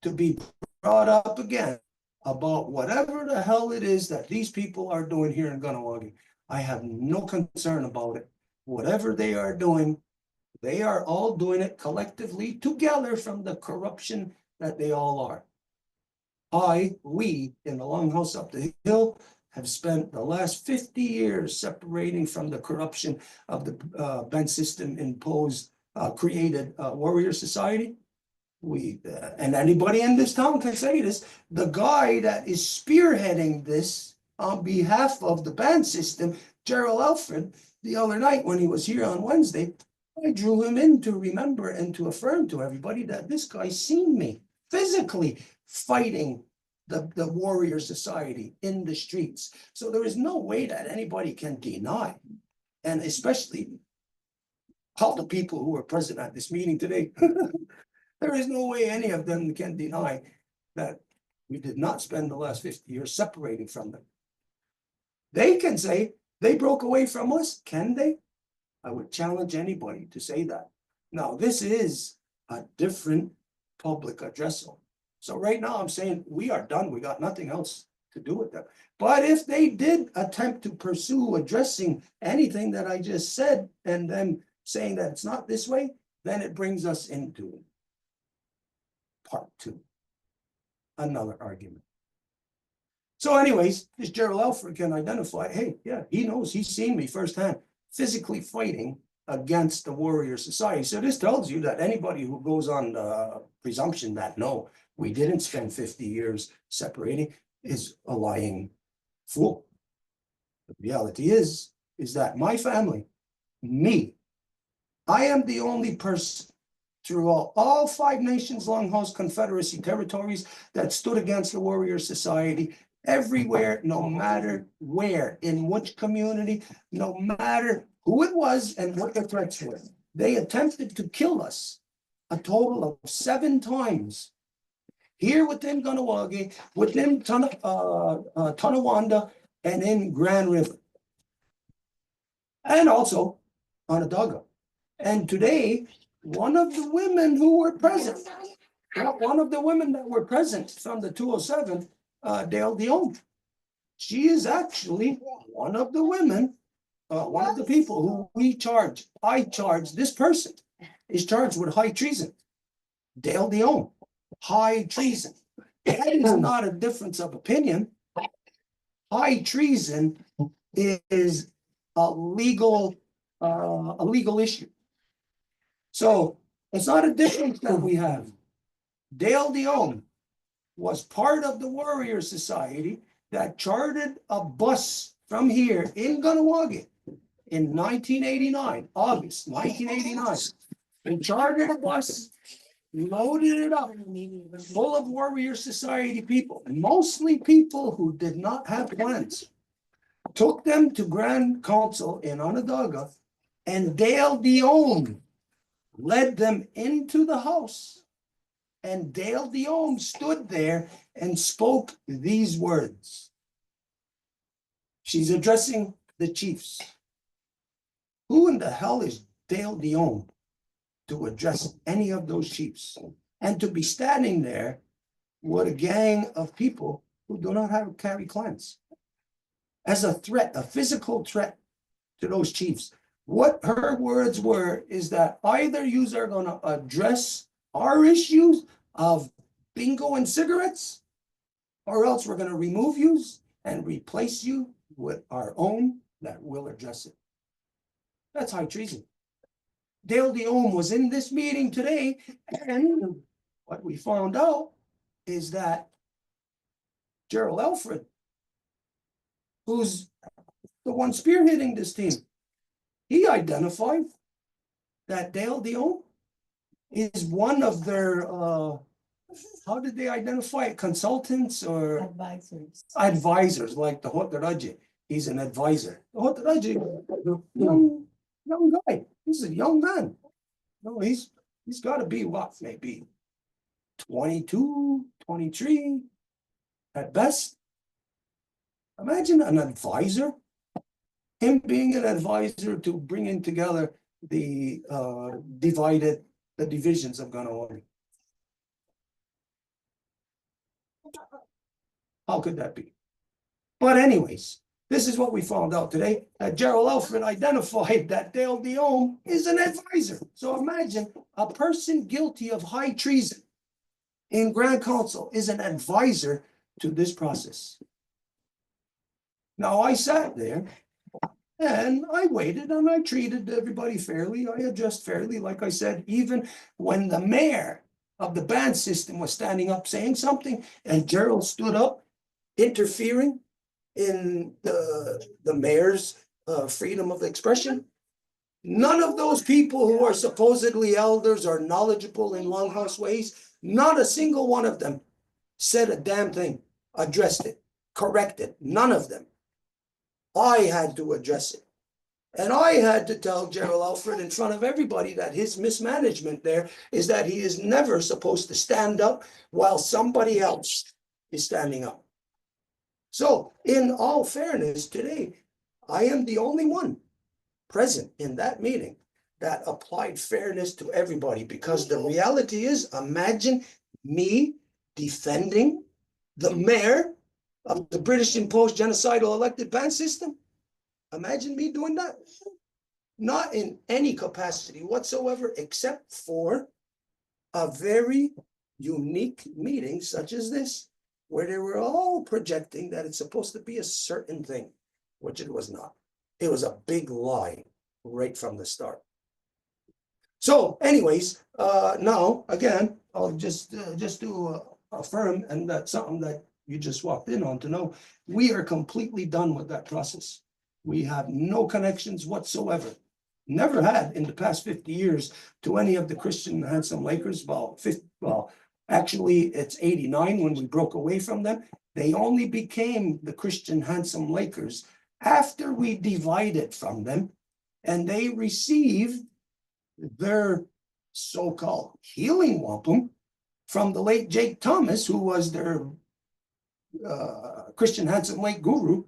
Speaker 1: to be brought up again about whatever the hell it is that these people are doing here in Kahnawake. I have no concern about it. Whatever they are doing, they are all doing it collectively together from the corruption that they all are. We in the Longhouse up the hill have spent the last 50 years separating from the corruption of the band system imposed, created warrior society. And anybody in this town can say this, the guy that is spearheading this on behalf of the band system, Gerald Alfred, the other night when he was here on Wednesday, I drew him in to remember and to affirm to everybody that this guy's seen me physically fighting the warrior society in the streets. So there is no way that anybody can deny, and especially all the people who were present at this meeting today, there is no way any of them can deny that we did not spend the last 50 years separating from them. They can say they broke away from us, can they? I would challenge anybody to say that. Now, this is a different public address. So right now I'm saying we are done. We got nothing else to do with them. But if they did attempt to pursue addressing anything that I just said and then saying that it's not this way, then it brings us into part two, another argument. So anyways, this Gerald Alfred can identify, hey, yeah, he knows, he's seen me firsthand physically fighting against the warrior society. So this tells you that anybody who goes on the presumption that no, we didn't spend 50 years separating is a lying fool. The reality is that my family, me, I am the only person throughout all 5 nations Longhouse Confederacy territories that stood against the warrior society everywhere, no matter where, in which community, no matter who it was and what the threats were. They attempted to kill us a total of 7 times here within Kahnawake, within Tonawanda, and in Grand River, and also on Onondaga. And today, one of the women who were present, one of the women that were present from the 207, Dale Dion, she is actually one of the women, one of the people who I charge, this person is charged with high treason. Dale Dion, high treason. That is not a difference of opinion. High treason is a legal issue. So it's not a difference that we have. Dale Dion was part of the warrior society that chartered a bus from here in Kahnawake in 1989, August 1989. They chartered a bus, loaded it up, full of warrior society people, mostly people who did not have plans. took them to Grand Council in Onondaga, and Dale Diome led them into the house. And Dale Diome stood there and spoke these words. She's addressing the chiefs. Who in the hell is Dale Diome to address any of those chiefs? And to be standing there with a gang of people who do not carry clans as a threat, a physical threat to those chiefs. What her words were is that either you are going to address our issues of bingo and cigarettes, or else we're going to remove you and replace you with our own that will address it. That's high treason. Dale Diome was in this meeting today, and what we found out is that Gerald Alfred, who's the one spearheading this team, he identified that Dale Diome is one of their, how did they identify it? Consultants or
Speaker 4: Advisors.
Speaker 1: advisors, like the Hotaraji. He's an advisor. The Hotaraji, young guy. He's a young man. No, he's got to be what, maybe 22, 23 at best. Imagine an advisor, him being an advisor to bringing together the divisions of Kahnawake. How could that be? But anyways, this is what we found out today, that Gerald Alfred identified that Dale Diome is an advisor. So imagine a person guilty of high treason in Grand Council is an advisor to this process. Now I sat there and I waited and I treated everybody fairly. I addressed fairly, like I said, even when the mayor of the band system was standing up saying something and Gerald stood up interfering in the mayor's freedom of expression. None of those people who are supposedly elders or knowledgeable in longhouse ways, not a single one of them said a damn thing, addressed it, corrected, none of them. I had to address it. And I had to tell Gerald Alfred in front of everybody that his mismanagement there is that he is never supposed to stand up while somebody else is standing up. So in all fairness today, I am the only one present in that meeting that applied fairness to everybody, because the reality is, imagine me defending the mayor of the British imposed genocidal elected band system. Imagine me doing that. Not in any capacity whatsoever, except for a very unique meeting such as this, where they were all projecting that it's supposed to be a certain thing, which it was not. It was a big lie right from the start. So anyways, now, again, I'll just to affirm, and that's something that you just walked in on to know, we are completely done with that process. We have no connections whatsoever. Never had in the past 50 years to any of the Christian Handsome Lakers. Well, actually, it's 89 when we broke away from them. They only became the Christian Handsome Lakers after we divided from them, and they received their so-called healing wampum from the late Jake Thomas, who was their Christian Handsome Lake guru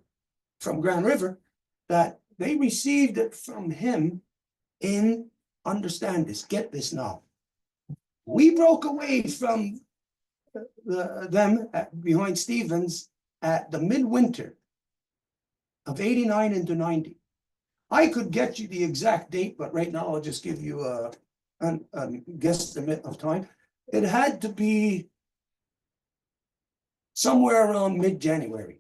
Speaker 1: from Grand River, that they received it from him in, understand this, get this now. We broke away from them behind Stevens at the midwinter of 89 into 90. I could get you the exact date, but right now I'll just give you a guesstimate of time. It had to be somewhere around mid-January.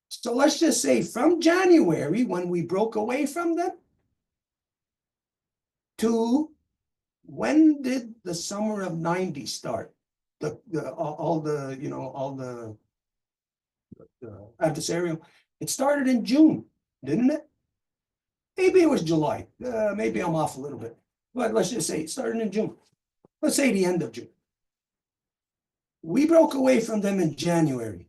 Speaker 1: So let's just say from January, when we broke away from them, to when did the summer of 90 start? All the adversarial. It started in June, didn't it? Maybe it was July. Maybe I'm off a little bit. But let's just say it started in June. Let's say the end of June. We broke away from them in January.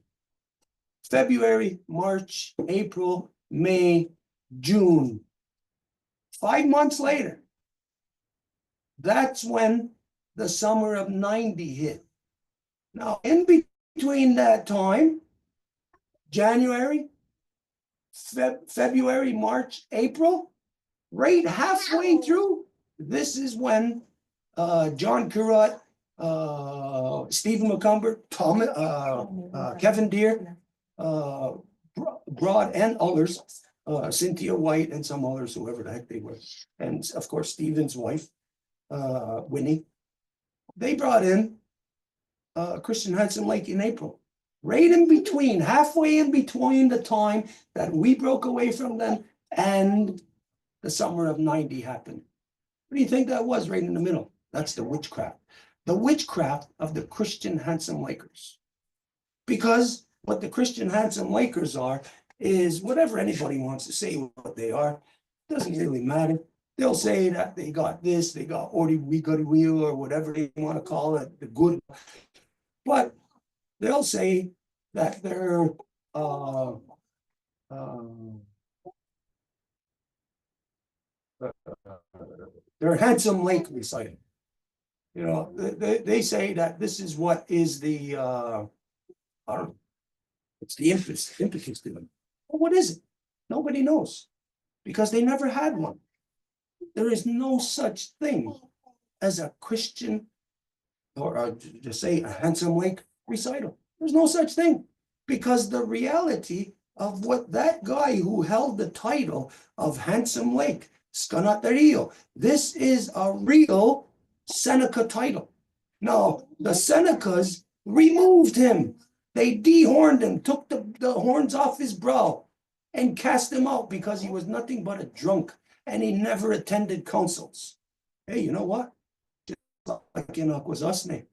Speaker 1: February, March, April, May, June. 5 months later, that's when the summer of 90 hit. Now, in between that time, January, February, March, April, right halfway through, this is when John Currat, Stephen McCumber, Kevin Deere, Broad and others, Cynthia White and some others, whoever the heck they were, and of course Stephen's wife, Winnie, they brought in Christian Hansen Lake in April, right in between, halfway in between the time that we broke away from them and the summer of 90 happened. What do you think that was right in the middle? That's the witchcraft of the Christian Handsome Lakers. Because what the Christian Handsome Lakers are is whatever anybody wants to say what they are, doesn't really matter. They'll say that they got this, they got we got a wheel or whatever they want to call it, the good. But they'll say that they're Handsome Lake reciting. You know, they say that this is what is the I don't know, it's the impetus to them. Well, what is it? Nobody knows, because they never had one. There is no such thing as a Christian, or just say a Handsome Lake recital. There's no such thing, because the reality of what that guy who held the title of Handsome Lake, Scanaterio, this is a real Seneca title. No, the Senecas removed him. They dehorned him, took the horns off his brow and cast him out because he was nothing but a drunk and he never attended councils. Hey, you know what? Just like in Akwesasne.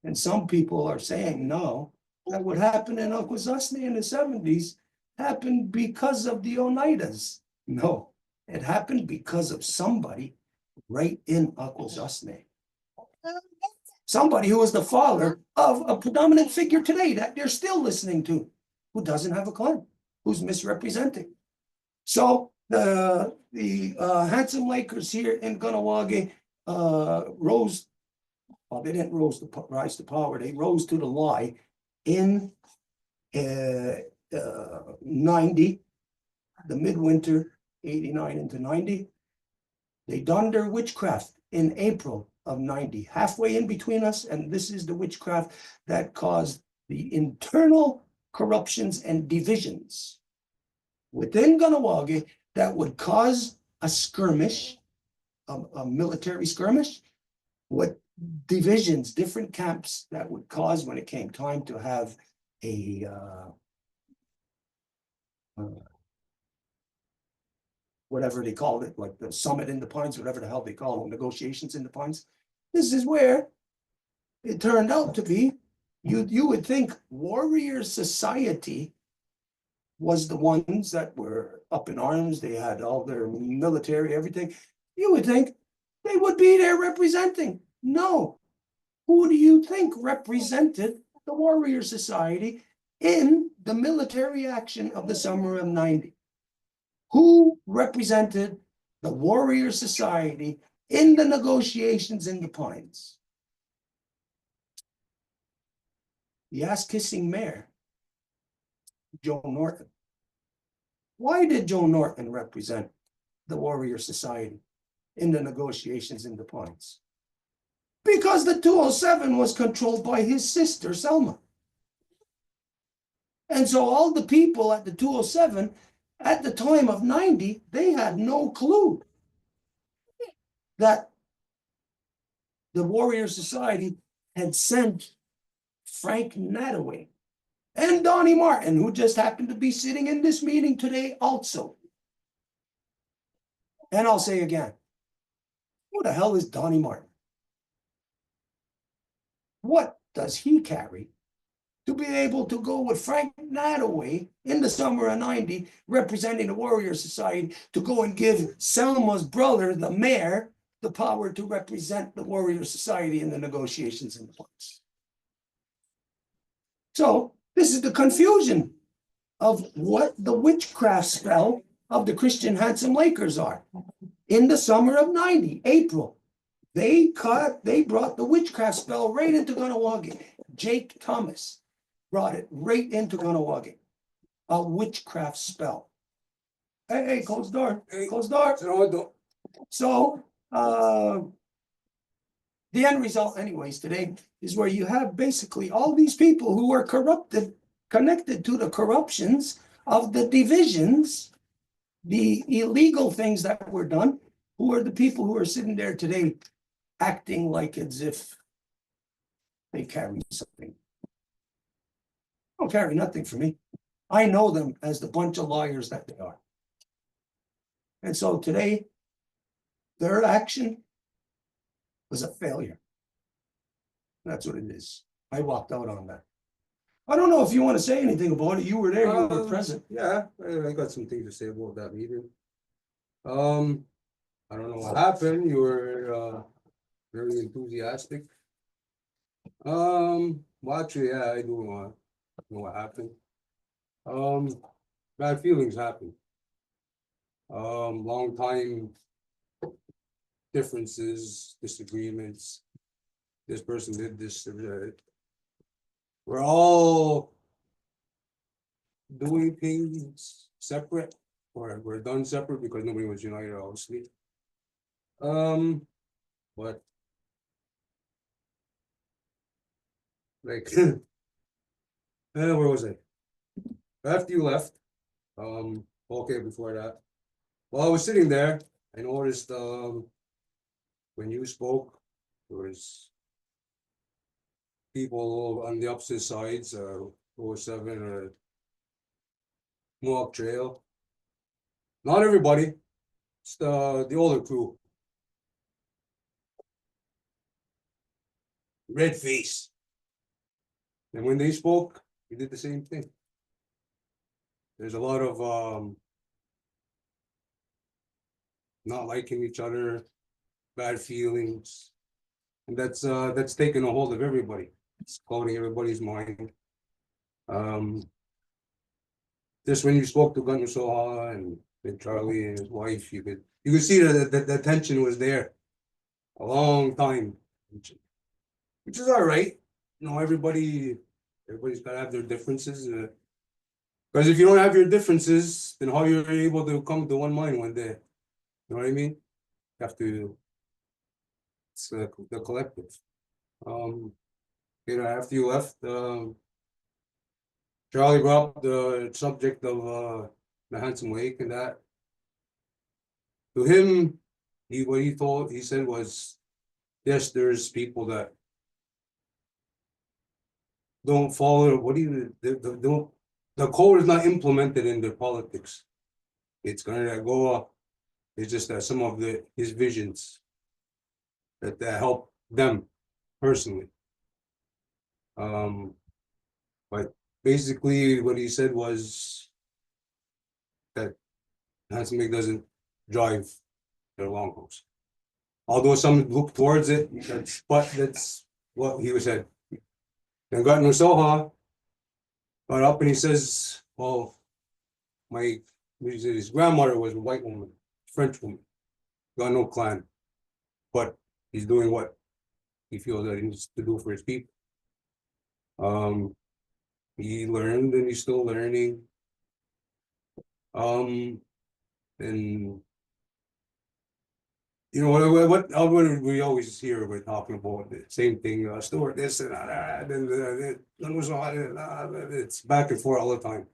Speaker 1: And some people are saying no, that what happened in Akwesasne in the 70s happened because of the Oneidas. No, it happened because of somebody right in Akwesasne. Somebody who was the father of a predominant figure today that they're still listening to, who doesn't have a clan, who's misrepresenting. So the Handsome Lakers here in Kahnawake rose, well, they didn't rise to power, they rose to the lie in 90, the midwinter, 89 into 90. They donned their witchcraft in April of 90, halfway in between us, and this is the witchcraft that caused the internal corruptions and divisions within Kahnawake that would cause a skirmish, a military skirmish, with divisions, different camps that would cause, when it came time to have a whatever they called it, like the summit in the Pines, whatever the hell they call it, negotiations in the Pines. This is where it turned out to be. You would think warrior society was the ones that were up in arms. They had all their military, everything. You would think they would be there representing. No. Who do you think represented the warrior society in the military action of the summer of 90? Who represented the warrior society in the negotiations in the Pines? The ass-kissing mayor, Joe Norton. Why did Joe Norton represent the warrior society in the negotiations in the Pines? Because the 207 was controlled by his sister, Selma. And so all the people at the 207 at the time of 90, they had no clue that the warrior society had sent Frank Kahnawake and Donnie Martin, who just happened to be sitting in this meeting today also. And I'll say again, who the hell is Donnie Martin? What does he carry to be able to go with Frank Kahnawake in the summer of 90, representing the warrior society, to go and give Selma's brother, the mayor, the power to represent the warrior society in the negotiations in the Pines? So this is the confusion of what the witchcraft spell of the Christian Handsome Lakers are. In the summer of 90, April, they brought the witchcraft spell right into Kahnawake. Jake Thomas brought it right into Kahnawake. A witchcraft spell. Hey, close the door. Close the door. So, the end result anyways today is where you have basically all these people who are corrupted, connected to the corruptions of the divisions, the illegal things that were done, who are the people who are sitting there today acting like as if they carry something. Don't carry nothing for me. I know them as the bunch of liars that they are. And so today, their action was a failure. That's what it is. I walked out on that. I don't know if you want to say anything about it. You were there, you were present.
Speaker 5: Yeah, I got some things to say about that meeting. I don't know what happened. You were very enthusiastic. Well, actually, yeah, I do know what happened. Bad feelings happened. Long time differences, disagreements. This person did this. We're all doing things separate, or we're done separate because nobody was united, obviously. But like, where was I? After you left, okay, before that, while I was sitting there, I noticed when you spoke, there was people on the opposite sides, 07 or Mohawk Trail. Not everybody, it's the older crew. Red face. And when they spoke, we did the same thing. There's a lot of not liking each other, bad feelings, and that's taken a hold of everybody. It's clouding everybody's mind. Just when you spoke to Gunner Soha and Charlie and his wife, you could see that the tension was there a long time, which is all right. You know, everybody's gotta have their differences. Because if you don't have your differences, then how you're able to come to one mind one day? You know what I mean? You have to. It's the collective. After you left, Charlie brought up the subject of the Handsome Lake and that. To him, what he said was, yes, there's people that don't follow. The code is not implemented in their politics. It's gonna go up. It's just that some of his visions that help them personally. But basically what he said was that Handsome Lake doesn't drive their longboats. Although some look towards it, but that's what he said. And Gunner Soha got up and he says, well, his grandmother was a white woman, French woman, got no clan, but he's doing what he feels that he needs to do for his people. He learned and he's still learning. And you know what we always hear about talking about the same thing, Stuart this and that, and it's back and forth all the time.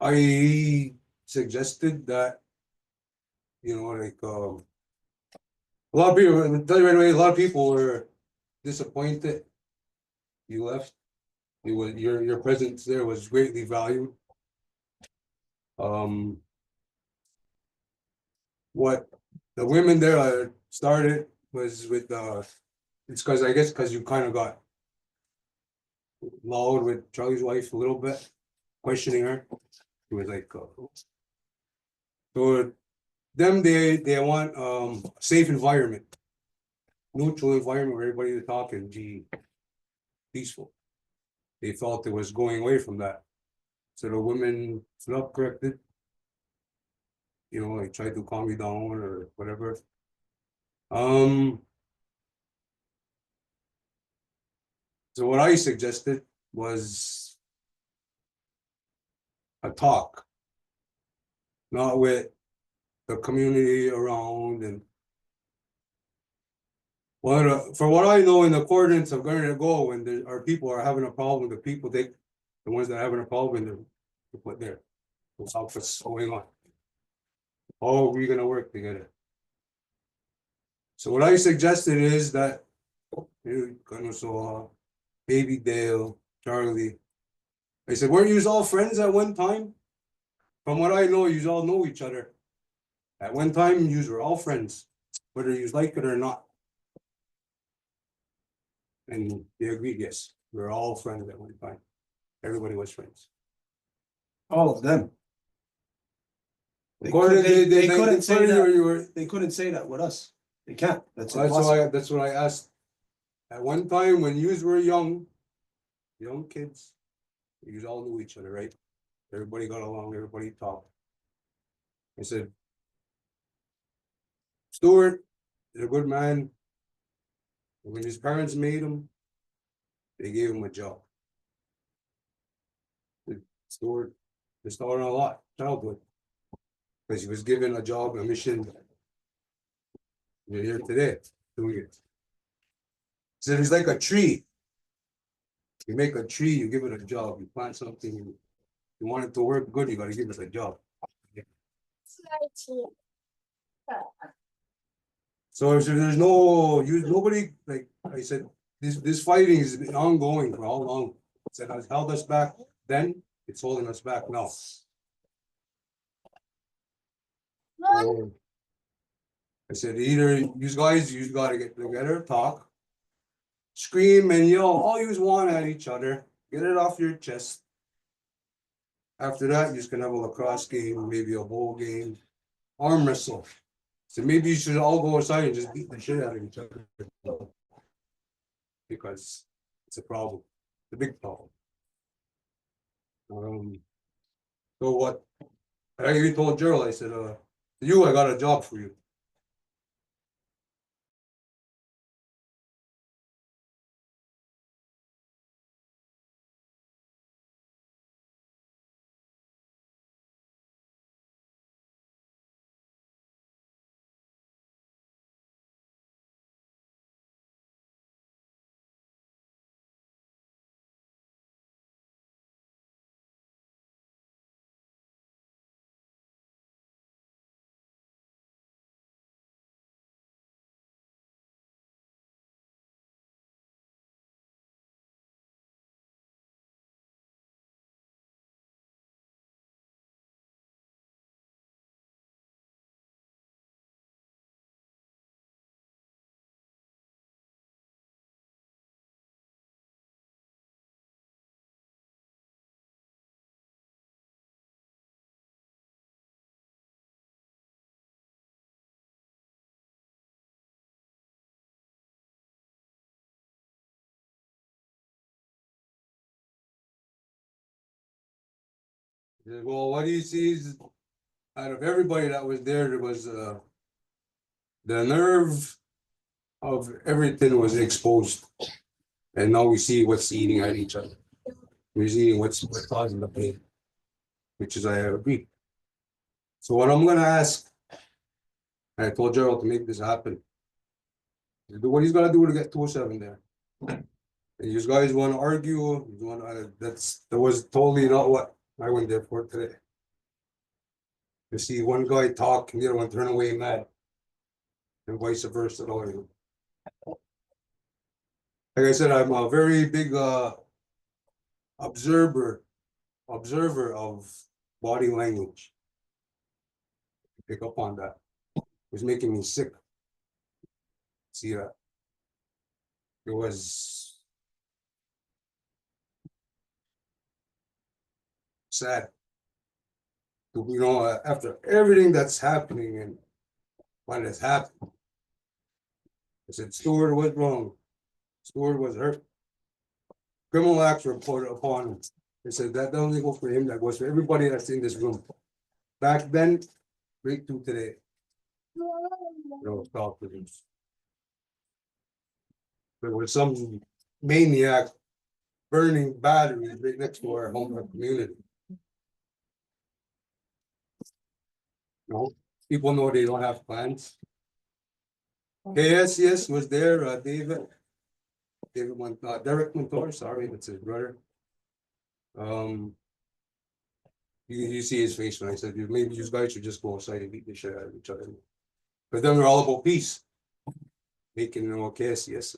Speaker 5: I suggested that, you know, like a lot of people, I'll tell you right away, a lot of people were disappointed you left. Your presence there was greatly valued. What the women there started was with it's because you kind of got loud with Charlie's wife a little bit, questioning her. It was like so them they want safe environment, neutral environment where everybody to talk and be peaceful. They felt it was going away from that. So the women felt corrected. You know, they tried to calm me down or whatever. So what I suggested was a talk, not with the community around and for what I know, in accordance of going to go when our people are having a problem, the people the ones that are having a problem, they're put there. That's how what's going on. How are we gonna work together? So what I suggested is that Baby Dale, Charlie. I said, weren't you all friends at one time? From what I know, you all know each other. At one time, you were all friends, whether you like it or not. And they agreed, yes, we were all friends at one time. Everybody was friends.
Speaker 1: All of them. They
Speaker 5: According
Speaker 1: could- they
Speaker 5: they-
Speaker 1: couldn't say
Speaker 5: according
Speaker 1: that.
Speaker 5: you were-
Speaker 1: They couldn't say that with us. They can't. That's
Speaker 5: That's
Speaker 1: impossible.
Speaker 5: that's what I asked. At one time, when yous were young kids, you all knew each other, right? Everybody got along, everybody talked. I said, Stuart is a good man. When his parents made him, they gave him a job. Stuart missed out on a lot, childhood. Because he was given a job, a mission. You're here today, doing it. He said he's like a tree. You make a tree, you give it a job, you plant something, you want it to work good, you gotta give it a job. So there's nobody, like I said, this fighting has been ongoing for how long? I said it's held us back then, it's holding us back now. So, I said either you gotta get together, talk, scream and yell all you want at each other, get it off your chest. After that, you just can have a lacrosse game, maybe a bowl game, arm wrestle. So maybe you should all go outside and just beat the shit out of each other. Because it's a problem, it's a big problem. So what? I even told Gerald, I said, I got a job for you. He said, well, what he sees out of everybody that was there was the nerve of everything was exposed. And now we see what's eating at each other. We're seeing what's causing the pain, which is I agree. So what I'm gonna ask, I told Gerald to make this happen. Do what he's gotta do to get 207 there. And you guys wanna argue, that was totally not what I went there for today. You see one guy talk and the other one turn away mad. And vice versa. Like I said, I'm a very big observer of body language. Pick up on that. It was making me sick. See that? It was sad. You know, after everything that's happening and what has happened, I said, Stuart was wrong. Stuart was hurt. criminal acts were reported upon him. They said that don't only go for him, that goes for everybody that's in this room. Back then, right to today. Stop with this. There was some maniac burning batteries right next to our home community. No, people know they don't have plans. KSCS was there, Derek Montour, sorry, that's his brother. You see his face when I said, maybe you guys should just go outside and beat the shit out of each other. But then we're all about peace. Making KSCS.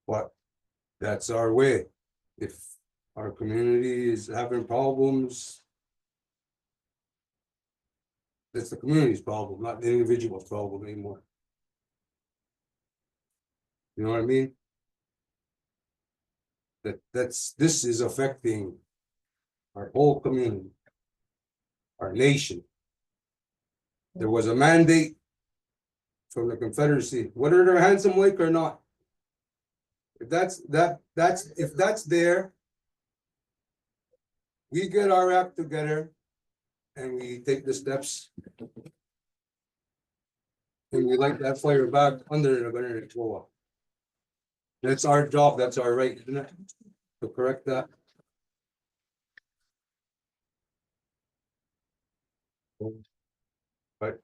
Speaker 5: But that's our way. If our community is having problems, it's the community's problem, not the individual's problem anymore. You know what I mean? This is affecting our whole community, our nation. There was a mandate from the Confederacy, whether they're handsome like or not. If that's there, we get our act together and we take the steps. And we light that fire back under the gunner to go up. That's our job, that's our right, isn't it? To correct that. But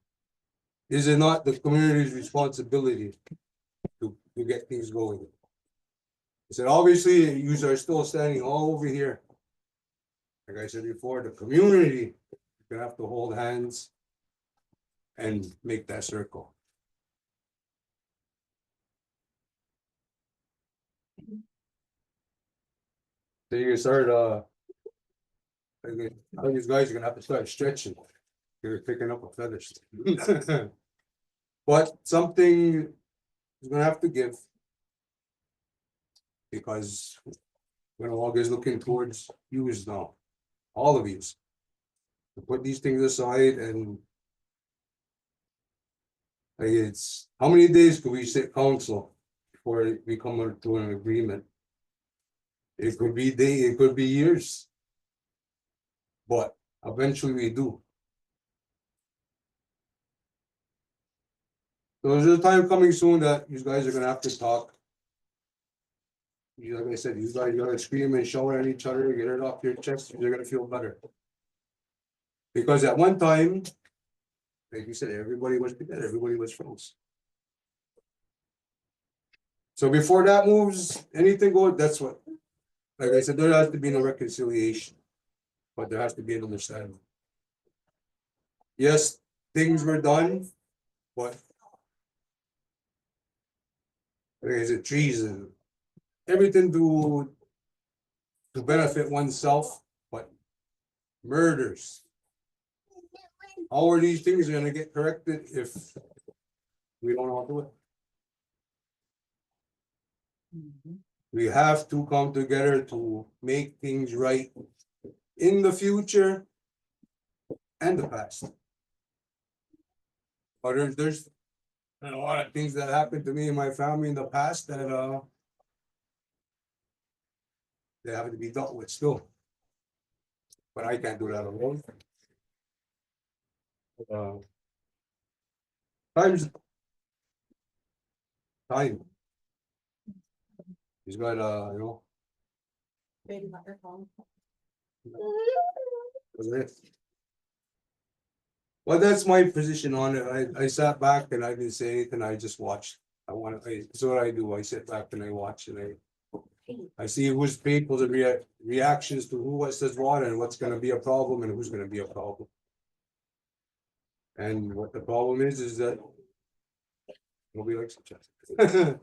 Speaker 5: is it not the community's responsibility to get things going? I said, obviously, you are still standing all over here. Like I said before, the community is gonna have to hold hands and make that circle. So you can start, all these guys are gonna have to start stretching. You're picking up a feathers. But something is gonna have to give. Because we're always looking towards you now, all of you. To put these things aside and it's how many days could we sit council before we come to an agreement? It could be it could be years. But eventually we do. So there's a time coming soon that you guys are gonna have to talk. Like I said, you guys gotta scream and shout at each other, get it off your chest, you're gonna feel better. Because at one time, like you said, everybody was together, everybody was friends. So before that moves, anything goes, that's what, like I said, there has to be no reconciliation, but there has to be an understanding. Yes, things were done, but like I said, treason, everything to benefit oneself, but murders. How are these things gonna get corrected if we don't all do it? We have to come together to make things right in the future and the past. But there's a lot of things that happened to me and my family in the past that they have to be dealt with still. But I can't do that alone. Time. He's got you know.
Speaker 4: Baby microphone.
Speaker 5: Well, that's my position on it. I sat back and I didn't say anything. I just watched. That's what I do. I sit back and I watch and I see who's people's reactions to what says what and what's going to be a problem and who's going to be a problem. And what the problem is that nobody likes each other.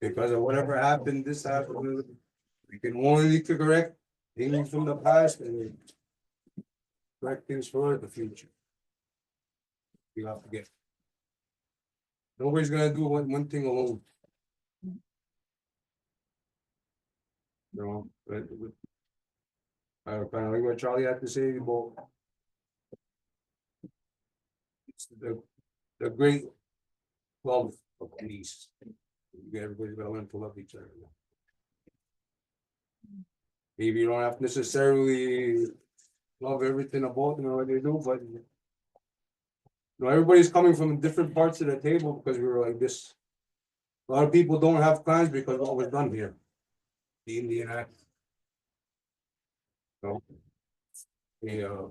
Speaker 5: Because of whatever happened, this happened. We can only correct things from the past and correct things for the future. You have to get. Nobody's gonna do one thing alone. No, but kind of like what Charlie had to say about it's the great love of peace. Everybody's gotta learn to love each other. Maybe you don't have to necessarily love everything about them or what they do, but you know, everybody's coming from different parts of the table because we were like this. A lot of people don't have clans because of what was done here. The Indian Act. So, the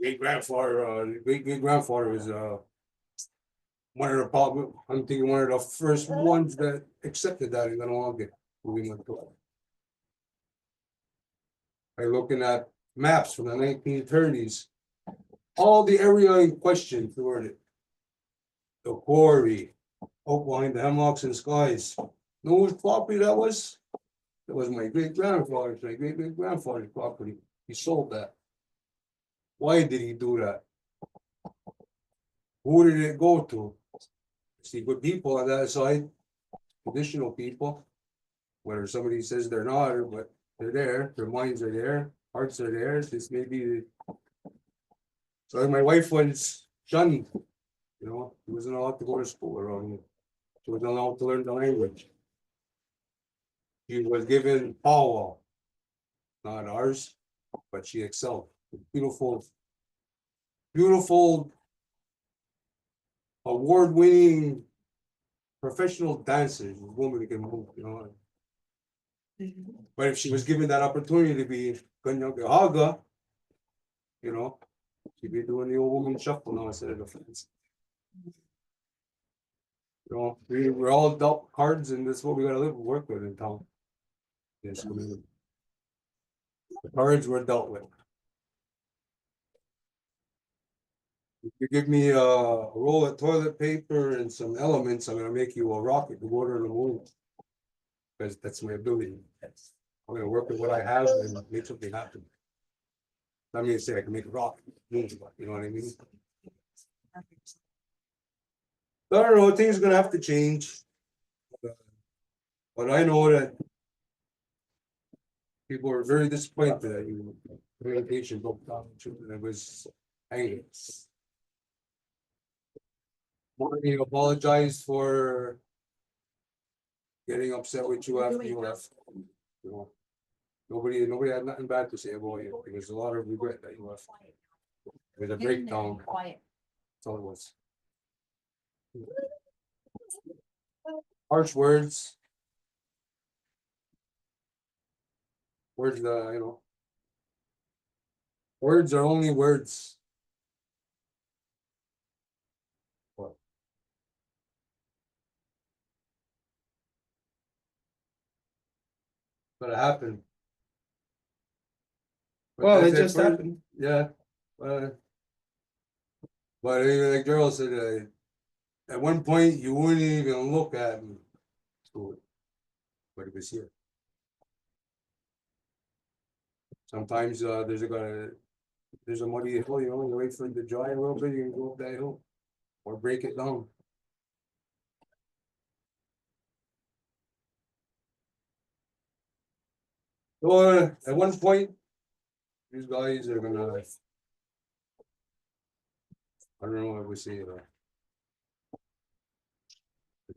Speaker 5: great grandfather was one of the I'm thinking one of the first ones that accepted that in Kahnawake. We went to. By looking at maps from the 1930s, all the area in question toward it. The quarry, out behind the hemlocks and skies. Know whose property that was? That was my great grandfather's property. He sold that. Why did he do that? Who did it go to? See, good people on that side, traditional people, whether somebody says they're not, but they're there, their minds are there, hearts are there. This may be. So my wife was shunned, you know, she wasn't allowed to go to school around here. She wasn't allowed to learn the language. She was given power, not ours, but she excelled. Beautiful, beautiful, award-winning professional dancers, a woman who can move, you know. But if she was given that opportunity to be Kanienkehaka, you know, she'd be doing the old woman shuffle now instead of the fence. You know, we're all dealt cards, and that's what we gotta live and work with in town. Yes, the cards were dealt with. If you give me a roll of toilet paper and some elements, I'm gonna make you a rocket, the water and the moon. Because that's my ability. I'm gonna work with what I have and make something happen. I mean, say I can make a rocket, you know what I mean? I don't know, things are gonna have to change. But I know that people were very disappointed that you communication broke down, and it was angry. Morning apologized for getting upset with you after you left. You know, nobody had nothing bad to say about you. There was a lot of regret that you left. It was a breakdown.
Speaker 4: Quiet.
Speaker 5: That's all it was. Harsh words. Words that, you know. Words are only words. What? But it happened.
Speaker 1: Well,
Speaker 5: But
Speaker 1: it
Speaker 5: that's
Speaker 1: just
Speaker 5: first-
Speaker 1: happened.
Speaker 5: Yeah. But like Gerald said, at one point you wouldn't even look at me. But it was here. Sometimes there's a muddy hill, you know, you wait for it to dry a little bit, you can go up that hill. Or break it down. So at one point, these guys are gonna, I don't know what we say, a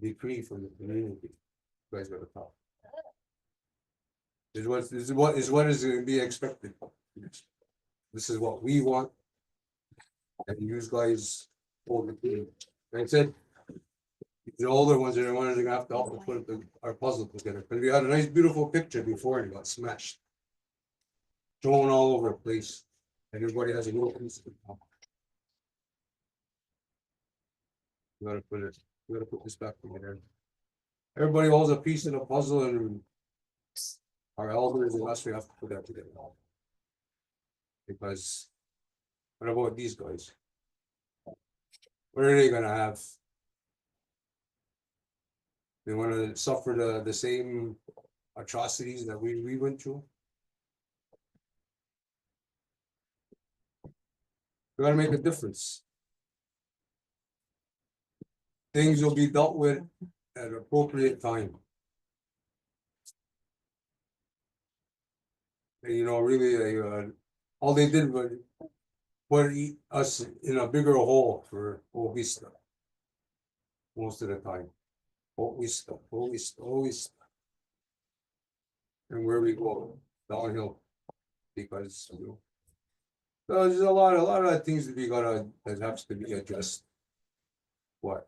Speaker 5: decree from the community. You guys gotta talk. This is what is gonna be expected. This is what we want. And you guys hold the key. Like I said, the older ones are the ones that are gonna have to help us put our puzzle together. Because we had a nice, beautiful picture before and it got smashed. Thrown all over the place. And everybody has a little piece of it now. We gotta put this back together. Everybody holds a piece of the puzzle and our elders and us, we have to put that together. Because what about these guys? What are they gonna have? They wanna suffer the same atrocities that we went through? We gotta make a difference. Things will be dealt with at an appropriate time. And you know, really, all they did was put us in a bigger hole for Ovista. Most of the time. Ovista. And where we go, downhill. Because, you know, there's a lot of things that has to be addressed. What?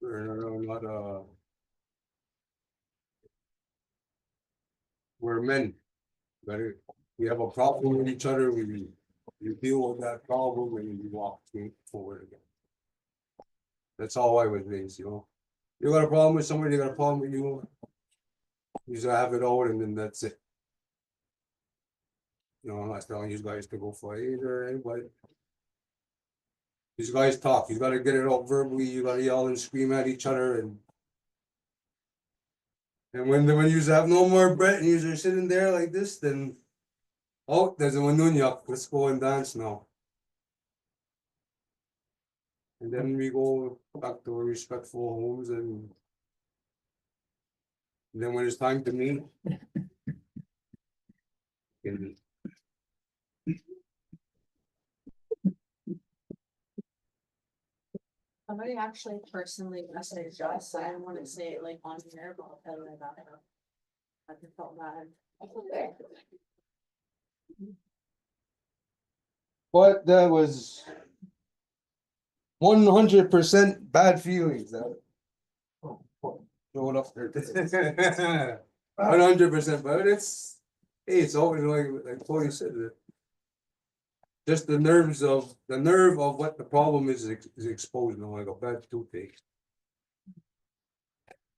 Speaker 5: We're not, we're men. We have a problem with each other, we deal with that problem and we walk forward again. That's how I was raised, you know. You got a problem with somebody, they got a problem with you. You just have it out and then that's it. You know, I'm not telling you guys to go fight or anybody. These guys talk, you gotta get it out verbally, you gotta yell and scream at each other and when you have no more breath and you're sitting there like this, then oh, there's a Wanunyak, let's go and dance now. And then we go back to our respectful homes and then when it's time to meet. and
Speaker 6: Somebody actually personally messaged us, I don't wanna say it like on here, but I'll tell you about it. I just felt bad.
Speaker 5: But that was 100% bad feelings that showed up there. 100%, but it's always like Tony said, just the nerve of what the problem is exposed, you know, like a bad toothache.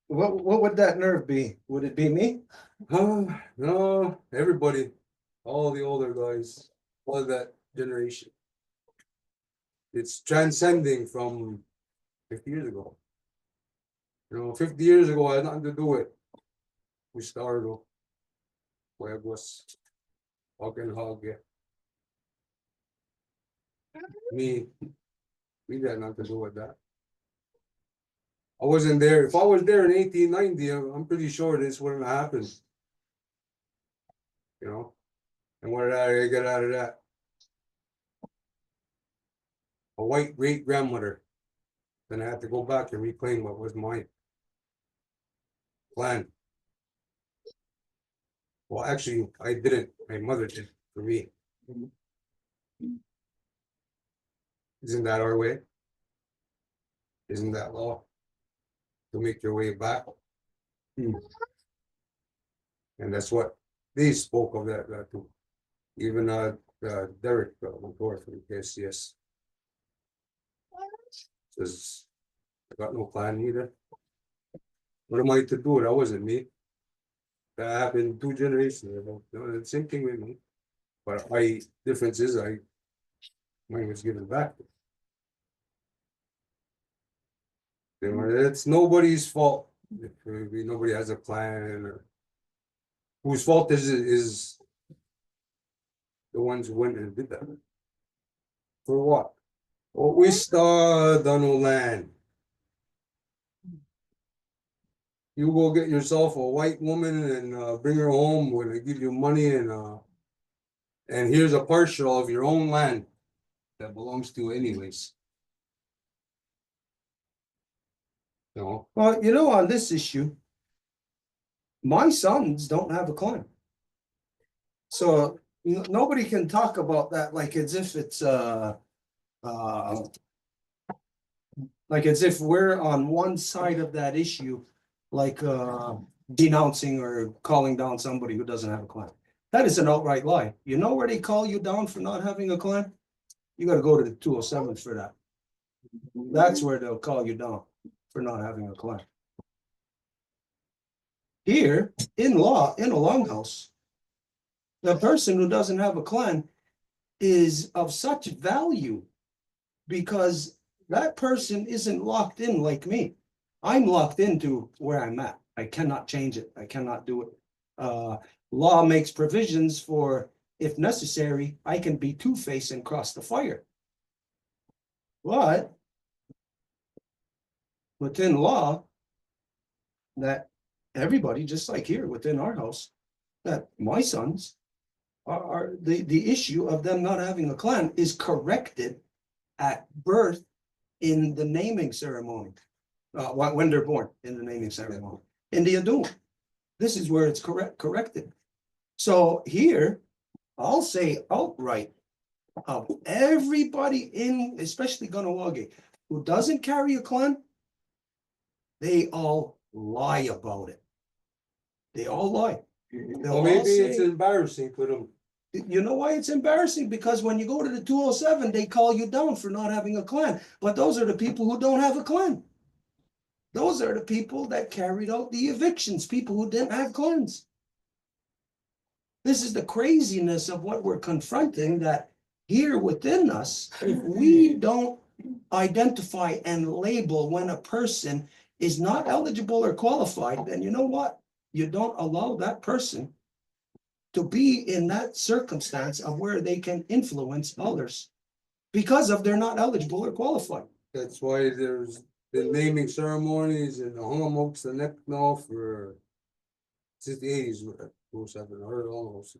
Speaker 1: What would that nerve be? Would it be me?
Speaker 5: No, everybody, all the older guys, all that generation. It's transcending from 50 years ago. You know, 50 years ago, I had nothing to do with. We started where it was Kahnawake. We had nothing to do with that. I wasn't there. If I was there in 1890, I'm pretty sure this wouldn't have happened. You know? And what did I get out of that? A white great grandmother. Then I had to go back and reclaim what was mine. Land. Well, actually, I didn't. My mother did for me. Isn't that our way? Isn't that law? To make your way back. And that's what they spoke of that too. Even Derek McGraw from KCS says, I got no plan either. What am I to do? That wasn't me. That happened 2 generations ago. The same thing with me. But my difference is mine was given back. You know, it's nobody's fault if nobody has a plan or whose fault is the ones who went and did that. For what? Well, we started on no land. You go get yourself a white woman and bring her home when they give you money and here's a partial of your own land that belongs to you anyways. You know?
Speaker 1: Well, you know, on this issue, my sons don't have a clan. So nobody can talk about that like as if it's like as if we're on one side of that issue, like denouncing or calling down somebody who doesn't have a clan. That is an outright lie. You know where they call you down for not having a clan? You got to go to the 207 for that. That's where they'll call you down for not having a clan. Here, in law, in a longhouse, the person who doesn't have a clan is of such value because that person isn't locked in like me. I'm locked into where I'm at. I cannot change it. I cannot do it. Law makes provisions for, if necessary, I can be two-faced and cross the fire. But within law, that everybody, just like here within our house, that my sons the issue of them not having a clan is corrected at birth in the naming ceremony. When they're born in the naming ceremony, in the adult. This is where it's corrected. So here, I'll say outright, of everybody in, especially Kahnawake, who doesn't carry a clan, they all lie about it. They all lie. They'll
Speaker 5: Well,
Speaker 1: all
Speaker 5: maybe it's
Speaker 1: say-
Speaker 5: embarrassing for them.
Speaker 1: You know why it's embarrassing? Because when you go to the 207, they call you down for not having a clan. But those are the people who don't have a clan. Those are the people that carried out the evictions, people who didn't have clans. This is the craziness of what we're confronting, that here within us, if we don't identify and label when a person is not eligible or qualified, then you know what? You don't allow that person to be in that circumstance of where they can influence others because of they're not eligible or qualified.
Speaker 5: That's why there's the naming ceremonies and the homomokes the neck now for since the 80s, most I've heard almost.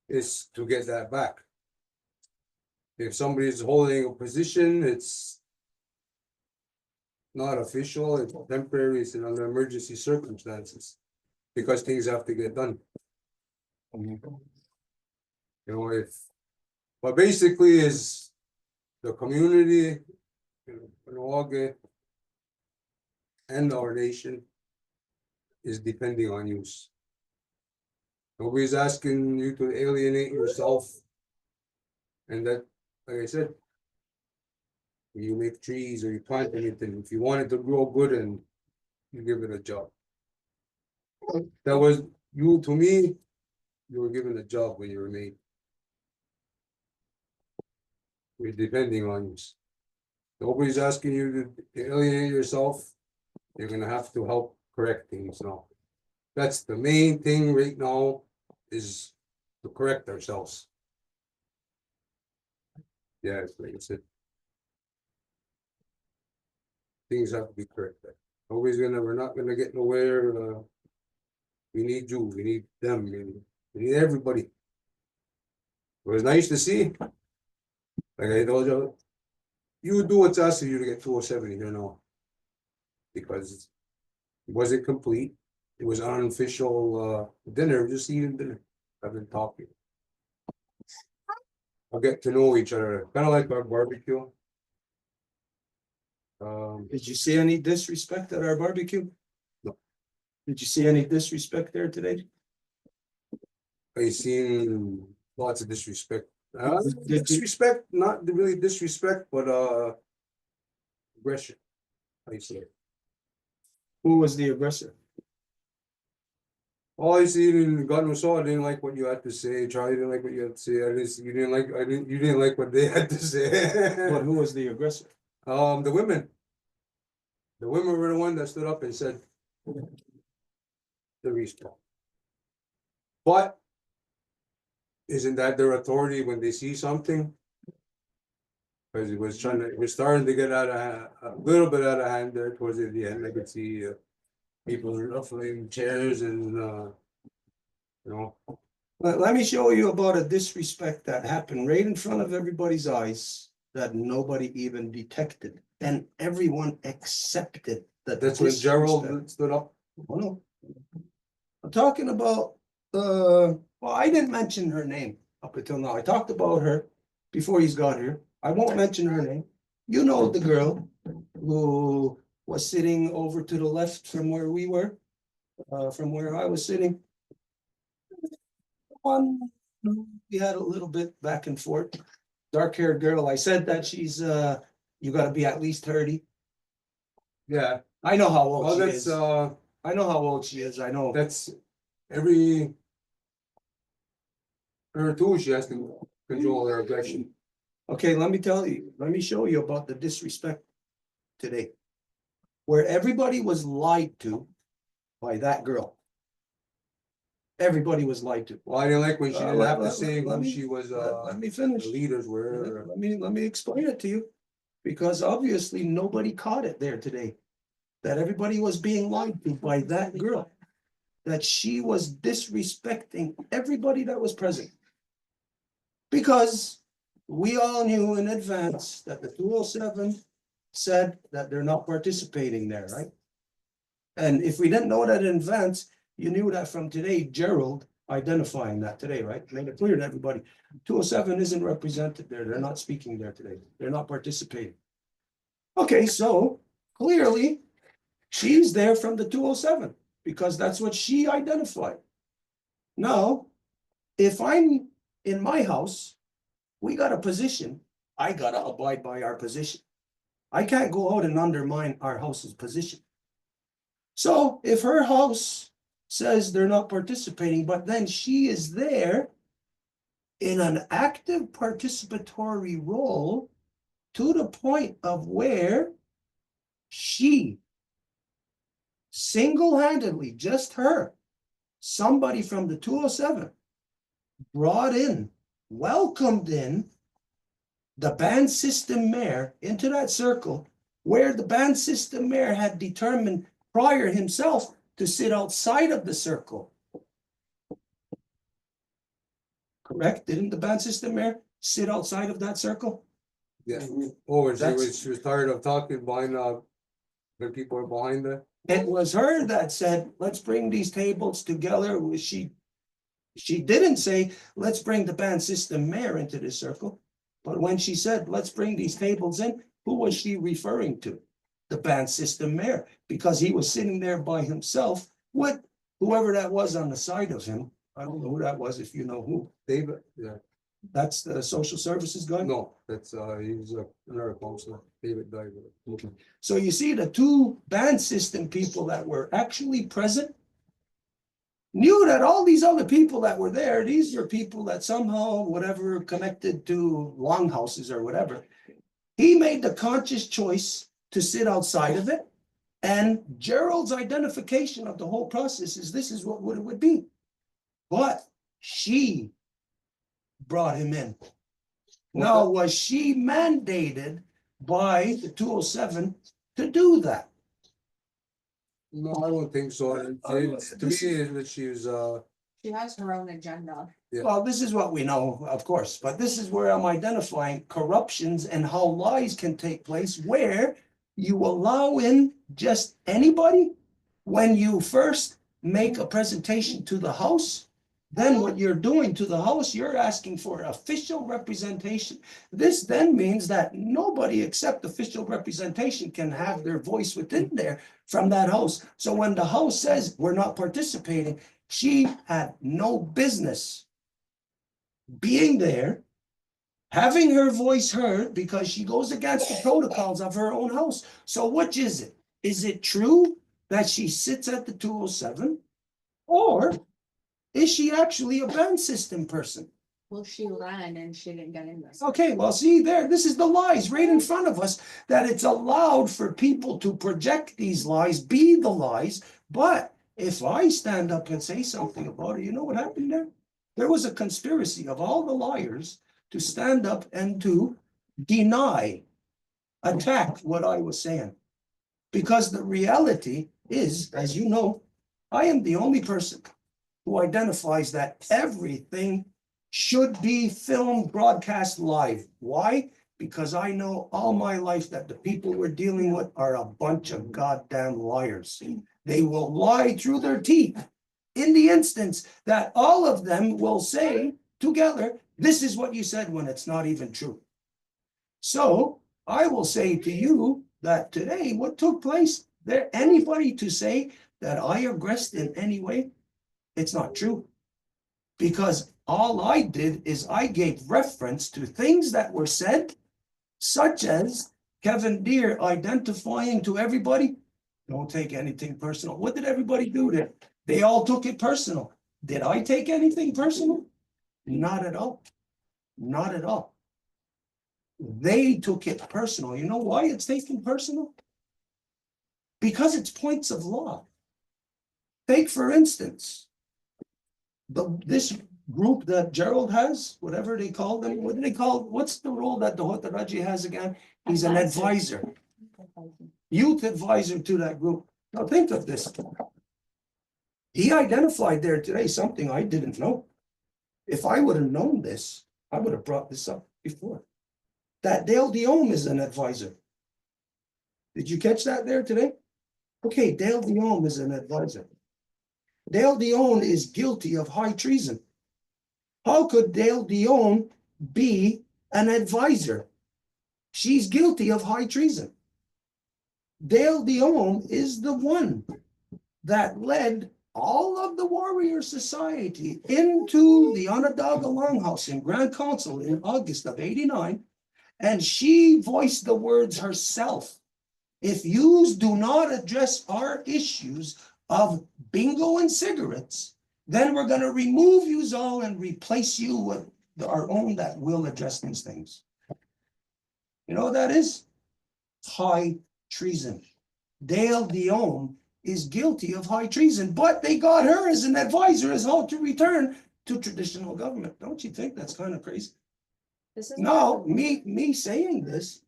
Speaker 5: Is to get that back. If somebody's holding a position, it's not official, it's temporary, it's under emergency circumstances, because things have to get done. You know, but basically is the community, Kahnawake, and our nation is depending on you. Nobody's asking you to alienate yourself. And that, like I said, you make trees or you plant anything, if you want it to grow good, and you give it a job. That was you, to me, you were given a job when you were made. We're depending on you. Nobody's asking you to alienate yourself. You're gonna have to help correct things now. That's the main thing right now, is to correct ourselves. Yeah, like I said. Things have to be corrected. We're not gonna get nowhere. We need you, we need them, we need everybody. It was nice to see. Like I told you, you do what's asked of you to get 207 here now. Because it wasn't complete. It was unofficial dinner, just eating dinner. I've been talking. I'll get to know each other, kind of like our barbecue.
Speaker 1: Did you see any disrespect at our barbecue?
Speaker 5: No.
Speaker 1: Did you see any disrespect there today?
Speaker 5: I seen lots of disrespect.
Speaker 1: Did you-
Speaker 5: Disrespect, not really disrespect, but aggression. I say it.
Speaker 1: Who was the aggressor?
Speaker 5: All I seen in God knows all, I didn't like what you had to say. Charlie didn't like what you had to say. You didn't like what they had to say.
Speaker 1: But who was the aggressor?
Speaker 5: The women. The women were the one that stood up and said the response. But isn't that their authority when they see something? Because it was starting to get a little bit out of hand there towards the end. I could see people ruffling chairs and you know.
Speaker 1: Let me show you about a disrespect that happened right in front of everybody's eyes that nobody even detected, and everyone accepted that.
Speaker 5: That's when Gerald
Speaker 1: disrespect.
Speaker 5: stood up.
Speaker 1: Oh, no. I'm talking about, well, I didn't mention her name up until now. I talked about her before he's got here. I won't mention her name. You know the girl who was sitting over to the left from where we were, from where I was sitting. We had a little bit back and forth. Dark-haired girl. I said that she's, you gotta be at least 30.
Speaker 5: Yeah.
Speaker 1: I know how old
Speaker 5: Well,
Speaker 1: she
Speaker 5: that's
Speaker 1: is. I know how old she is. I know.
Speaker 5: that's her too, she has to control her aggression.
Speaker 1: Okay, let me tell you, let me show you about the disrespect today. Where everybody was lied to by that girl. Everybody was lied to.
Speaker 5: Well, I didn't like when she didn't have to
Speaker 1: let-
Speaker 5: say
Speaker 1: let
Speaker 5: who
Speaker 1: me-
Speaker 5: she was,
Speaker 1: Let me
Speaker 5: the
Speaker 1: finish.
Speaker 5: leaders were.
Speaker 1: Let me explain it to you. Because obviously nobody caught it there today. That everybody was being lied to by that girl. that she was disrespecting everybody that was present. Because we all knew in advance that the 207 said that they're not participating there, right? And if we didn't know that in advance, you knew that from today, Gerald identifying that today, right? Made it clear to everybody, 207 isn't represented there. They're not speaking there today. They're not participating. Okay, so clearly she's there from the 207 because that's what she identified. Now, if I'm in my house, we got a position, I gotta abide by our position. I can't go out and undermine our house's position. So if her house says they're not participating, but then she is there in an active participatory role to the point of where she single-handedly, just her, somebody from the 207 brought in, welcomed in the band system mayor into that circle where the band system mayor had determined prior himself to sit outside of the circle. Correct? Didn't the band system mayor sit outside of that circle?
Speaker 5: Yeah. Oh, and
Speaker 1: That's-
Speaker 5: she was tired of talking behind, the people are behind her.
Speaker 1: It was her that said, let's bring these tables together. She didn't say, let's bring the band system mayor into this circle. But when she said, let's bring these tables in, who was she referring to? The band system mayor, because he was sitting there by himself with whoever that was on the side of him. I don't know who that was, if you know who.
Speaker 5: David, yeah,
Speaker 1: That's the social services guy?
Speaker 5: no, that's, he was another counselor, David died.
Speaker 1: Okay. So you see the two band system people that were actually present knew that all these other people that were there, these were people that somehow, whatever, connected to longhouses or whatever. He made the conscious choice to sit outside of it. And Gerald's identification of the whole process is this is what it would be. But she brought him in. Now, was she mandated by the 207 to do that?
Speaker 5: No, I don't think so. To me, that she was,
Speaker 6: She has her own agenda.
Speaker 5: Yeah.
Speaker 1: Well, this is what we know, of course, but this is where I'm identifying corruptions and how lies can take place where you allow in just anybody when you first make a presentation to the House. Then what you're doing to the House, you're asking for official representation. This then means that nobody except official representation can have their voice within there from that House. So when the House says we're not participating, she had no business being there, having her voice heard because she goes against the protocols of her own house. So which is it? Is it true that she sits at the 207? Or is she actually a band system person?
Speaker 6: Well, she ran and she didn't get in this.
Speaker 1: Okay, well, see there, this is the lies right in front of us, that it's allowed for people to project these lies, be the lies. But if I stand up and say something about it, you know what happened there? There was a conspiracy of all the liars to stand up and to deny, attack what I was saying. Because the reality is, as you know, I am the only person who identifies that everything should be filmed, broadcast live. Why? Because I know all my life that the people we're dealing with are a bunch of goddamn liars. They will lie through their teeth in the instance that all of them will say together, this is what you said when it's not even true. So I will say to you that today, what took place, there anybody to say that I aggressed in any way, it's not true. Because all I did is I gave reference to things that were said, such as Kevin Deere identifying to everybody, don't take anything personal. What did everybody do there? They all took it personal. Did I take anything personal? Not at all. Not at all. They took it personal. You know why it's taken personal? Because it's points of law. Take, for instance, this group that Gerald has, whatever they call them, what do they call, what's the role that the Hotaraji has again? He's an advisor, youth advisor to that group. Now think of this. He identified there today something I didn't know. If I would have known this, I would have brought this up before. That Dale Diome is an advisor. Did you catch that there today? Okay, Dale Diome is an advisor. Dale Diome is guilty of high treason. How could Dale Diome be an advisor? She's guilty of high treason. Dale Diome is the one that led all of the warrior society into the Onondaga Longhouse in Grand Council in August of '89, and she voiced the words herself. If yous do not address our issues of bingo and cigarettes, then we're gonna remove yous all and replace you with our own that will address these things. You know what that is? High treason. Dale Diome is guilty of high treason, but they got her as an advisor as how to return to traditional government. Don't you think that's kind of crazy?
Speaker 6: This is.
Speaker 1: No, me saying this,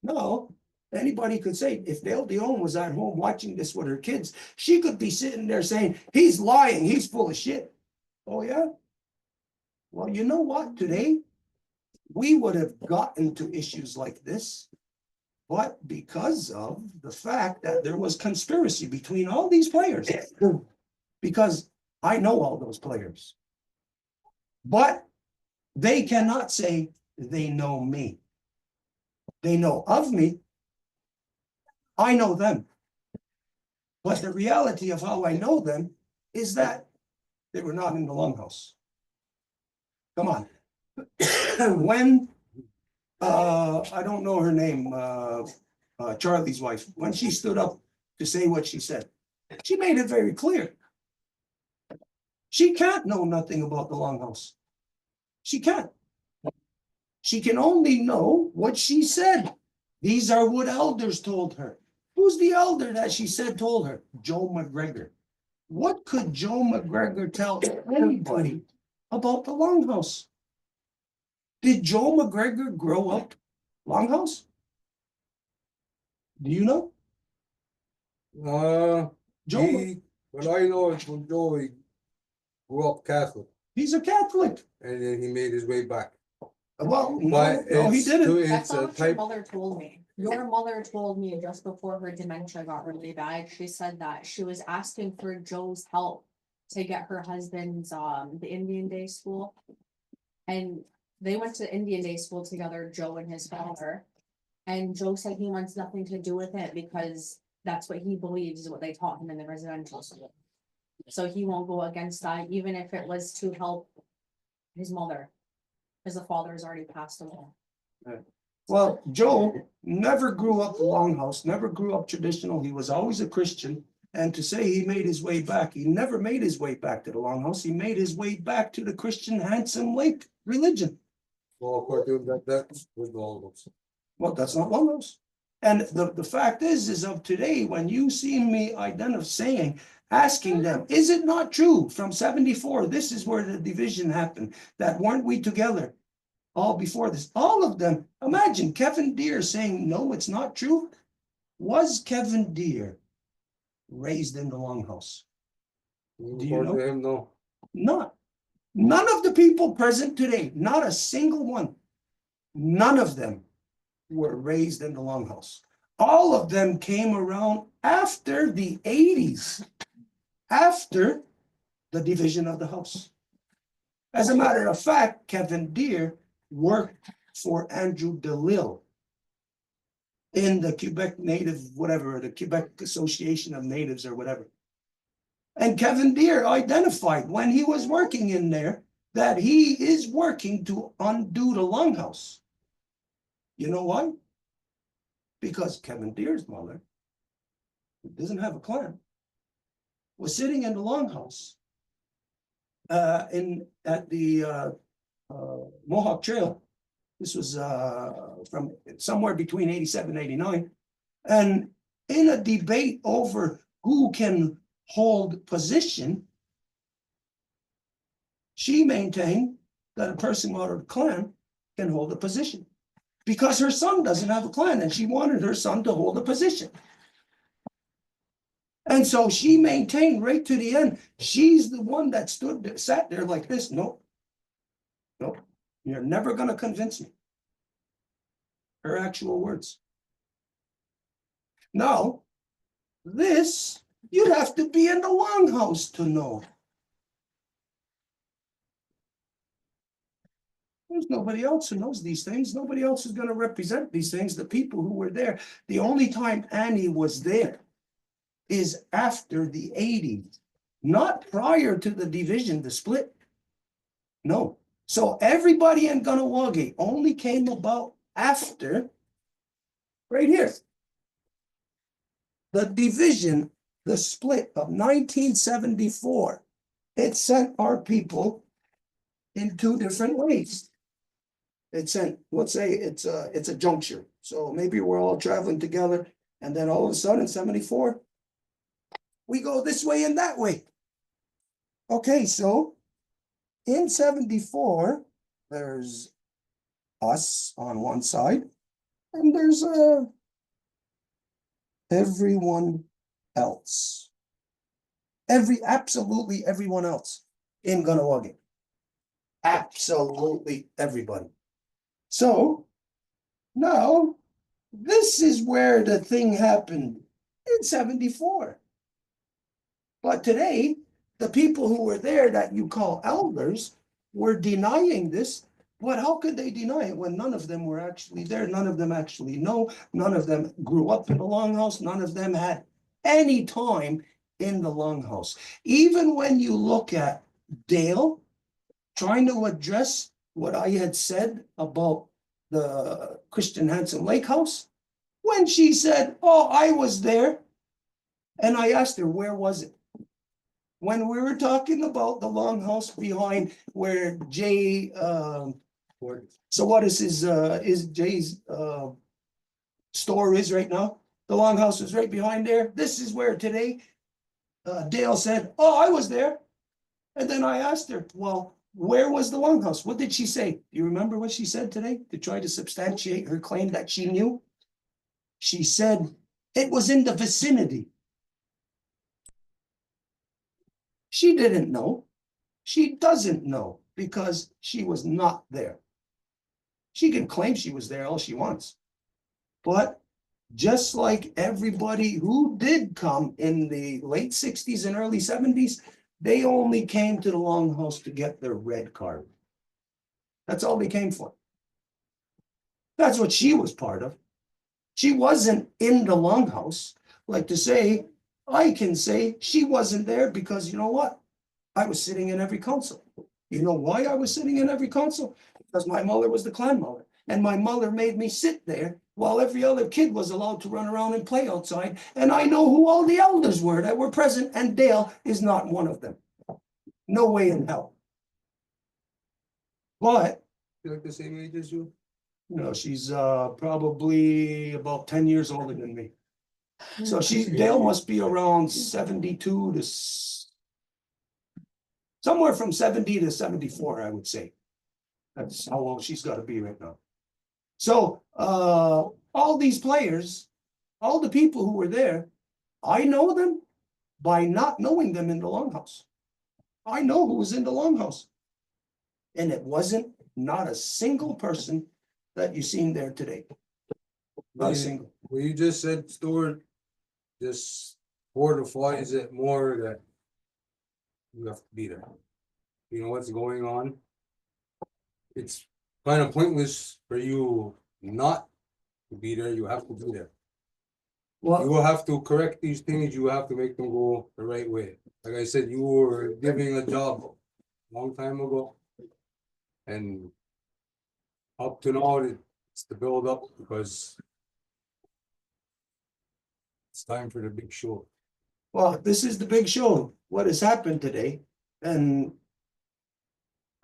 Speaker 1: no, anybody could say, if Dale Diome was at home watching this with her kids, she could be sitting there saying, he's lying, he's full of shit. Oh yeah? Well, you know what, today, we would have gotten to issues like this, but because of the fact that there was conspiracy between all these players, because I know all those players, but they cannot say they know me. They know of me. I know them. But the reality of how I know them is that they were not in the Longhouse. Come on. When I don't know her name, Charlie's wife, when she stood up to say what she said, she made it very clear. She can't know nothing about the Longhouse. She can't. She can only know what she said. These are what elders told her. Who's the elder that she said told her? Joe McGregor. What could Joe McGregor tell anybody about the Longhouse? Did Joe McGregor grow up Longhouse? Do you know? Joe,
Speaker 5: What I know is when Joey grew up Catholic
Speaker 1: he's a Catholic.
Speaker 5: and then he made his way back.
Speaker 1: Well,
Speaker 5: But
Speaker 1: no, he
Speaker 5: it's
Speaker 1: didn't.
Speaker 6: That's
Speaker 5: It's a
Speaker 6: not what your
Speaker 5: type.
Speaker 6: mother told me. Your mother told me just before her dementia got really bad, she said that she was asking for Joe's help to get her husband's, the Indian Day school. And they went to Indian Day school together, Joe and his father. And Joe said he wants nothing to do with it because that's what he believes is what they taught him in the residential school. So he won't go against that, even if it was to help his mother, because the father has already passed away.
Speaker 1: Well, Joe never grew up the Longhouse, never grew up traditional. He was always a Christian. And to say he made his way back, he never made his way back to the Longhouse. He made his way back to the Christian Handsome Lake religion.
Speaker 5: Well, of course, that was the Longhouse.
Speaker 1: Well, that's not Longhouse. And the fact is of today, when you see me asking them, is it not true from 74, this is where the division happened, that weren't we together all before this? All of them, imagine Kevin Deere saying, no, it's not true. Was Kevin Deere raised in the Longhouse? Do you know?
Speaker 5: Him, no.
Speaker 1: Not. None of the people present today, not a single one, none of them were raised in the Longhouse. All of them came around after the 80s, after the division of the house. As a matter of fact, Kevin Deere worked for Andrew DeLille in the Quebec Native, whatever, the Quebec Association of Natives or whatever. And Kevin Deere identified when he was working in there that he is working to undo the Longhouse. You know why? Because Kevin Deere's mother, who doesn't have a clan, was sitting in the Longhouse at the Mohawk Trail. This was from somewhere between 87 and 89. And in a debate over who can hold position, she maintained that a person out of the clan can hold a position because her son doesn't have a clan and she wanted her son to hold a position. And so she maintained right to the end. She's the one that sat there like this. No. No, you're never gonna convince me. Her actual words. Now, this, you'd have to be in the longhouse to know. There's nobody else who knows these things. Nobody else is gonna represent these things. The people who were there. The only time Annie was there is after the 80s, not prior to the division, the split. No. So everybody in Kahnawake only came about after, right here, the division, the split of 1974. It sent our people in two different ways. It sent, let's say it's a juncture. So maybe we're all traveling together, and then all of a sudden, 74, we go this way and that way. Okay, so in 74, there's us on one side, and there's everyone else. Absolutely everyone else in Kahnawake. Absolutely everybody. So now this is where the thing happened in 74. But today, the people who were there that you call elders were denying this. But how could they deny it when none of them were actually there? None of them actually know. None of them grew up in the longhouse. None of them had any time in the longhouse. Even when you look at Dale trying to address what I had said about the Christian Hansen Lake House, when she said, "Oh, I was there," and I asked her, "Where was it?" When we were talking about the longhouse behind where Jay, so what is Jay's store is right now? The longhouse is right behind there. This is where today Dale said, "Oh, I was there." And then I asked her, "Well, where was the longhouse?" What did she say? Do you remember what she said today to try to substantiate her claim that she knew? She said it was in the vicinity. She didn't know. She doesn't know because she was not there. She can claim she was there all she wants. But just like everybody who did come in the late 60s and early 70s, they only came to the longhouse to get their red card. That's all they came for. That's what she was part of. She wasn't in the longhouse. Like to say, I can say she wasn't there because you know what? I was sitting in every council. You know why I was sitting in every council? Because my mother was the clan mother. And my mother made me sit there while every other kid was allowed to run around and play outside. And I know who all the elders were that were present, and Dale is not one of them. No way in hell. But
Speaker 5: You like the same age as you?
Speaker 1: no, she's probably about 10 years older than me. So Dale must be around 72 to somewhere from 70 to 74, I would say. That's how old she's got to be right now. So all these players, all the people who were there, I know them by not knowing them in the longhouse. I know who was in the longhouse. And it wasn't not a single person that you seen there today. Not a single.
Speaker 5: Well, you just said, Stuart, just fortifies it more that you have to be there. You know what's going on? It's kind of pointless for you not to be there. You have to be there. You
Speaker 1: Well,
Speaker 5: will have to correct these things. You have to make them go the right way. Like I said, you were giving a job a long time ago. And up to now, it's the build up because it's time for the big show.
Speaker 1: well, this is the big show. What has happened today? And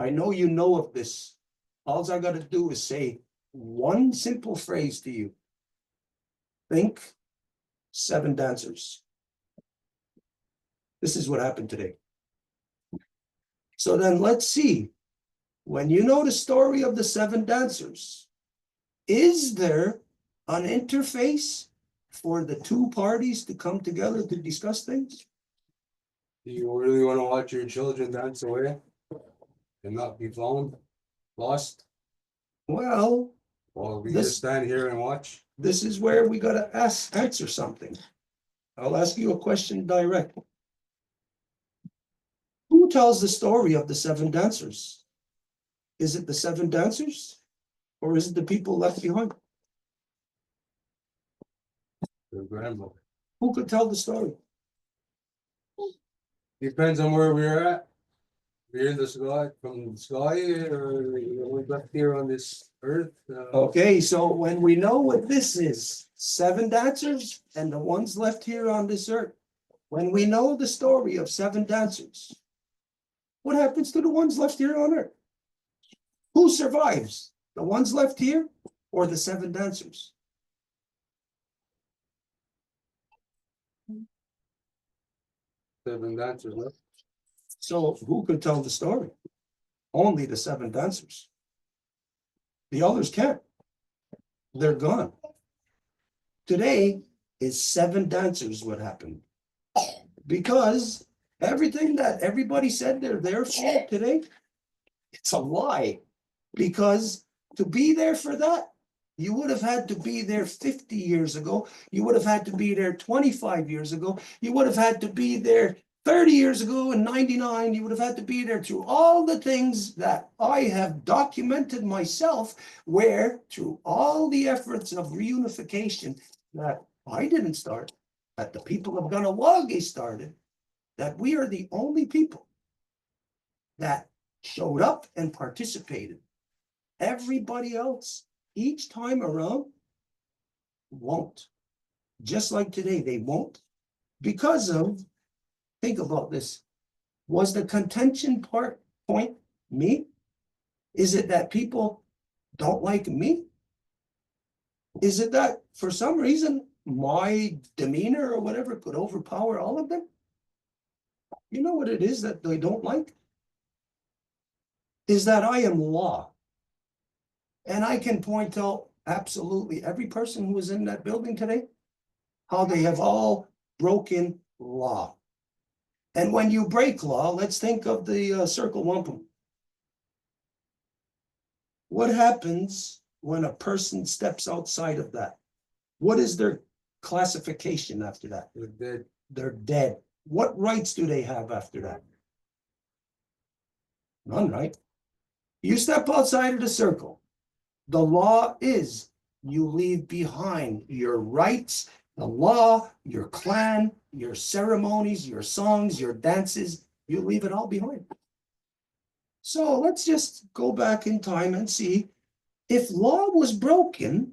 Speaker 1: I know you know of this. All I got to do is say one simple phrase to you. Think 7 dancers. This is what happened today. So then let's see. When you know the story of the 7 dancers, is there an interface for the two parties to come together to discuss things?
Speaker 5: Do you really wanna watch your children dance away? And not be lost?
Speaker 1: Well,
Speaker 5: Or we
Speaker 1: This-
Speaker 5: just stand here and watch?
Speaker 1: this is where we gotta answer something. I'll ask you a question directly. Who tells the story of the seven dancers? Is it the seven dancers? Or is it the people left behind?
Speaker 5: Their grandmother.
Speaker 1: Who could tell the story?
Speaker 5: Depends on where we're at. We're in the sky, from the sky, or we're left here on this earth.
Speaker 1: Okay, so when we know what this is, seven dancers and the ones left here on this earth. When we know the story of seven dancers, what happens to the ones left here on earth? Who survives? The ones left here or the seven dancers?
Speaker 5: Seven dancers left.
Speaker 1: So who could tell the story? Only the seven dancers. The others can't. They're gone. Today is seven dancers what happened. Because everything that everybody said they're there for today, it's a lie. Because to be there for that, you would have had to be there 50 years ago. You would have had to be there 25 years ago. You would have had to be there 30 years ago in 99. You would have had to be there through all the things that I have documented myself, where through all the efforts of reunification that I didn't start, that the people of Kahnawake started, that we are the only people that showed up and participated. Everybody else, each time around, won't. Just like today, they won't. Because of, think about this, was the contention point me? Is it that people don't like me? Is it that for some reason my demeanor or whatever could overpower all of them? You know what it is that they don't like? Is that I am law. And I can point out absolutely every person who was in that building today, how they have all broken law. And when you break law, let's think of the circle wampum. What happens when a person steps outside of that? What is their classification after that?
Speaker 5: They're dead.
Speaker 1: They're dead. What rights do they have after that? None, right? You step outside of the circle. The law is you leave behind your rights, the law, your clan, your ceremonies, your songs, your dances, you leave it all behind. So let's just go back in time and see if law was broken,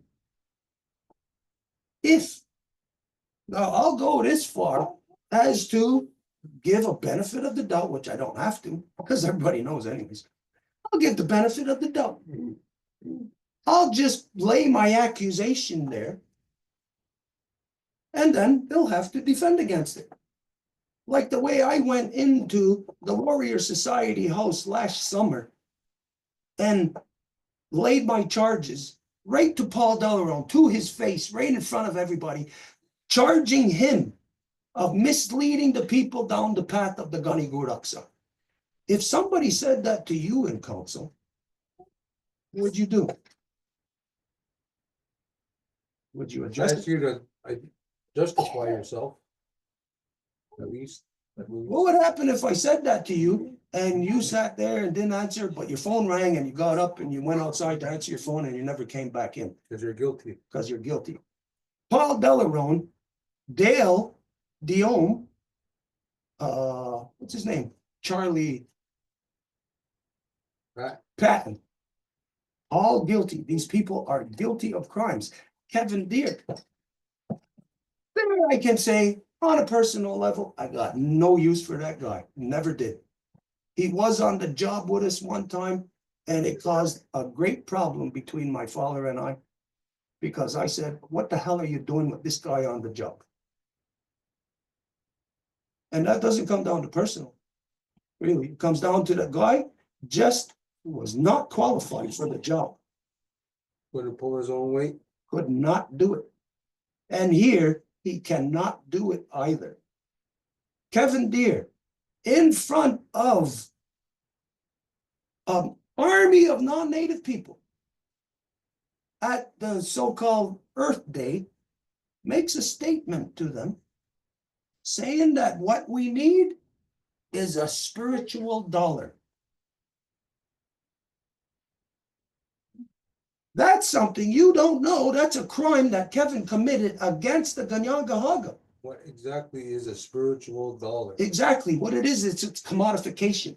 Speaker 1: now I'll go this far as to give a benefit of the doubt, which I don't have to, because everybody knows anyways. I'll give the benefit of the doubt. I'll just lay my accusation there. And then they'll have to defend against it. Like the way I went into the Warrior Society house last summer and laid my charges right to Paul Delaron, to his face, right in front of everybody, charging him of misleading the people down the path of the Kanienkehaka. If somebody said that to you in council, what would you do? Would you adjust
Speaker 5: Ask
Speaker 1: it?
Speaker 5: you to justify yourself. At least.
Speaker 1: What would happen if I said that to you and you sat there and didn't answer, but your phone rang and you got up and you went outside to answer your phone and you never came back in
Speaker 5: Because you're guilty.
Speaker 1: because you're guilty? Paul Delaron, Dale Diome, what's his name? Charlie
Speaker 5: Right?
Speaker 1: Patton. All guilty. These people are guilty of crimes. Kevin Deere. There I can say, on a personal level, I got no use for that guy. Never did. He was on the job with us one time, and it caused a great problem between my father and I. Because I said, what the hell are you doing with this guy on the job? And that doesn't come down to personal. Really, it comes down to the guy just was not qualified for the job.
Speaker 5: Couldn't pull his own weight.
Speaker 1: Could not do it. And here, he cannot do it either. Kevin Deere, in front of an army of non-native people at the so-called Earth Day, makes a statement to them saying that what we need is a spiritual dollar. That's something you don't know. That's a crime that Kevin committed against the Kanienkehaka.
Speaker 5: What exactly is a spiritual dollar?
Speaker 1: Exactly what it is, it's commodification.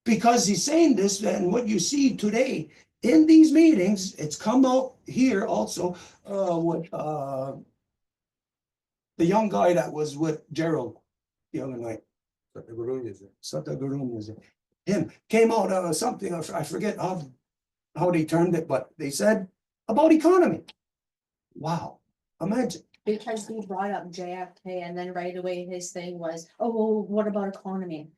Speaker 1: Because he's saying this, and what you see today in these meetings, it's come out here also, with the young guy that was with Gerald the other night. Satagurun is it? Him came out something, I forget how they termed it, but they said about economy. Wow, imagine.
Speaker 6: Because he brought up JFK and then right away his thing was, oh, well, what about economy?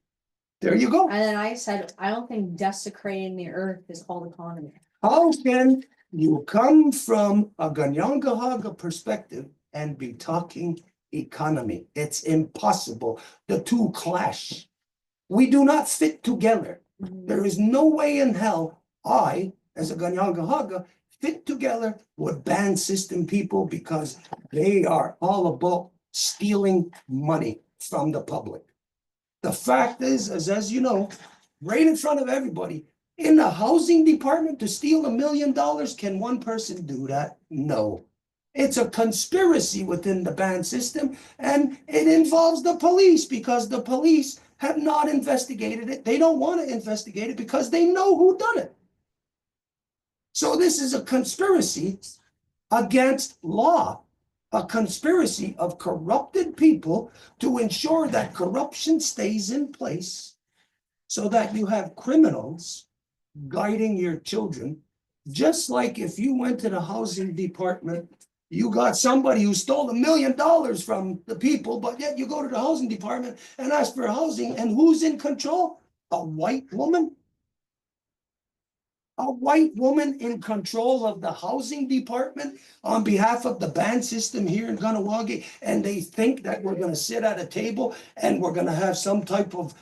Speaker 1: There you go.
Speaker 6: And then I said, I don't think desecrating the earth is called economy.
Speaker 1: How can you come from a Kanienkehaka perspective and be talking economy? It's impossible. The two clash. We do not fit together. There is no way in hell I, as a Kanienkehaka, fit together with band system people because they are all about stealing money from the public. The fact is, as you know, right in front of everybody, in the housing department to steal $1 million, can one person do that? No. It's a conspiracy within the band system, and it involves the police because the police have not investigated it. They don't want to investigate it because they know who done it. So this is a conspiracy against law, a conspiracy of corrupted people to ensure that corruption stays in place so that you have criminals guiding your children. Just like if you went to the housing department, you got somebody who stole $1 million from the people, but yet you go to the housing department and ask for housing, and who's in control? A white woman? A white woman in control of the housing department on behalf of the band system here in Kahnawake, and they think that we're gonna sit at a table and we're gonna have some type of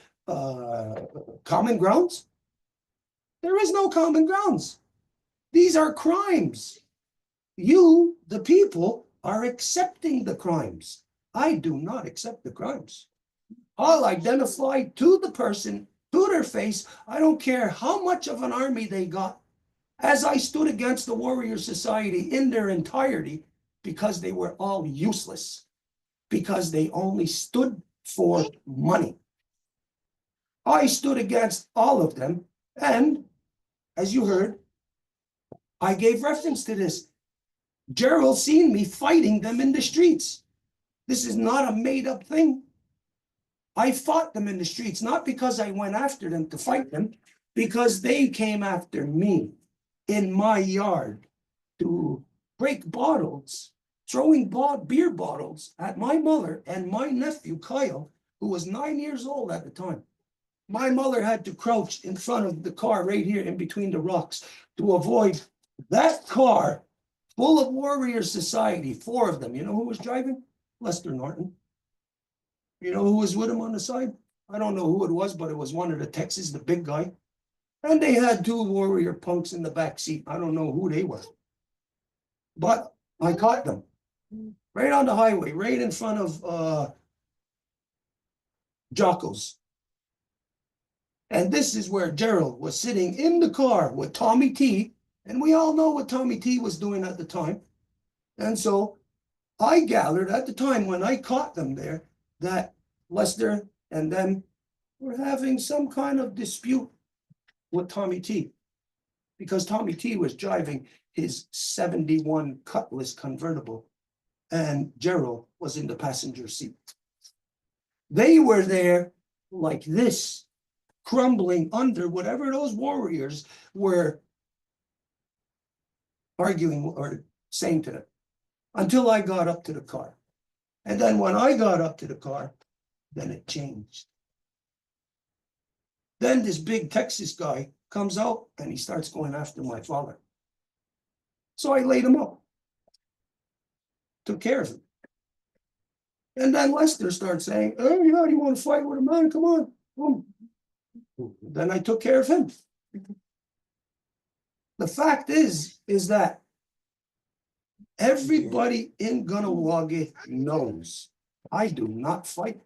Speaker 1: common grounds? There is no common grounds. These are crimes. You, the people, are accepting the crimes. I do not accept the crimes. I'll identify to the person, to their face. I don't care how much of an army they got. As I stood against the warrior society in their entirety, because they were all useless, because they only stood for money. I stood against all of them, and as you heard, I gave reference to this. Gerald seen me fighting them in the streets. This is not a made-up thing. I fought them in the streets, not because I went after them to fight them, because they came after me in my yard to break bottles, throwing beer bottles at my mother and my nephew, Kyle, who was 9 years old at the time. My mother had to crouch in front of the car right here in between the rocks to avoid that car full of warrior society, 4 of them. You know who was driving? Lester Norton. You know who was with him on the side? I don't know who it was, but it was one of the Texas, the big guy. And they had 2 warrior punks in the back seat. I don't know who they were. But I caught them right on the highway, right in front of Jocko's. And this is where Gerald was sitting in the car with Tommy T. And we all know what Tommy T was doing at the time. And so I gathered at the time when I caught them there that Lester and them were having some kind of dispute with Tommy T. Because Tommy T was driving his 71 Cutlass convertible and Gerald was in the passenger seat. They were there like this, crumbling under whatever those warriors were arguing or saying to them, until I got up to the car. And then when I got up to the car, then it changed. Then this big Texas guy comes out and he starts going after my father. So I laid him up. took care of him. And then Lester started saying, oh, yeah, you want to fight with a man? Come on. Boom. Then I took care of him. The fact is that everybody in Kahnawake knows I do not fight.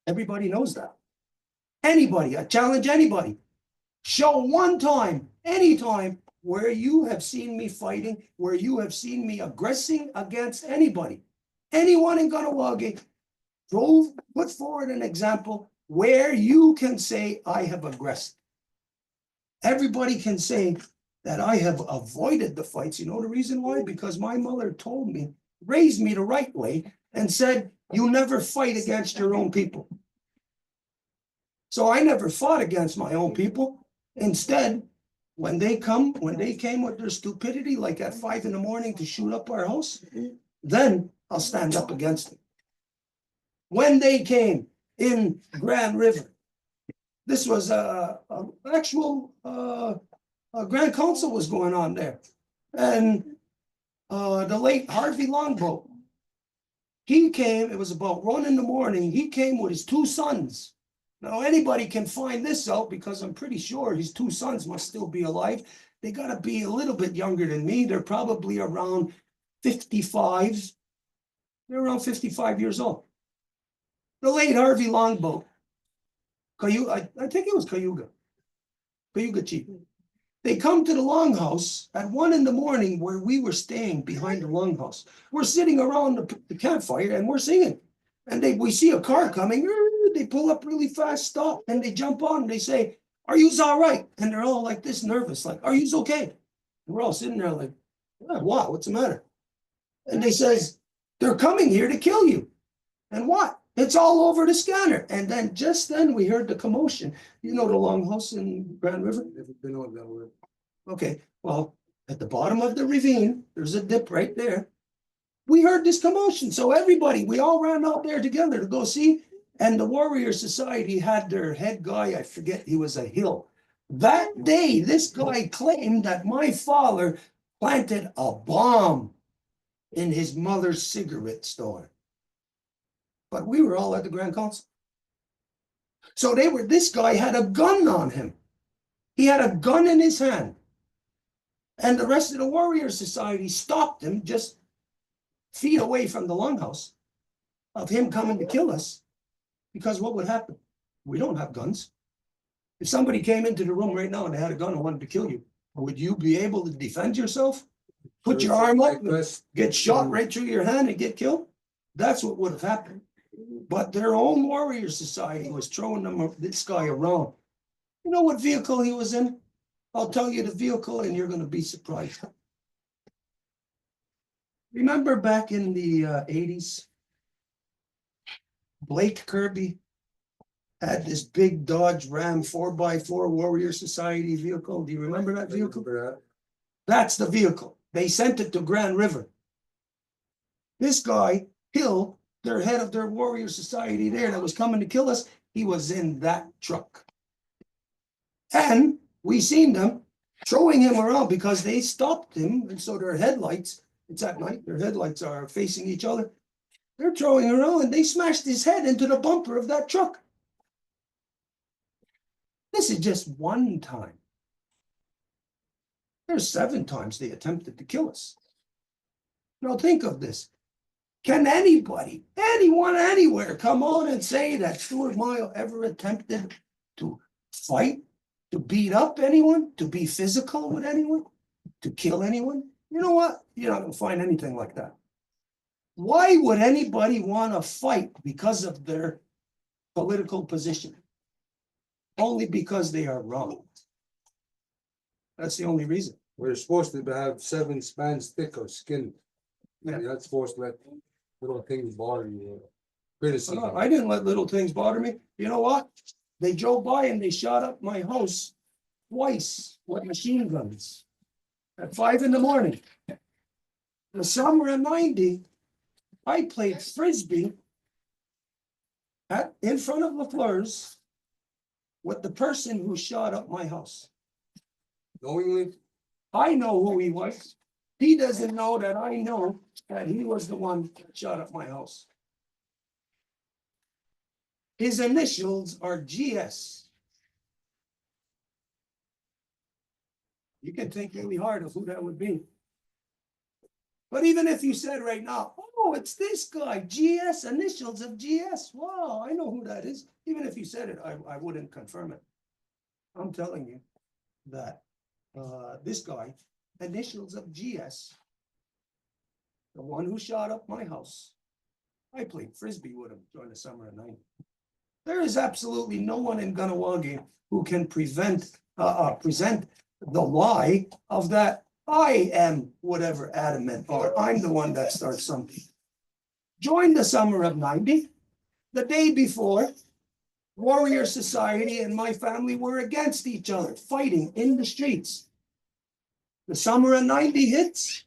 Speaker 1: Everybody knows that. Anybody, I challenge anybody. Show one time, anytime, where you have seen me fighting, where you have seen me aggressing against anybody. Anyone in Kahnawake put forward an example where you can say I have aggressed. Everybody can say that I have avoided the fights. You know the reason why? Because my mother told me, raised me the right way, and said, you never fight against your own people. So I never fought against my own people. Instead, when they came with their stupidity, like at 5 a.m. to shoot up our house, then I'll stand up against them. When they came in Grand River, this was actual Grand Council was going on there. And the late Harvey Longboat, he came, it was about 1 a.m, he came with his 2 sons. Now, anybody can find this out because I'm pretty sure his 2 sons must still be alive. They got to be a little bit younger than me. They're probably around 55. They're around 55 years old. The late Harvey Longboat, I think it was Cayuga Chief. They come to the longhouse at 1 a.m. where we were staying behind the longhouse. We're sitting around the campfire and we're singing. And we see a car coming. They pull up really fast, stop, and they jump on. And they say, "Are you all right?" And they're all like this, nervous, like, "Are you okay?" And we're all sitting there like, "What? What's the matter?" And they says, "They're coming here to kill you." And what? It's all over the scanner. And then just then we heard the commotion. You know the longhouse in Grand River?
Speaker 5: Never been on that way.
Speaker 1: Okay, well, at the bottom of the ravine, there's a dip right there. We heard this commotion. So we all ran out there together to go see. And the Warrior Society had their head guy, I forget, he was a Hill. That day, this guy claimed that my father planted a bomb in his mother's cigarette store. But we were all at the Grand Council. So this guy had a gun on him. He had a gun in his hand. And the rest of the Warrior Society stopped him just feet away from the longhouse of him coming to kill us. Because what would happen? We don't have guns. If somebody came into the room right now and they had a gun and wanted to kill you, would you be able to defend yourself? Put your arm up, get shot right through your hand and get killed? That's what would have happened. But their own Warrior Society was throwing this guy around. You know what vehicle he was in? I'll tell you the vehicle and you're going to be surprised. Remember back in the 80s? Blake Kirby had this big Dodge Ram 4x4 Warrior Society vehicle. Do you remember that vehicle? That's the vehicle. They sent it to Grand River. This guy, Hill, their head of their Warrior Society there that was coming to kill us, he was in that truck. And we seen them throwing him around because they stopped him. And so their headlights, it's at night, their headlights are facing each other. They're throwing around and they smashed his head into the bumper of that truck. This is just one time. There's 7 times they attempted to kill us. Now think of this. Can anybody, anyone, anywhere come on and say that Stuart Mile ever attempted to fight, to beat up anyone, to be physical with anyone, to kill anyone? You know what? You're not going to find anything like that. Why would anybody want to fight because of their political position? Only because they are wrong. That's the only reason.
Speaker 5: We're supposed to have 7 spans thick of skin.
Speaker 1: Yeah.
Speaker 5: You're not supposed to let little things bother you. Criticism.
Speaker 1: No, I didn't let little things bother me. You know what? They drove by and they shot up my house twice with machine guns at 5 a.m. The summer of '90, I played Frisbee in front of LaFleur's with the person who shot up my house.
Speaker 5: Knowingly?
Speaker 1: I know who he was. He doesn't know that I know that he was the one that shot up my house. His initials are GS. You can think really hard of who that would be. But even if you said right now, oh, it's this guy, GS, initials of GS. Wow, I know who that is. Even if you said it, I wouldn't confirm it. I'm telling you that this guy, initials of GS, the one who shot up my house. I played frisbee with him during the summer of '90. There is absolutely no one in Kahnawake who can present the lie of that I am whatever adamant, or I'm the one that starts something. Join the summer of '90. The day before, Warrior Society and my family were against each other, fighting in the streets. The summer of '90 hits.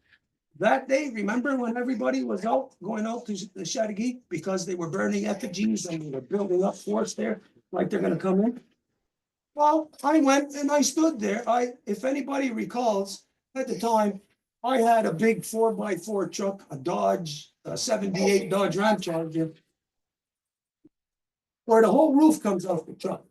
Speaker 1: That day, remember when everybody was going out to the Chattagee because they were burning effigies and they were building up force there, like they're gonna come in? Well, I went and I stood there. If anybody recalls, at the time, I had a big 4x4 truck, a Dodge, a '78 Dodge Ram Charger, where the whole roof comes off the truck.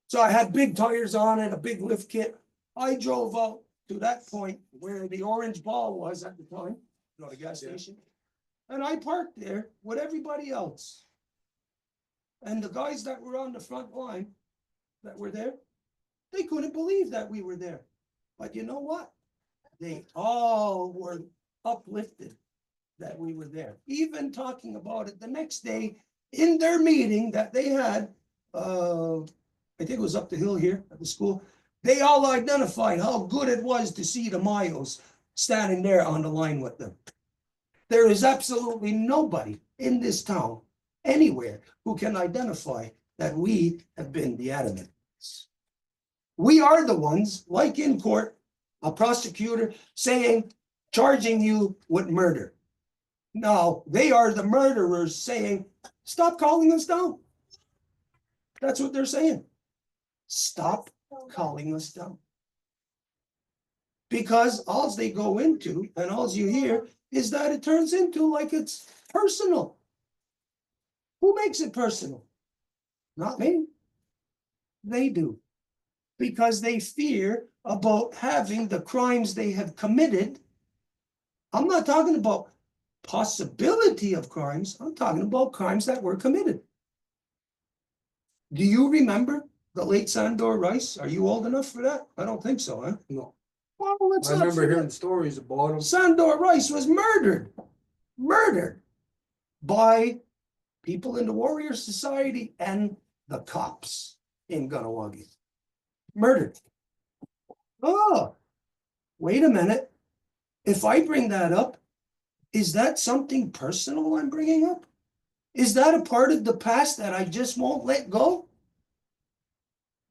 Speaker 1: So I had big tires on it, a big lift kit. I drove out to that point where the orange ball was at the time, the gas station. And I parked there with everybody else. And the guys that were on the front line that were there, they couldn't believe that we were there. But you know what? They all were uplifted that we were there, even talking about it the next day in their meeting that they had, I think it was up the hill here at the school. They all identified how good it was to see the Mayos standing there on the line with them. There is absolutely nobody in this town, anywhere, who can identify that we have been the adamants. We are the ones, like in court, a prosecutor saying, charging you with murder. Now, they are the murderers saying, stop calling us down. That's what they're saying. Stop calling us down. Because all they go into and all you hear is that it turns into like it's personal. Who makes it personal? Not me. They do. Because they fear about having the crimes they have committed. I'm not talking about possibility of crimes. I'm talking about crimes that were committed. Do you remember the late Sandor Rice? Are you old enough for that? I don't think so, huh?
Speaker 5: No,
Speaker 1: Well, let's
Speaker 5: I
Speaker 1: not
Speaker 5: remember
Speaker 1: forget.
Speaker 5: hearing stories about him.
Speaker 1: Sandor Rice was murdered by people in the Warrior Society and the cops in Kahnawake. Murdered. Oh, wait a minute. If I bring that up, is that something personal I'm bringing up? Is that a part of the past that I just won't let go?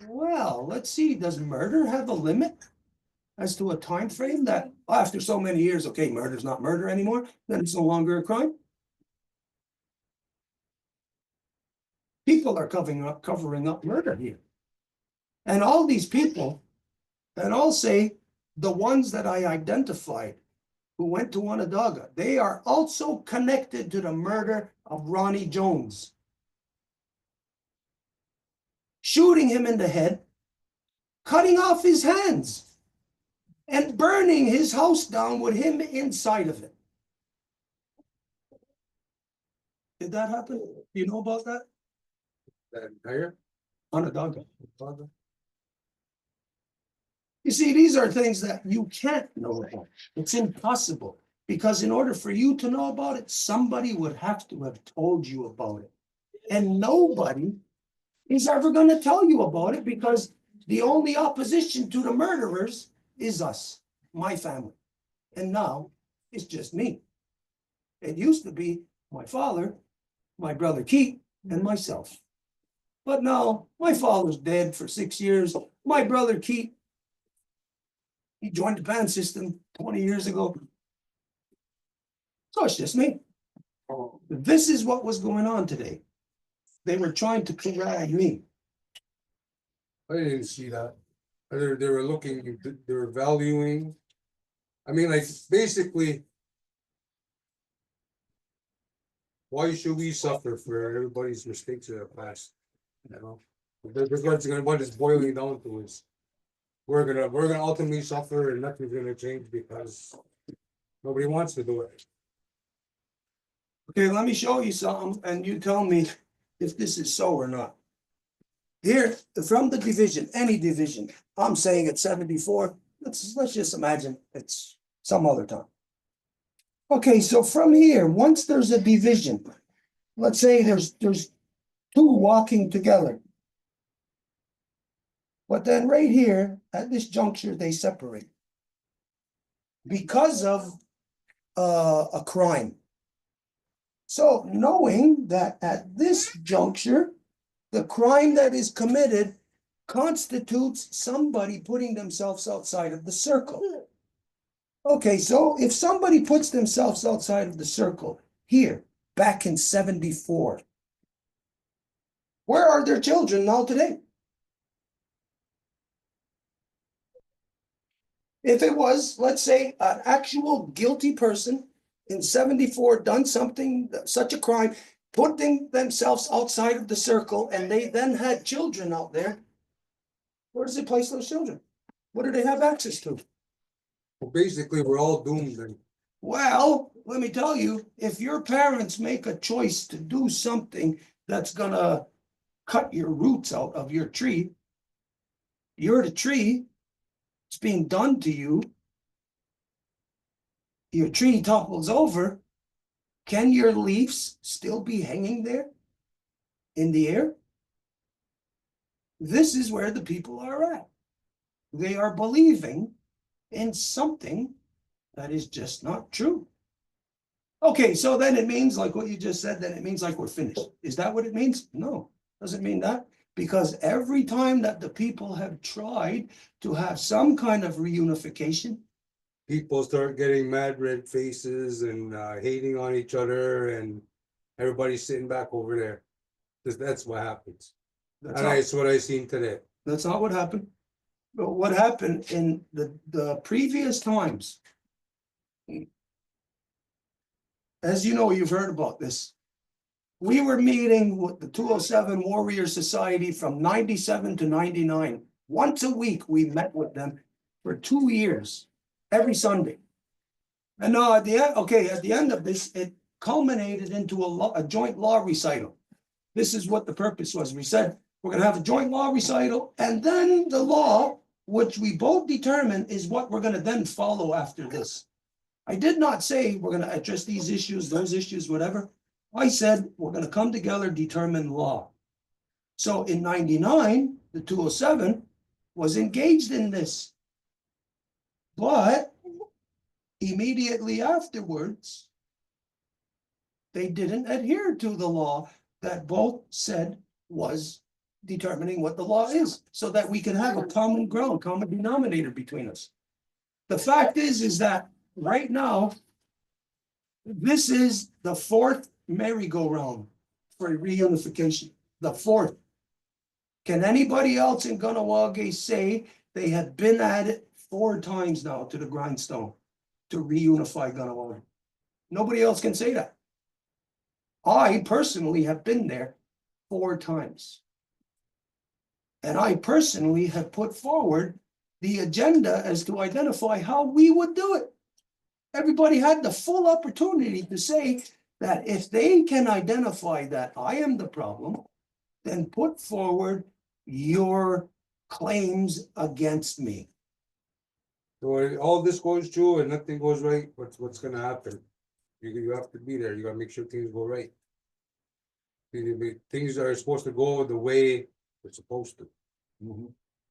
Speaker 1: Well, let's see. Does murder have a limit as to a time frame that after so many years, okay, murder's not murder anymore, then it's no longer a crime? People are covering up murder here. And all these people, and I'll say the ones that I identified who went to Onondaga, they are also connected to the murder of Ronnie Jones. Shooting him in the head, cutting off his hands, and burning his house down with him inside of it. Did that happen? Do you know about that?
Speaker 5: That entire.
Speaker 1: Onondaga. You see, these are things that you can't know about. It's impossible. Because in order for you to know about it, somebody would have to have told you about it. And nobody is ever going to tell you about it because the only opposition to the murderers is us, my family. And now it's just me. It used to be my father, my brother Keith, and myself. But now my father's dead for 6 years. My brother Keith, he joined the band system 20 years ago. So it's just me. This is what was going on today. They were trying to corral me.
Speaker 5: I didn't see that. They were looking, they were valuing I mean, like, basically. Why should we suffer for everybody's mistakes in the past? You know, what it's boiling down to is. We're gonna ultimately suffer and nothing's gonna change because. Nobody wants to do it.
Speaker 1: Okay, let me show you something and you tell me if this is so or not. Here, from the division, any division, I'm saying it's 74, let's just imagine it's some other time. Okay, so from here, once there's a division, let's say there's two walking together. But then right here, at this juncture, they separate. Because of a crime. So knowing that at this juncture, the crime that is committed constitutes somebody putting themselves outside of the circle. Okay, so if somebody puts themselves outside of the circle here, back in 74, where are their children now today? If it was, let's say, an actual guilty person in 74 done something, such a crime, putting themselves outside of the circle, and they then had children out there, where does it place those children? What do they have access to?
Speaker 5: Well, basically, we're all doomed then.
Speaker 1: Well, let me tell you, if your parents make a choice to do something that's gonna cut your roots out of your tree, you're the tree, it's being done to you, your tree topples over, can your leaves still be hanging there in the air? This is where the people are at. They are believing in something that is just not true. Okay, so then it means like what you just said, then it means like we're finished. Is that what it means? No, doesn't mean that. Because every time that the people have tried to have some kind of reunification,
Speaker 5: People start getting mad red faces and hating on each other and everybody's sitting back over there. That's what happens.
Speaker 1: that's
Speaker 5: And
Speaker 1: not,
Speaker 5: that's what I seen today.
Speaker 1: that's not what happened. But what happened in the previous times, as you know, you've heard about this. We were meeting with the 207 Warrior Society from 97 to 99. Once a week, we met with them for 2 years, every Sunday. And now at the end, okay, at the end of this, it culminated into a joint law recital. This is what the purpose was. We said, we're gonna have a joint law recital, and then the law, which we both determine is what we're gonna then follow after this. I did not say we're gonna address these issues, those issues, whatever. I said, we're gonna come together, determine law. So in 99, the 207 was engaged in this. But immediately afterwards, they didn't adhere to the law that both said was determining what the law is, so that we can have a common ground, common denominator between us. The fact is that right now, this is the 4th merry-go-round for reunification, the 4th. Can anybody else in Kahnawake say they have been at it 4 times now to the grindstone to reunify Kahnawake? Nobody else can say that. I personally have been there 4 times. And I personally have put forward the agenda as to identify how we would do it. Everybody had the full opportunity to say that if they can identify that I am the problem, then put forward your claims against me.
Speaker 5: So all this goes through and nothing goes right, what's gonna happen? You have to be there, you gotta make sure things go right. Things are supposed to go the way they're supposed to.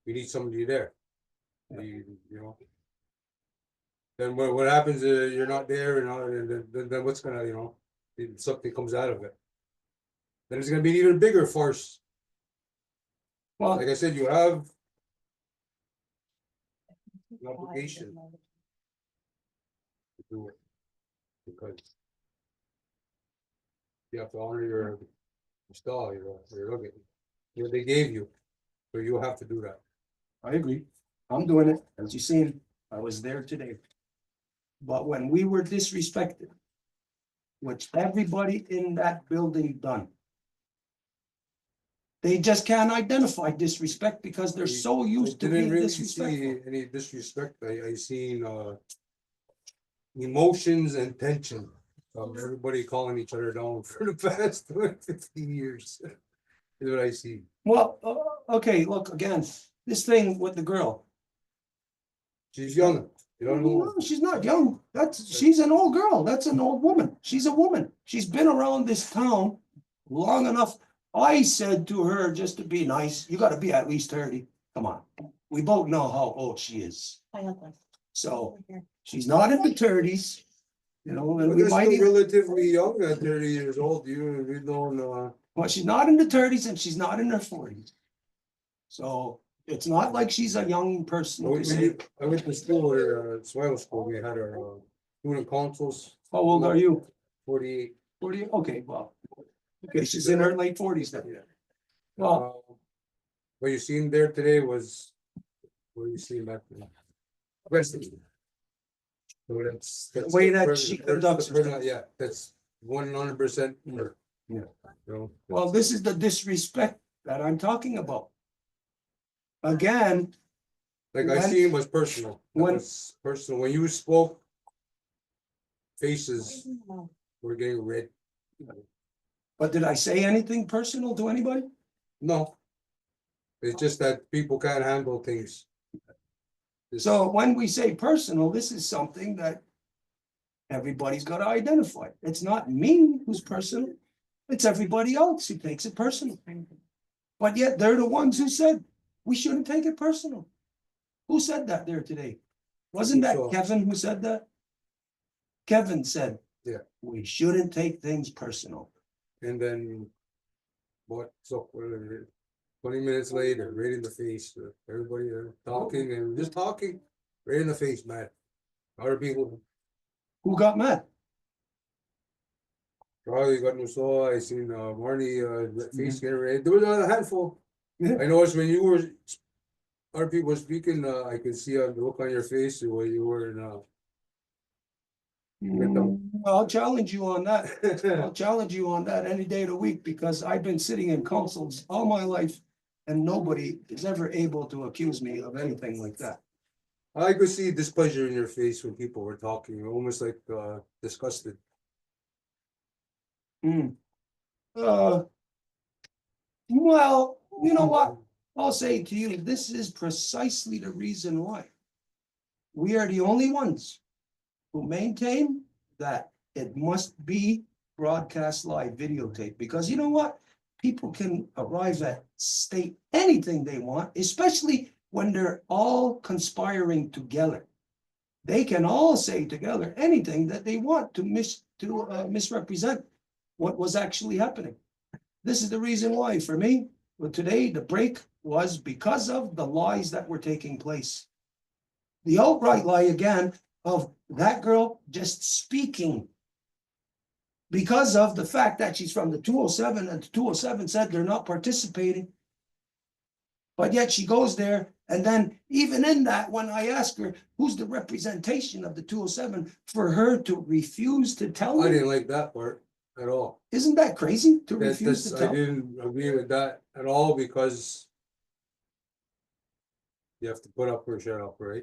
Speaker 5: We need somebody there. You know. Then what happens is you're not there and then what's gonna, something comes out of it. Then it's gonna be an even bigger farce.
Speaker 1: Well,
Speaker 5: Like I said, you have an obligation to do it. Because you have to honor your stall, your look at what they gave you. So you have to do that.
Speaker 1: I agree. I'm doing it. As you seen, I was there today. But when we were disrespected, which everybody in that building done, they just can't identify disrespect because they're so used to
Speaker 5: Didn't
Speaker 1: being
Speaker 5: really
Speaker 1: disrespectful.
Speaker 5: see any disrespect. I seen emotions and tension. Everybody calling each other down for the past 15 years. Is what I see.
Speaker 1: Well, okay, look, again, this thing with the girl.
Speaker 5: She's young. You don't know.
Speaker 1: No, she's not young. She's an old girl. That's an old woman. She's a woman. She's been around this town long enough. I said to her, just to be nice, you gotta be at least 30. Come on. We both know how old she is. So she's not in the 30s, you know, and
Speaker 5: But
Speaker 1: we
Speaker 5: they're
Speaker 1: might
Speaker 5: still
Speaker 1: even,
Speaker 5: relatively young at 30 years old. You don't
Speaker 1: well, she's not in the 30s and she's not in her 40s. So it's not like she's a young person. to say,
Speaker 5: I went to school or Swell school. We had our student councils,
Speaker 1: How old are you?
Speaker 5: 48.
Speaker 1: 40? Okay, well, okay, she's in her late 40s then.
Speaker 5: Yeah.
Speaker 1: Well,
Speaker 5: What you seen there today was what you seen back then. Wrestling. So that's
Speaker 1: The way that
Speaker 5: the
Speaker 1: she
Speaker 5: the
Speaker 1: conducts herself.
Speaker 5: yeah, that's 100%.
Speaker 1: Yeah.
Speaker 5: You know,
Speaker 1: well, this is the disrespect that I'm talking about. Again,
Speaker 5: like I
Speaker 1: when-
Speaker 5: see him was personal. That
Speaker 1: when-
Speaker 5: was personal. When you spoke, faces were getting red.
Speaker 1: but did I say anything personal to anybody?
Speaker 5: No. It's just that people can't handle things.
Speaker 1: So when we say personal, this is something that everybody's got to identify. It's not me who's personal. It's everybody else who takes it personal. But yet they're the ones who said we shouldn't take it personal. Who said that there today? Wasn't that
Speaker 5: So-
Speaker 1: Kevin who said that? Kevin said,
Speaker 5: Yeah.
Speaker 1: we shouldn't take things personal.
Speaker 5: And then what, so 20 minutes later, right in the face, everybody talking and just talking, right in the face, man. Other people
Speaker 1: Who got mad?
Speaker 5: probably got no saw. I seen Marnie face get red. There was a handful.
Speaker 1: Yeah.
Speaker 5: I noticed when you were other people were speaking, I could see the look on your face where you were
Speaker 1: I'll challenge you on that. I'll challenge you on that any day of the week because I've been sitting in councils all my life and nobody is ever able to accuse me of anything like that.
Speaker 5: I could see displeasure in your face when people were talking, almost like disgusted.
Speaker 1: Well, you know what? I'll say to you, this is precisely the reason why. We are the only ones who maintain that it must be broadcast live videotape, because you know what? People can arrive at state anything they want, especially when they're all conspiring together. They can all say together anything that they want to misrepresent what was actually happening. This is the reason why, for me, but today the break was because of the lies that were taking place. The outright lie again of that girl just speaking because of the fact that she's from the 207 and the 207 said they're not participating. But yet she goes there, and then even in that, when I ask her, who's the representation of the 207, for her to refuse to tell
Speaker 5: I
Speaker 1: me,
Speaker 5: didn't like that part at all.
Speaker 1: isn't that crazy to
Speaker 5: That
Speaker 1: refuse
Speaker 5: this,
Speaker 1: to
Speaker 5: I
Speaker 1: tell?
Speaker 5: didn't agree with that at all because you have to put up or shut up, right?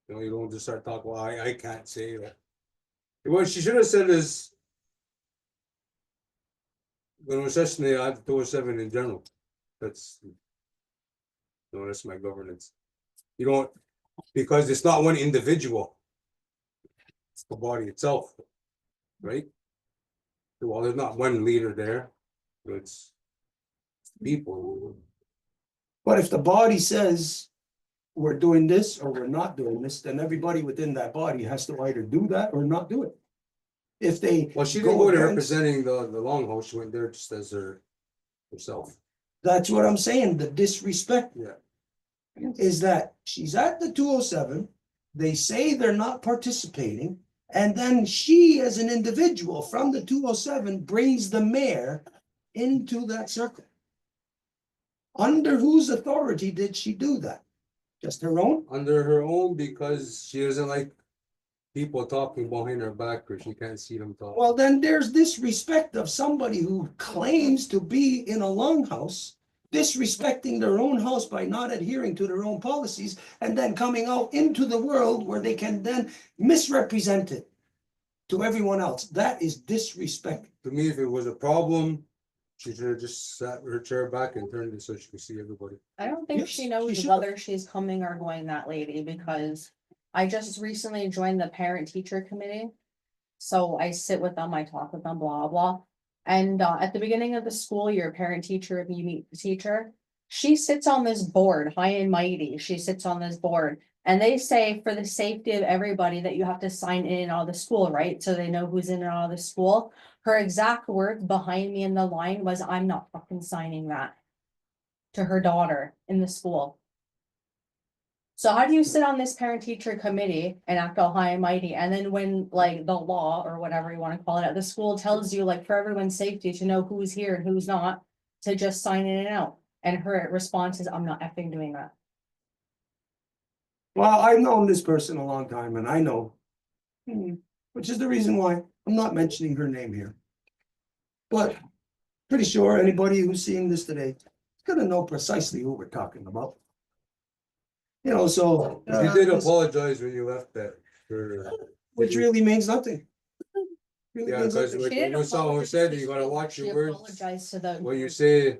Speaker 5: You know, you don't just start talking, well, I can't say that. What she should have said is when we're sessioning at 207 in general, that's that's my governance. You don't, because it's not one individual. It's the body itself, right? Well, there's not one leader there, it's people.
Speaker 1: But if the body says we're doing this or we're not doing this, then everybody within that body has to either do that or not do it. If they.
Speaker 5: Well, she didn't go there
Speaker 1: against-
Speaker 5: representing the longhouse, she went there just as herself.
Speaker 1: That's what I'm saying, the disrespect
Speaker 5: Yeah.
Speaker 1: is that she's at the 207, they say they're not participating, and then she, as an individual from the 207, brings the mayor into that circle. Under whose authority did she do that? Just her own?
Speaker 5: Under her own, because she doesn't like people talking behind her back or she can't see them talk.
Speaker 1: Well, then there's disrespect of somebody who claims to be in a longhouse, disrespecting their own house by not adhering to their own policies, and then coming out into the world where they can then misrepresent it to everyone else. That is disrespect.
Speaker 5: To me, if it was a problem, she should have just sat her chair back and turned it so she could see everybody.
Speaker 6: I don't think
Speaker 1: Yes,
Speaker 6: she
Speaker 1: she
Speaker 6: knows
Speaker 1: should.
Speaker 6: whether she's coming or going, that lady, because I just recently joined the parent teacher committee. So I sit with them, I talk with them, blah, blah. And at the beginning of the school year, parent teacher, if you meet the teacher, she sits on this board, high and mighty, she sits on this board. And they say for the safety of everybody that you have to sign in and out of the school, right? So they know who's in and out of the school. Her exact words behind me in the line was, I'm not fucking signing that. To her daughter in the school. So how do you sit on this parent teacher committee and act all high and mighty, and then when like the law or whatever you want to call it at the school tells you, like, for everyone's safety to know who's here and who's not, to just sign in and out, and her response is, I'm not effing doing that.
Speaker 1: Well, I've known this person a long time and I know, which is the reason why I'm not mentioning her name here. But pretty sure anybody who's seeing this today is gonna know precisely who we're talking about. You know, so.
Speaker 5: You did apologize when you left that for.
Speaker 1: Which really means nothing. Really
Speaker 5: Yeah,
Speaker 1: means
Speaker 5: because
Speaker 1: nothing.
Speaker 5: when
Speaker 6: She didn't
Speaker 5: someone
Speaker 6: apologize
Speaker 5: said
Speaker 6: to
Speaker 5: you gotta
Speaker 6: school,
Speaker 5: watch
Speaker 6: she
Speaker 5: your words,
Speaker 6: apologized to the.
Speaker 5: what you say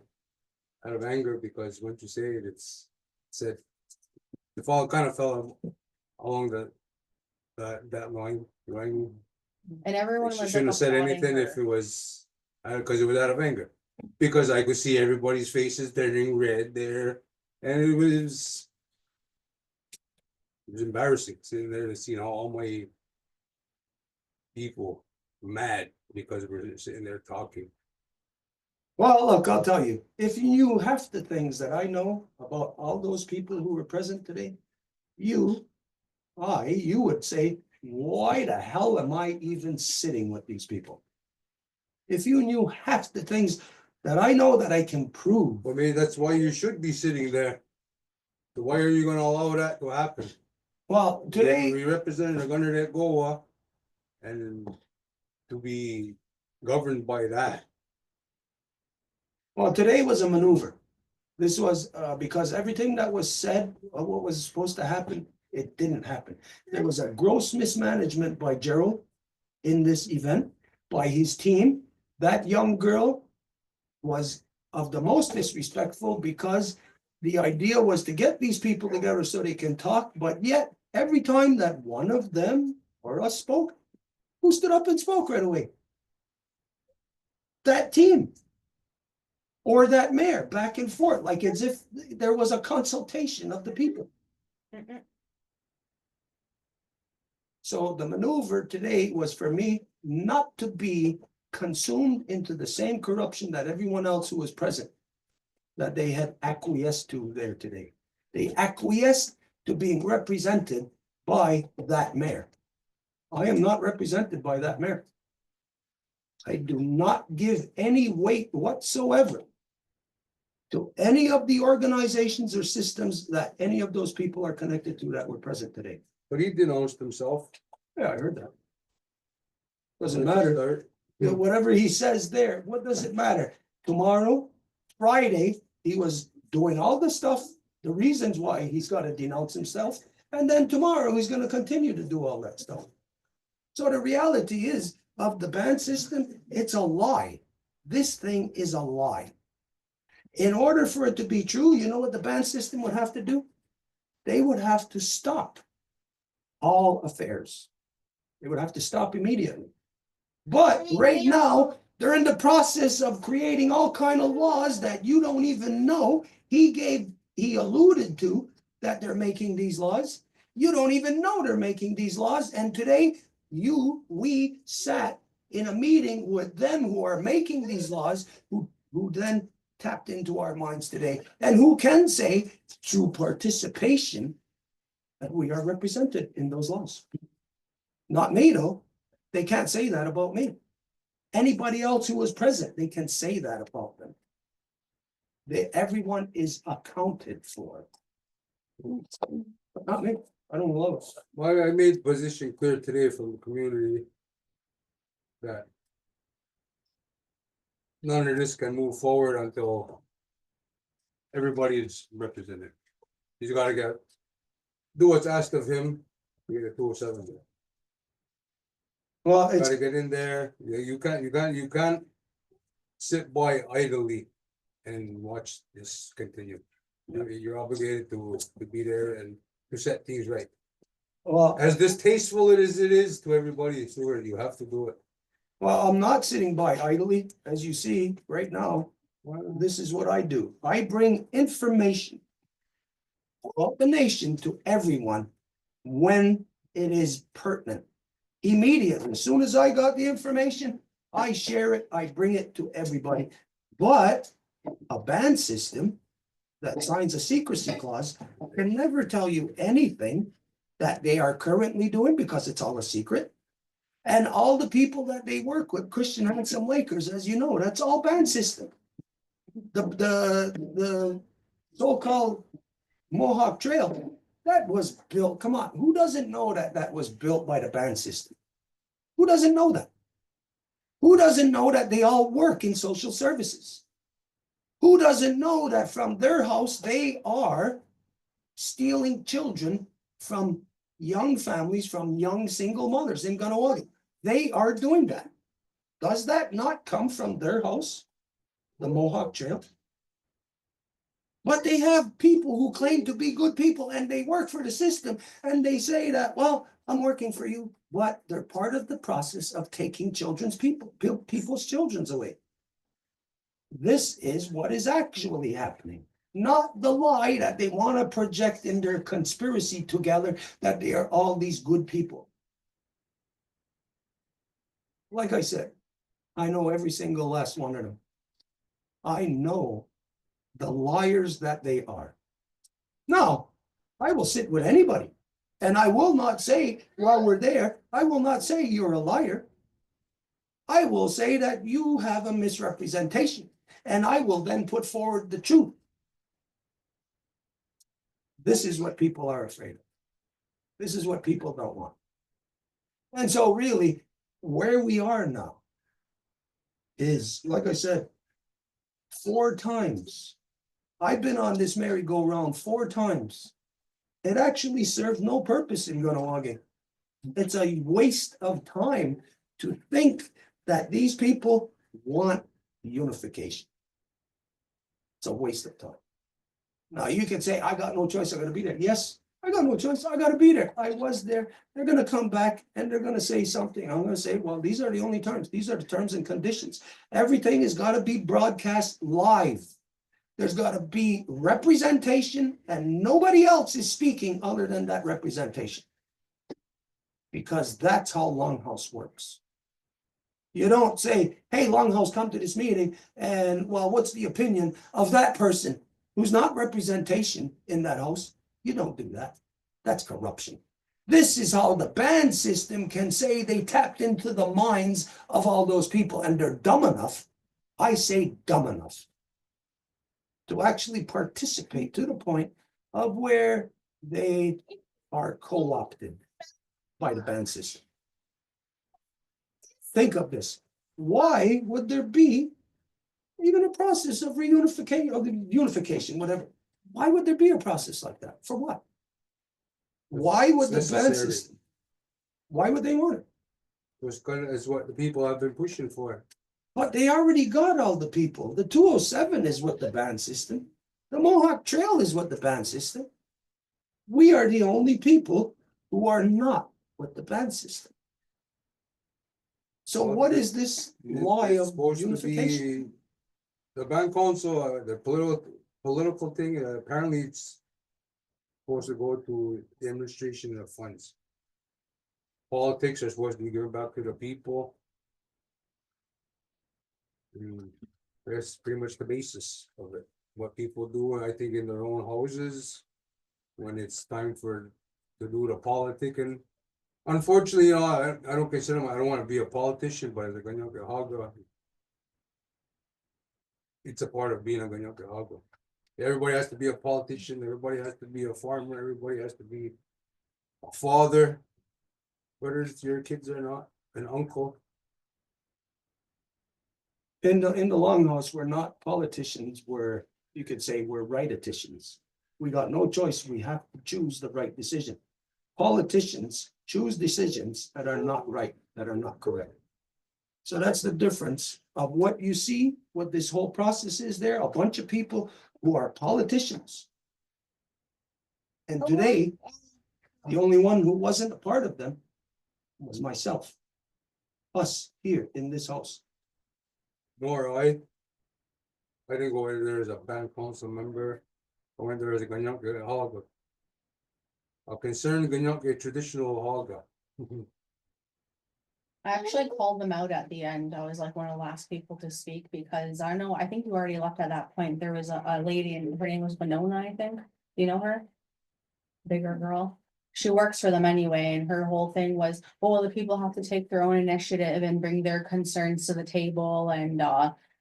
Speaker 5: out of anger, because once you say it, it's said. The fall kind of fell along that line.
Speaker 6: And everyone
Speaker 5: She
Speaker 6: was.
Speaker 5: shouldn't
Speaker 6: like,
Speaker 5: have said
Speaker 6: applauding
Speaker 5: anything if
Speaker 6: her.
Speaker 5: it was, because it was out of anger. Because I could see everybody's faces turning red there, and it was embarrassing sitting there and seeing all my people mad because we're sitting there talking.
Speaker 1: Well, look, I'll tell you, if you knew half the things that I know about all those people who were present today, you would say, why the hell am I even sitting with these people? If you knew half the things that I know that I can prove.
Speaker 5: Well, maybe that's why you should be sitting there. So why are you gonna allow that to happen?
Speaker 1: Well, today,
Speaker 5: We represent the Gunner that Goa, and to be governed by that.
Speaker 1: well, today was a maneuver. This was because everything that was said, what was supposed to happen, it didn't happen. There was a gross mismanagement by Gerald in this event, by his team. That young girl was of the most disrespectful, because the idea was to get these people together so they can talk, but yet every time that one of them or us spoke, who stood up and spoke right away? That team. Or that mayor, back and forth, like as if there was a consultation of the people.
Speaker 6: Mm-mm.
Speaker 1: So the maneuver today was for me not to be consumed into the same corruption that everyone else who was present, that they had acquiesced to there today. They acquiesced to being represented by that mayor. I am not represented by that mayor. I do not give any weight whatsoever to any of the organizations or systems that any of those people are connected to that were present today.
Speaker 5: But he denounced himself.
Speaker 1: Yeah, I heard that. Doesn't matter. You know, whatever he says there, what does it matter? Tomorrow, Friday, he was doing all the stuff, the reasons why he's got to denounce himself. And then tomorrow, he's going to continue to do all that stuff. So the reality is, of the ban system, it's a lie. This thing is a lie. In order for it to be true, you know what the ban system would have to do? They would have to stop all affairs. They would have to stop immediately. But right now, they're in the process of creating all kind of laws that you don't even know. He alluded to that they're making these laws. You don't even know they're making these laws. And today, we sat in a meeting with them who are making these laws, who then tapped into our minds today, and who can say through participation that we are represented in those laws. Not me, though. They can't say that about me. Anybody else who was present, they can say that about them. Everyone is accounted for. But not me. I don't love it.
Speaker 5: Well, I made the position clear today from the community. That. None of this can move forward until. Everybody is represented. He's gotta do what's asked of him, to get a 207.
Speaker 1: Well, it's,
Speaker 5: Gotta get in there, you can't. Sit by idly and watch this continue. You're obligated to be there and to set things right.
Speaker 1: well,
Speaker 5: As distasteful as it is to everybody, sure, you have to do it.
Speaker 1: well, I'm not sitting by idly, as you see right now. This is what I do. I bring information of the nation to everyone when it is pertinent. Immediately, as soon as I got the information, I share it, I bring it to everybody. But a ban system that signs a secrecy clause can never tell you anything that they are currently doing because it's all a secret. And all the people that they work with, Christian Handsome Lakers, as you know, that's all ban system. The so-called Mohawk Trail, that was built, come on, who doesn't know that that was built by the ban system? Who doesn't know that? Who doesn't know that they all work in social services? Who doesn't know that from their house, they are stealing children from young families, from young single mothers in Kahnawake? They are doing that. Does that not come from their house? The Mohawk Trail? But they have people who claim to be good people and they work for the system and they say that, well, I'm working for you, but they're part of the process of taking people's children away. This is what is actually happening, not the lie that they want to project in their conspiracy together that they are all these good people. Like I said, I know every single last one of them. I know the liars that they are. Now, I will sit with anybody, and I will not say while we're there, I will not say you're a liar. I will say that you have a misrepresentation, and I will then put forward the truth. This is what people are afraid of. This is what people don't want. And so really, where we are now is, like I said, 4 times. I've been on this merry-go-round 4 times. It actually served no purpose in Kahnawake. It's a waste of time to think that these people want unification. It's a waste of time. Now you can say, I got no choice, I gotta be there. Yes, I got no choice, I gotta be there. I was there. They're gonna come back and they're gonna say something. I'm gonna say, well, these are the only terms. These are the terms and conditions. Everything has gotta be broadcast live. There's gotta be representation and nobody else is speaking other than that representation. Because that's how Longhouse works. You don't say, hey, Longhouse, come to this meeting and, well, what's the opinion of that person who's not representation in that house? You don't do that. That's corruption. This is how the ban system can say they tapped into the minds of all those people and they're dumb enough, I say dumb enough, to actually participate to the point of where they are co-opted by the ban system. Think of this. Why would there be even a process of reunification, or unification, whatever? Why would there be a process like that? For what? Why would the ban system? Why would they want it?
Speaker 5: It's what the people have been pushing for.
Speaker 1: But they already got all the people. The 207 is what the ban system. The Mohawk Trail is what the ban system. We are the only people who are not with the ban system. So what is this lie
Speaker 5: It's
Speaker 1: of
Speaker 5: supposed to
Speaker 1: unification?
Speaker 5: be the band council, the political thing, apparently it's supposed to go to the administration of funds. Politics are supposed to be given back to the people. That's pretty much the basis of it. What people do, I think, in their own houses, when it's time to do the politicking. Unfortunately, I don't consider I don't want to be a politician, but as a Kanienkehaka, it's a part of being a Kanienkehaka. Everybody has to be a politician, everybody has to be a farmer, everybody has to be a father, whether it's your kids or not, an uncle.
Speaker 1: In the Longhouse, we're not politicians, you could say we're rightiticians. We got no choice. We have to choose the right decision. Politicians choose decisions that are not right, that are not correct. So that's the difference of what you see, what this whole process is there, a bunch of people who are politicians. And today, the only one who wasn't a part of them was myself. Us here in this house.
Speaker 5: Nor I didn't go in there as a band council member. I went there as a Kanienkehaka Haga. A concerned Kanienkehaka traditional Haga.
Speaker 6: I actually called them out at the end. I was like one of the last people to speak because I think you already left at that point. There was a lady and her name was Winona, I think. You know her? Bigger girl. She works for them anyway, and her whole thing was, well, the people have to take their own initiative and bring their concerns to the table, and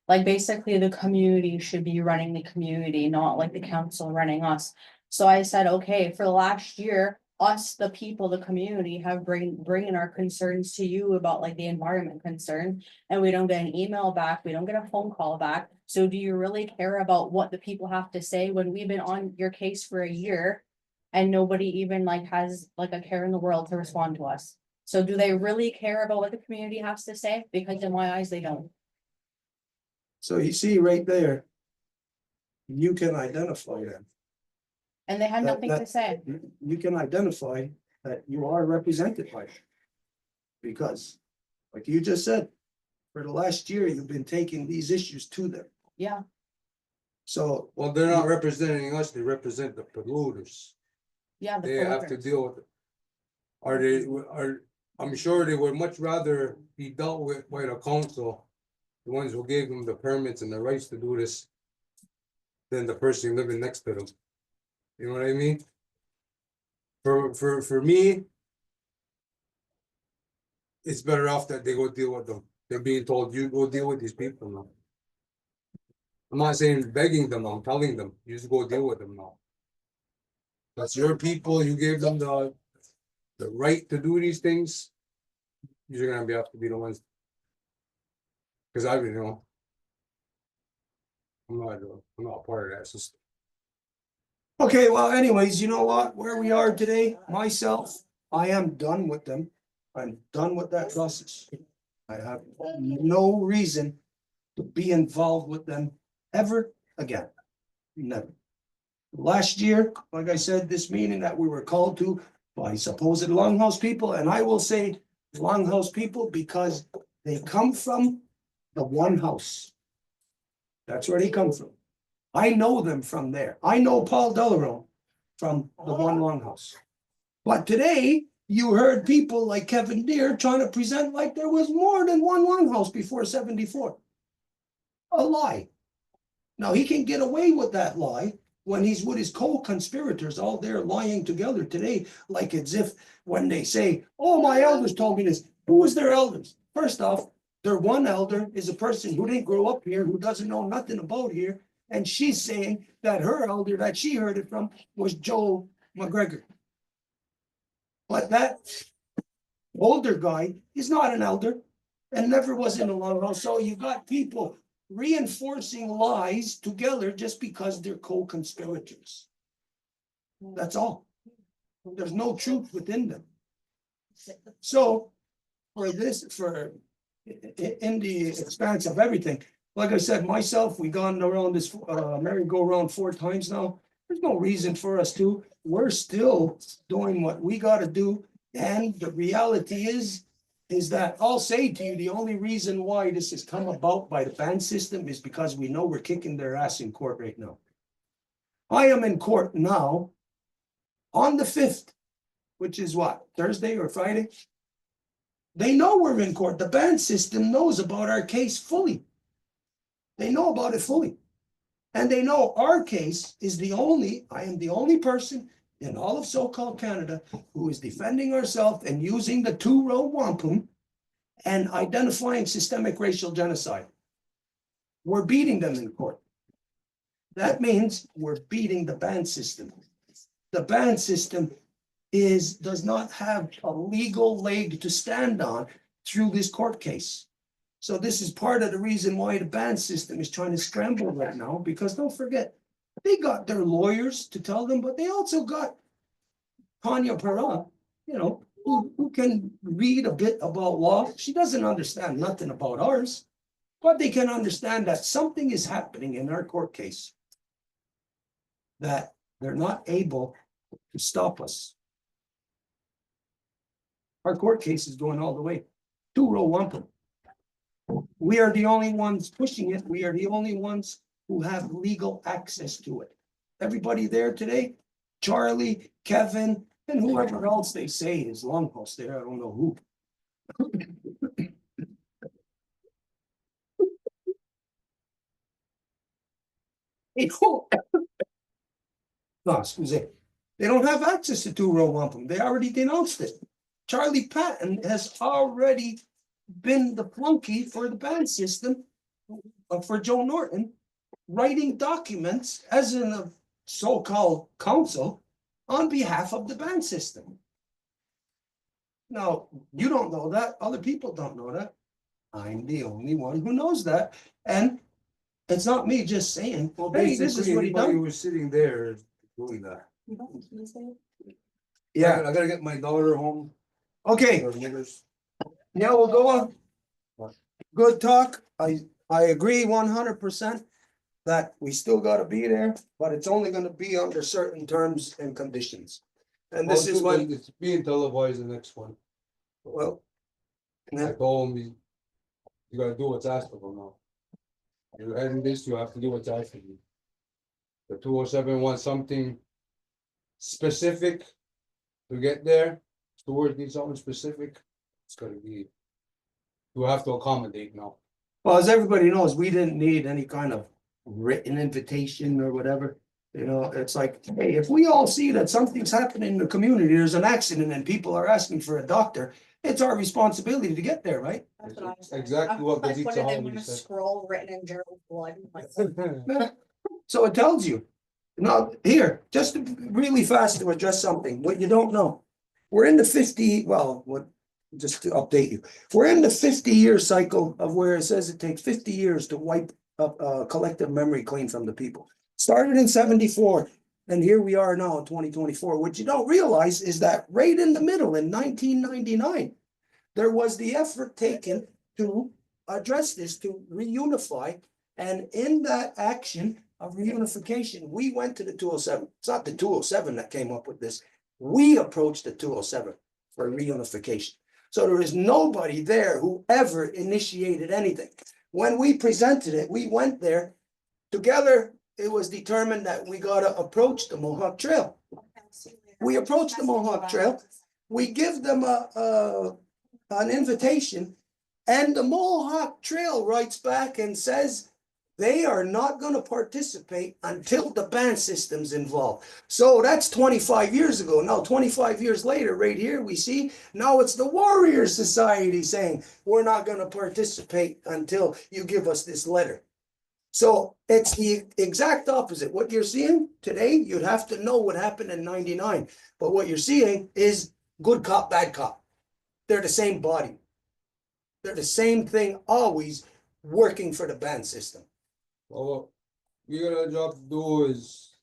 Speaker 6: like basically the community should be running the community, not like the council running us. So I said, okay, for the last year, us, the people, the community have bringing our concerns to you about like the environment concern, and we don't get an email back, we don't get a phone call back. So do you really care about what the people have to say when we've been on your case for a year? And nobody even like has like a care in the world to respond to us. So do they really care about what the community has to say? Because in my eyes, they don't.
Speaker 1: So you see right there, you can identify them.
Speaker 6: And they had
Speaker 1: That-
Speaker 6: nothing
Speaker 1: that-
Speaker 6: to say.
Speaker 1: You can identify that you are represented by them. Because, like you just said, for the last year, you've been taking these issues to them.
Speaker 6: Yeah,
Speaker 1: So
Speaker 5: Well, they're not representing us, they represent the polluters.
Speaker 6: yeah. the
Speaker 5: They have to
Speaker 6: polluters.
Speaker 5: deal with it. I'm sure they would much rather be dealt with by the council, the ones who gave them the permits and the rights to do this, than the person living next to them. You know what I mean? For me, it's better off that they go deal with them. They're being told, you go deal with these people now. I'm not saying begging them, I'm telling them, you just go deal with them now. That's your people, you gave them the right to do these things. You're gonna have to be the ones. Cause I, I'm not a part of that system.
Speaker 1: okay, well, anyways, you know what, where we are today, myself, I am done with them. I'm done with that process. I have no reason to be involved with them ever again. Never. Last year, like I said, this meeting that we were called to by supposed Longhouse people, and I will say Longhouse people because they come from the one house. That's where they come from. I know them from there. I know Paul Delarone from the one Longhouse. But today, you heard people like Kevin Deere trying to present like there was more than one Longhouse before 74. A lie. Now, he can get away with that lie when he's with his co-conspirators all there lying together today, like as if when they say, oh, my elders told me this. Who was their elders? First off, their one elder is a person who didn't grow up here, who doesn't know nothing about here. And she's saying that her elder that she heard it from was Joe McGregor. But that older guy is not an elder and never was in a Longhouse. So you got people reinforcing lies together just because they're co-conspirators. That's all. There's no truth within them. So for in the expanse of everything, like I said, myself, we've gone around this merry-go-round 4 times now. There's no reason for us to. We're still doing what we got to do. And the reality is that I'll say to you, the only reason why this has come about by the ban system is because we know we're kicking their ass in court right now. I am in court now on the 5th, which is what, Thursday or Friday? They know we're in court. The ban system knows about our case fully. They know about it fully. And they know our case is I am the only person in all of so-called Canada who is defending ourselves and using the 2-row wampum and identifying systemic racial genocide. We're beating them in court. That means we're beating the ban system. The ban system does not have a legal leg to stand on through this court case. So this is part of the reason why the band system is trying to scramble right now, because don't forget, they got their lawyers to tell them, but they also got Tanya Perron, you know, who can read a bit about law. She doesn't understand nothing about ours, but they can understand that something is happening in our court case that they're not able to stop us. Our court case is going all the way to Rowampa. We are the only ones pushing it. We are the only ones who have legal access to it. Everybody there today, Charlie, Kevin, and whoever else they say is Longhouse there, I don't know who. They don't. No, excuse me. They don't have access to two-row wampum. They already denounced it. Charlie Patton has already been the flunky for the band system for Joe Norton, writing documents as in a so-called counsel on behalf of the band system. Now, you don't know that. Other people don't know that. I'm the only one who knows that. And it's not me just saying,
Speaker 5: Well,
Speaker 1: hey, this is
Speaker 5: basically,
Speaker 1: what he
Speaker 5: anybody
Speaker 1: done.
Speaker 5: who was sitting there is doing that.
Speaker 1: Yeah,
Speaker 5: I gotta get my daughter home.
Speaker 1: okay.
Speaker 5: Her niggers.
Speaker 1: Now we'll go on.
Speaker 5: What?
Speaker 1: Good talk. I agree 100% that we still gotta be there, but it's only gonna be under certain terms and conditions. And this is when,
Speaker 5: It's being televised, the next one.
Speaker 1: well.
Speaker 5: I told him, you gotta do what's asked of him now. You're heading this, you have to do what's asked of you. The 207 wants something specific to get there. Stewart needs something specific. It's gonna be. You have to accommodate now.
Speaker 1: Well, as everybody knows, we didn't need any kind of written invitation or whatever. You know, it's like, hey, if we all see that something's happening in the community, there's an accident and people are asking for a doctor, it's our responsibility to get there, right?
Speaker 6: That's what I said.
Speaker 5: Exactly what
Speaker 6: I
Speaker 5: Gazeta
Speaker 6: put it in
Speaker 5: Hallway
Speaker 6: a
Speaker 5: said.
Speaker 6: scroll written in Gerald's blood. Like,
Speaker 1: So it tells you. Now, here, just really fast to address something, what you don't know. We're in the 50, well, what, just to update you. We're in the 50-year cycle of where it says it takes 50 years to wipe up collective memory clean from the people. Started in 74, and here we are now in 2024. What you don't realize is that right in the middle in 1999, there was the effort taken to address this, to reunify. And in that action of reunification, we went to the 207. It's not the 207 that came up with this. We approached the 207 for reunification. So there is nobody there who ever initiated anything. When we presented it, we went there together. It was determined that we got to approach the Mohawk Trail. We approached the Mohawk Trail. We give them an invitation, and the Mohawk Trail writes back and says they are not going to participate until the band system's involved. So that's 25 years ago. Now, 25 years later, right here, we see now it's the Warrior Society saying we're not going to participate until you give us this letter. So it's the exact opposite. What you're seeing today, you'd have to know what happened in 99. But what you're seeing is good cop, bad cop. They're the same body. They're the same thing, always working for the band system.
Speaker 5: Well, what we got a job to do is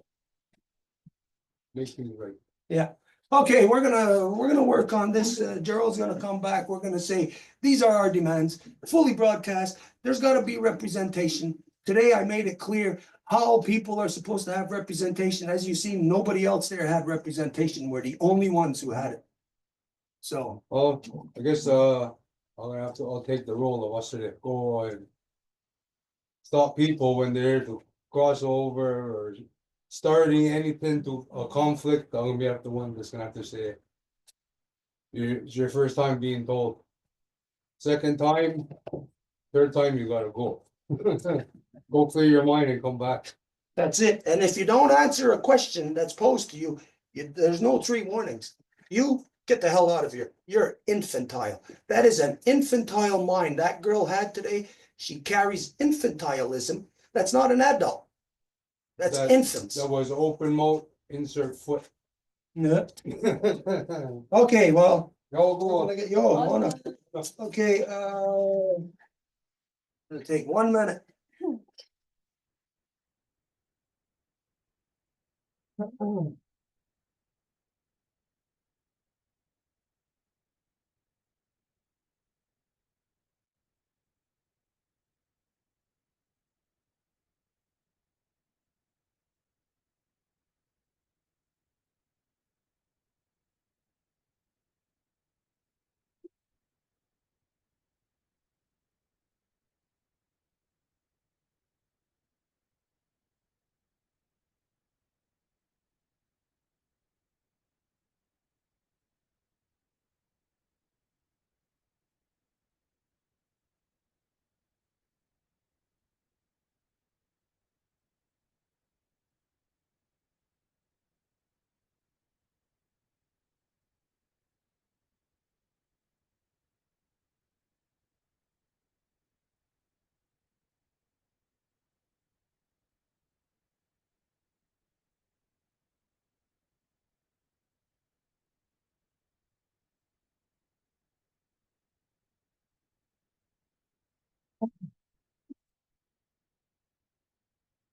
Speaker 5: make things right.
Speaker 1: Yeah. Okay, we're gonna work on this. Gerald's gonna come back. We're gonna say these are our demands, fully broadcast. There's got to be representation. Today, I made it clear how people are supposed to have representation. As you see, nobody else there had representation. We're the only ones who had it. So,
Speaker 5: Well, I guess I'll take the role of us to go and stop people when they're to cross over or starting anything to a conflict. I'm gonna be the one that's gonna have to say it's your first time being told. Second time, third time you gotta go. Go clear your mind and come back.
Speaker 1: that's it. And if you don't answer a question that's posed to you, there's no 3 warnings. You get the hell out of here. You're infantile. That is an infantile mind that girl had today. She carries infantilism. That's not an adult. That's infants.
Speaker 5: That was open mouth, insert foot.
Speaker 1: Yeah. Okay, well,
Speaker 5: Go,
Speaker 1: we're
Speaker 5: go.
Speaker 1: gonna get you on. Okay, it'll take 1 minute.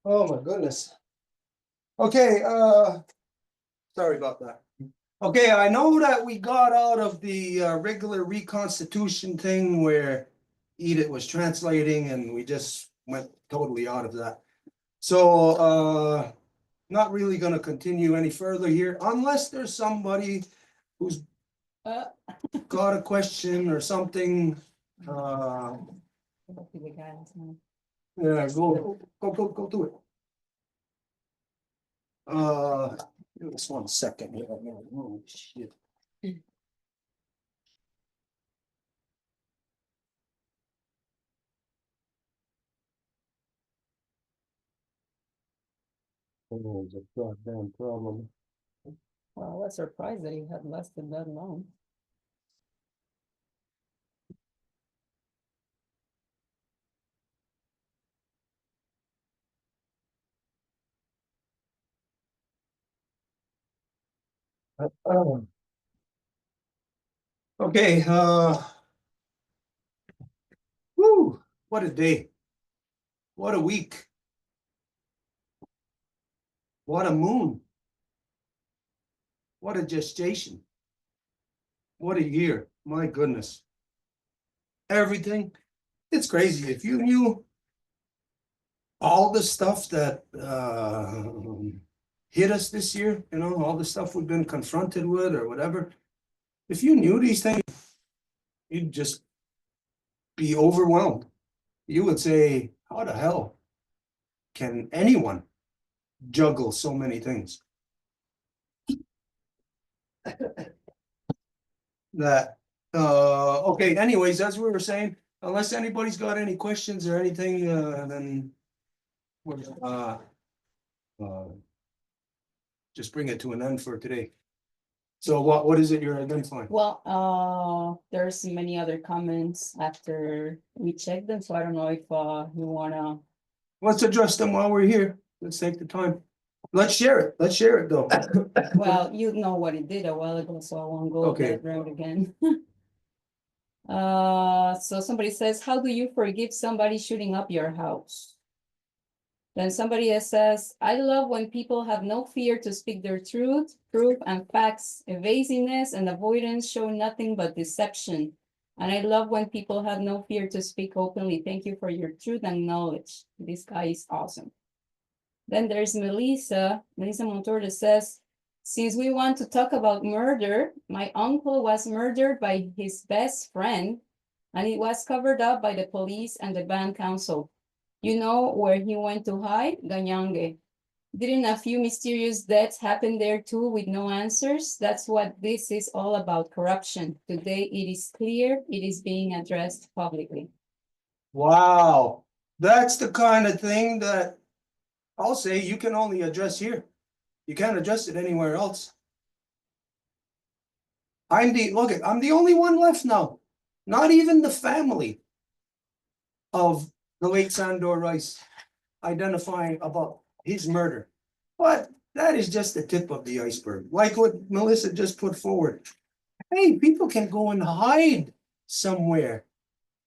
Speaker 1: Oh, my goodness. Okay, sorry about that. Okay, I know that we got out of the regular Reconstitution thing where Edith was translating and we just went totally out of that. So, not really gonna continue any further here unless there's somebody who's got a question or something. Yeah, go do it. Just 1 second here. Oh, shit. Oh, it's a goddamn problem.
Speaker 4: Well, I was surprised that he had lasted that long.
Speaker 1: Okay, whoo, what a day. What a week. What a moon. What a gestation. What a year. My goodness. Everything. It's crazy. If you knew all the stuff that hit us this year, you know, all the stuff we've been confronted with or whatever. If you knew these things, you'd just be overwhelmed. You would say, how the hell can anyone juggle so many things? That okay, anyways, as we were saying, unless anybody's got any questions or anything, then we're just bring it to an end for today. So what is it you're identifying?
Speaker 4: Well, there's many other comments after we check them, so I don't know if you wanna.
Speaker 1: Let's address them while we're here. Let's take the time. Let's share it. Let's share it though.
Speaker 4: Well, you know what it did a while ago, so I won't go
Speaker 1: Okay.
Speaker 4: that route again. So somebody says, how do you forgive somebody shooting up your house? Then somebody else says, I love when people have no fear to speak their truth, proof, and facts. Evasiveness and avoidance show nothing but deception. And I love when people have no fear to speak openly. Thank you for your truth and knowledge. This guy is awesome. Then there's Melissa Montour that says, since we want to talk about murder, my uncle was murdered by his best friend, and it was covered up by the police and the band council. You know where he went to hide? Kanienkehaka. Didn't a few mysterious deaths happen there too with no answers? That's what this is all about, corruption. Today it is clear it is being addressed publicly.
Speaker 1: Wow, that's the kind of thing that I'll say you can only address here. You can't address it anywhere else. I'm the only one left now. Not even the family of the late Sandor Rice identifying about his murder. But That is just the tip of the iceberg, like what Melissa just put forward. Hey, people can go and hide somewhere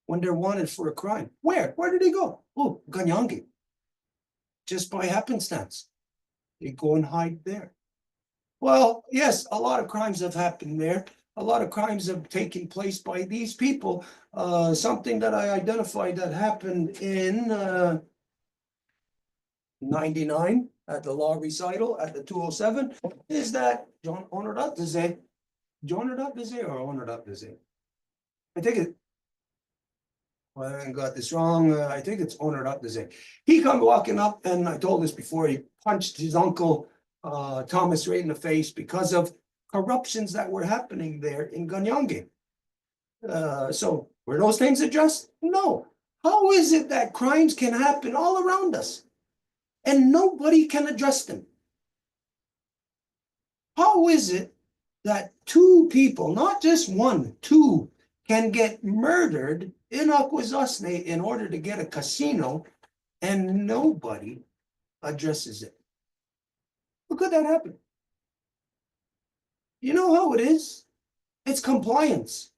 Speaker 1: when they're wanted for a crime. Where? Where do they go? Oh, Kanienkehaka. Just by happenstance. They go and hide there. Well, yes, a lot of crimes have happened there. A lot of crimes have taken place by these people. Something that I identified that happened in 99 at the law recital at the 207 is that John Onoratze I think it. Well, I got this wrong. I think it's Onoratze. He come walking up, and I told this before. He punched his uncle Thomas right in the face because of corruptions that were happening there in Kanienkehaka. So were those things addressed? No. How is it that crimes can happen all around us and nobody can address them? How is it that two people, not just one, two, can get murdered in Akwesasne in order to get a casino and nobody addresses it? How could that happen? You know how it is? It's compliance.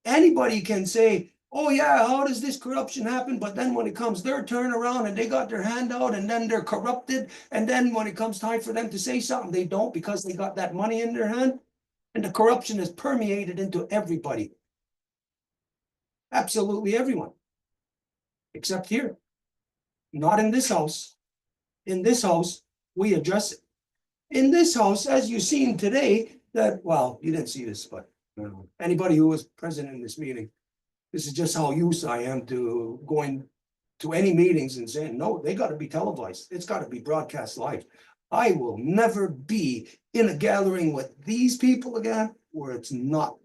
Speaker 1: Anybody can say, oh yeah, how does this corruption happen? But then when it comes their turn around and they got their hand out and then they're corrupted. And then when it comes time for them to say something, they don't because they got that money in their hand. And the corruption is permeated into everybody. Absolutely everyone. Except here. Not in this house. In this house, we address it. In this house, as you've seen today, that, well, you didn't see this, but anybody who was present in this meeting, this is just how used I am to going to any meetings and saying, no, they got to be televised. It's got to be broadcast live. I will never be in a gathering with these people again where it's not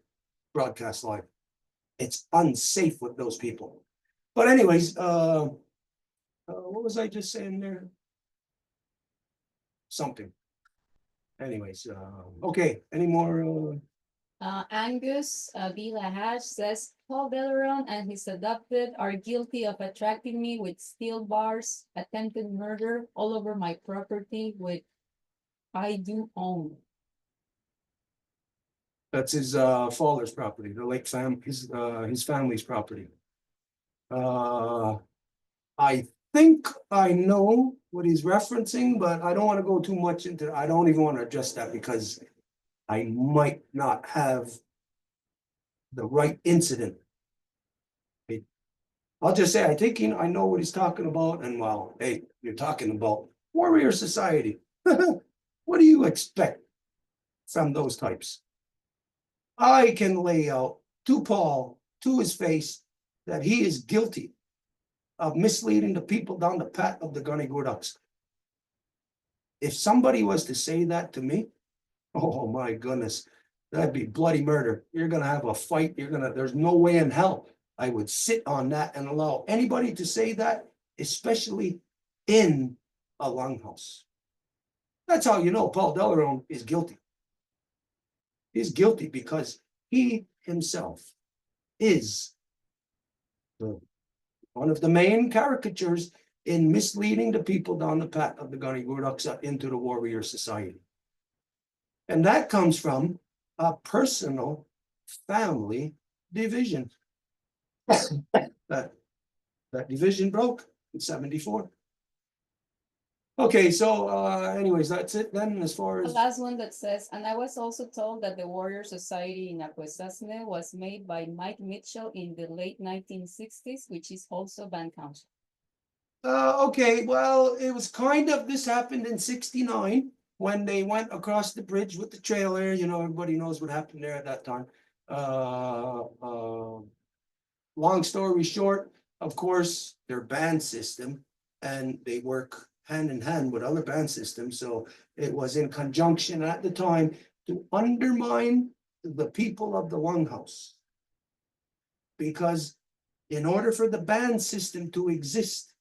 Speaker 1: broadcast live. It's unsafe with those people. But anyways, what was I just saying there? Something. Anyways, okay, any more?
Speaker 4: Angus Vilahash says, Paul Deleron and his adopted are guilty of attracting me with steel bars, attempted murder all over my property, which I do own.
Speaker 1: That's his father's property, the late his family's property. I think I know what he's referencing, but I don't want to go too much into. I don't even want to address that because I might not have the right incident. I'll just say I think I know what he's talking about, and well, hey, you're talking about warrior society. What do you expect from those types? I can lay out to Paul, to his face, that he is guilty of misleading the people down the path of the Kanienkehaka. If somebody was to say that to me, oh my goodness, that'd be bloody murder. You're gonna have a fight. There's no way in hell I would sit on that and allow anybody to say that, especially in a longhouse. That's how you know Paul Deleron is guilty. He's guilty because he himself is one of the main caricatures in misleading the people down the path of the Kanienkehaka into the warrior society. And that comes from a personal family division. that division broke in 74. Okay, so anyways, that's it then as far
Speaker 4: The
Speaker 1: as
Speaker 4: last one that says, and I was also told that the Warrior Society in Akwesasne was made by Mike Mitchell in the late 1960s, which is also band council.
Speaker 1: okay, well, it was kind of, this happened in 69 when they went across the bridge with the trailer. You know, everybody knows what happened there at that time. Long story short, of course, their band system, and they work hand in hand with other band systems. So it was in conjunction at the time to undermine the people of the longhouse. Because in order for the band system to exist,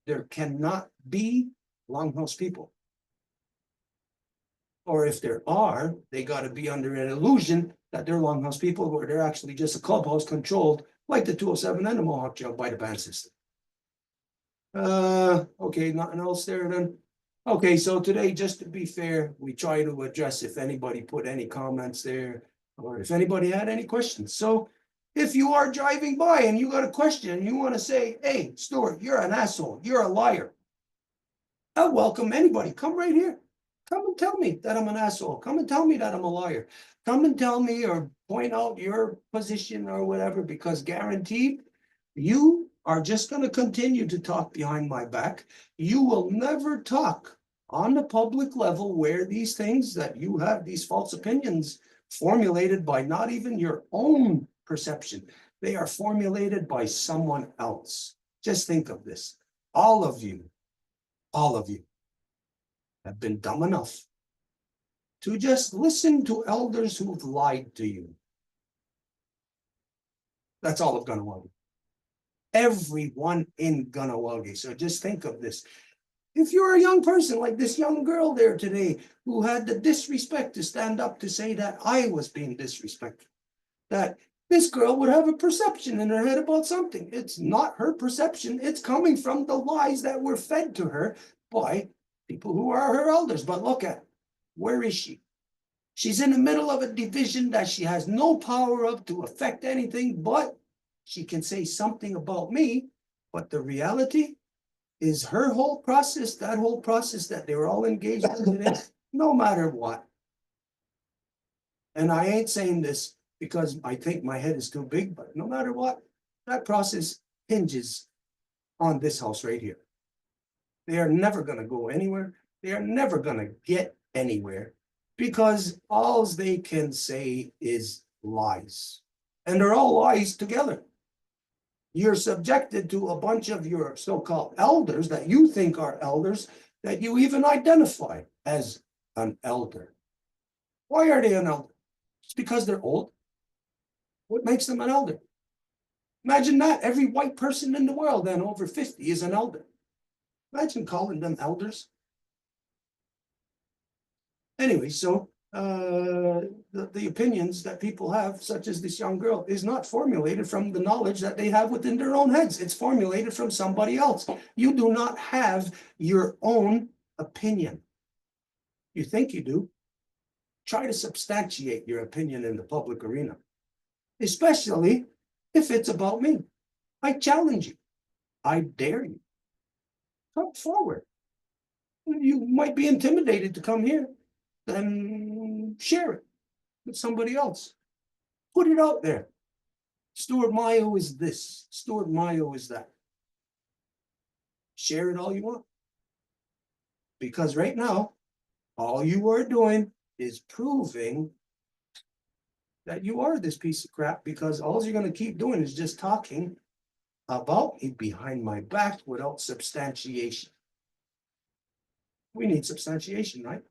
Speaker 1: there cannot be longhouse people. Or if there are, they got to be under an illusion that they're longhouse people, where they're actually just a clubhouse controlled, like the 207 and the Mohawk Jail, by the band system. Okay, nothing else there then. Okay, so today, just to be fair, we try to address if anybody put any comments there or if anybody had any questions. So if you are driving by and you got a question and you want to say, hey, Stuart, you're an asshole, you're a liar. I welcome anybody. Come right here. Come and tell me that I'm an asshole. Come and tell me that I'm a liar. Come and tell me or point out your position or whatever, because guaranteed you are just going to continue to talk behind my back. You will never talk on the public level where these things that you have, these false opinions formulated by not even your own perception. They are formulated by someone else. Just think of this. All of you have been dumb enough to just listen to elders who've lied to you. That's all of Kahnawake. Everyone in Kahnawake. So just think of this. If you're a young person like this young girl there today who had the disrespect to stand up to say that I was being disrespectful, that this girl would have a perception in her head about something. It's not her perception. It's coming from the lies that were fed to her by people who are her elders. But look at, where is she? She's in the middle of a division that she has no power of to affect anything, but she can say something about me. But the reality is her whole process, that whole process that they were all engaged in today, no matter what. And I ain't saying this because I think my head is too big, but no matter what, that process hinges on this house right here. They are never going to go anywhere. They are never going to get anywhere because all they can say is lies. And they're all lies together. You're subjected to a bunch of your so-called elders that you think are elders that you even identify as an elder. Why are they an elder? It's because they're old. What makes them an elder? Imagine that. Every white person in the world then over 50 is an elder. Imagine calling them elders. Anyway, so the opinions that people have, such as this young girl, is not formulated from the knowledge that they have within their own heads. It's formulated from somebody else. You do not have your own opinion. You think you do. Try to substantiate your opinion in the public arena, especially if it's about me. I challenge you. I dare you. Come forward. You might be intimidated to come here. Then share it with somebody else. Put it out there. Stuart Mayo is this. Stuart Mayo is that. Share it all you want. Because right now, all you are doing is proving that you are this piece of crap, because all you're going to keep doing is just talking about me behind my back without substantiation. We need substantiation, right?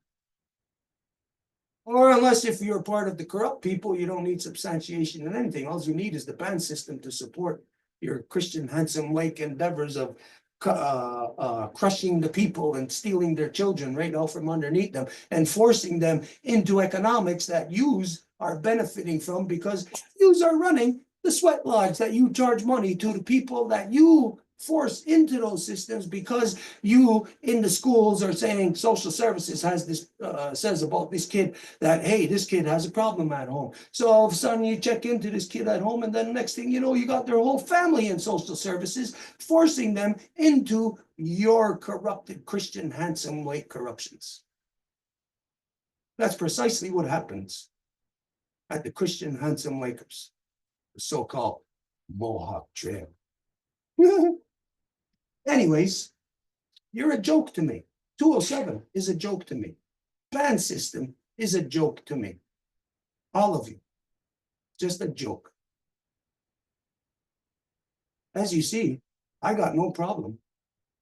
Speaker 1: Or unless if you're part of the corrupt people, you don't need substantiation in anything. All you need is the ban system to support your Christian Handsome Lake endeavors of crushing the people and stealing their children right out from underneath them and forcing them into economics that yous are benefiting from, because yous are running the sweat lodge that you charge money to the people that you force into those systems, because you in the schools are saying social services has this says about this kid that, hey, this kid has a problem at home. So all of a sudden you check into this kid at home, and then next thing you know, you got their whole family in social services, forcing them into your corrupted Christian Handsome Lake corruptions. That's precisely what happens at the Christian Handsome Lakers, the so-called Mohawk Trail. Anyways, you're a joke to me. 207 is a joke to me. Ban system is a joke to me. All of you. Just a joke. As you see, I got no problem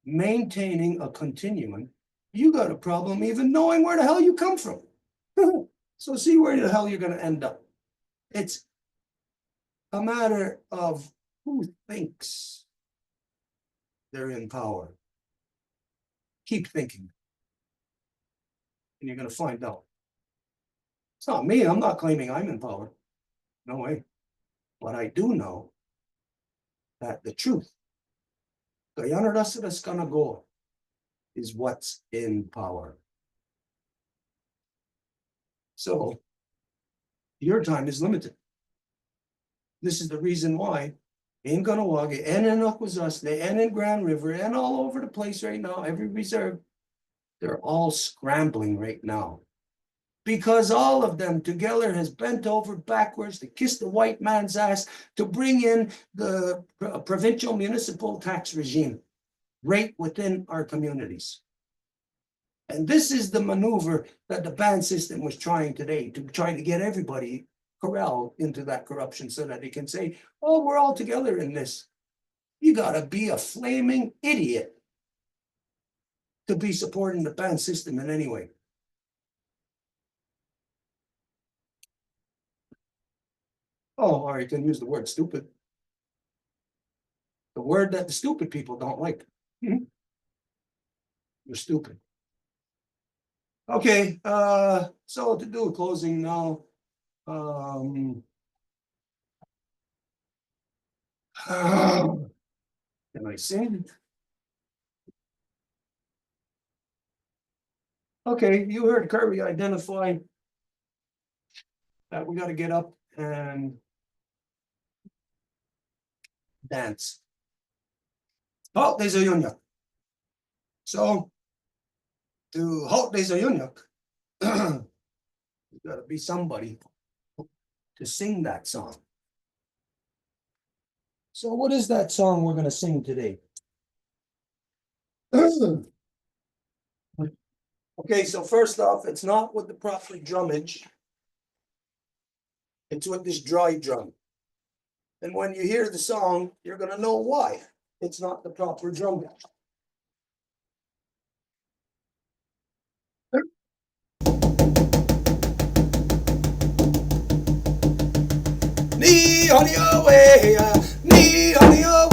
Speaker 1: maintaining a continuum. You got a problem even knowing where the hell you come from. So see where the hell you're going to end up. It's a matter of who thinks they're in power. Keep thinking. And you're going to find out. It's not me. I'm not claiming I'm in power. No way. But I do know that the truth, kaya narasa das ka na go, is what's in power. So your time is limited. This is the reason why in Kahnawake and in Akwesasne and in Grand River and all over the place right now, every reserve, they're all scrambling right now. Because all of them together has bent over backwards to kiss the white man's ass to bring in the provincial municipal tax regime right within our communities. And this is the maneuver that the ban system was trying today, to try to get everybody corralled into that corruption so that they can say, oh, we're all together in this. You gotta be a flaming idiot to be supporting the ban system in any way. Oh, or you can use the word stupid. The word that the stupid people don't like. You're stupid. Okay, so to do a closing now. Can I sing? Okay, you heard Kirby identify that we got to get up and dance. Oh, there's a yunyak. So to halt there's a yunyak, there's got to be somebody to sing that song. So what is that song we're going to sing today? Okay, so first off, it's not with the proper drummage. It's with this dry drum. And when you hear the song, you're going to know why it's not the proper drummage. Ni honey away, ni honey away.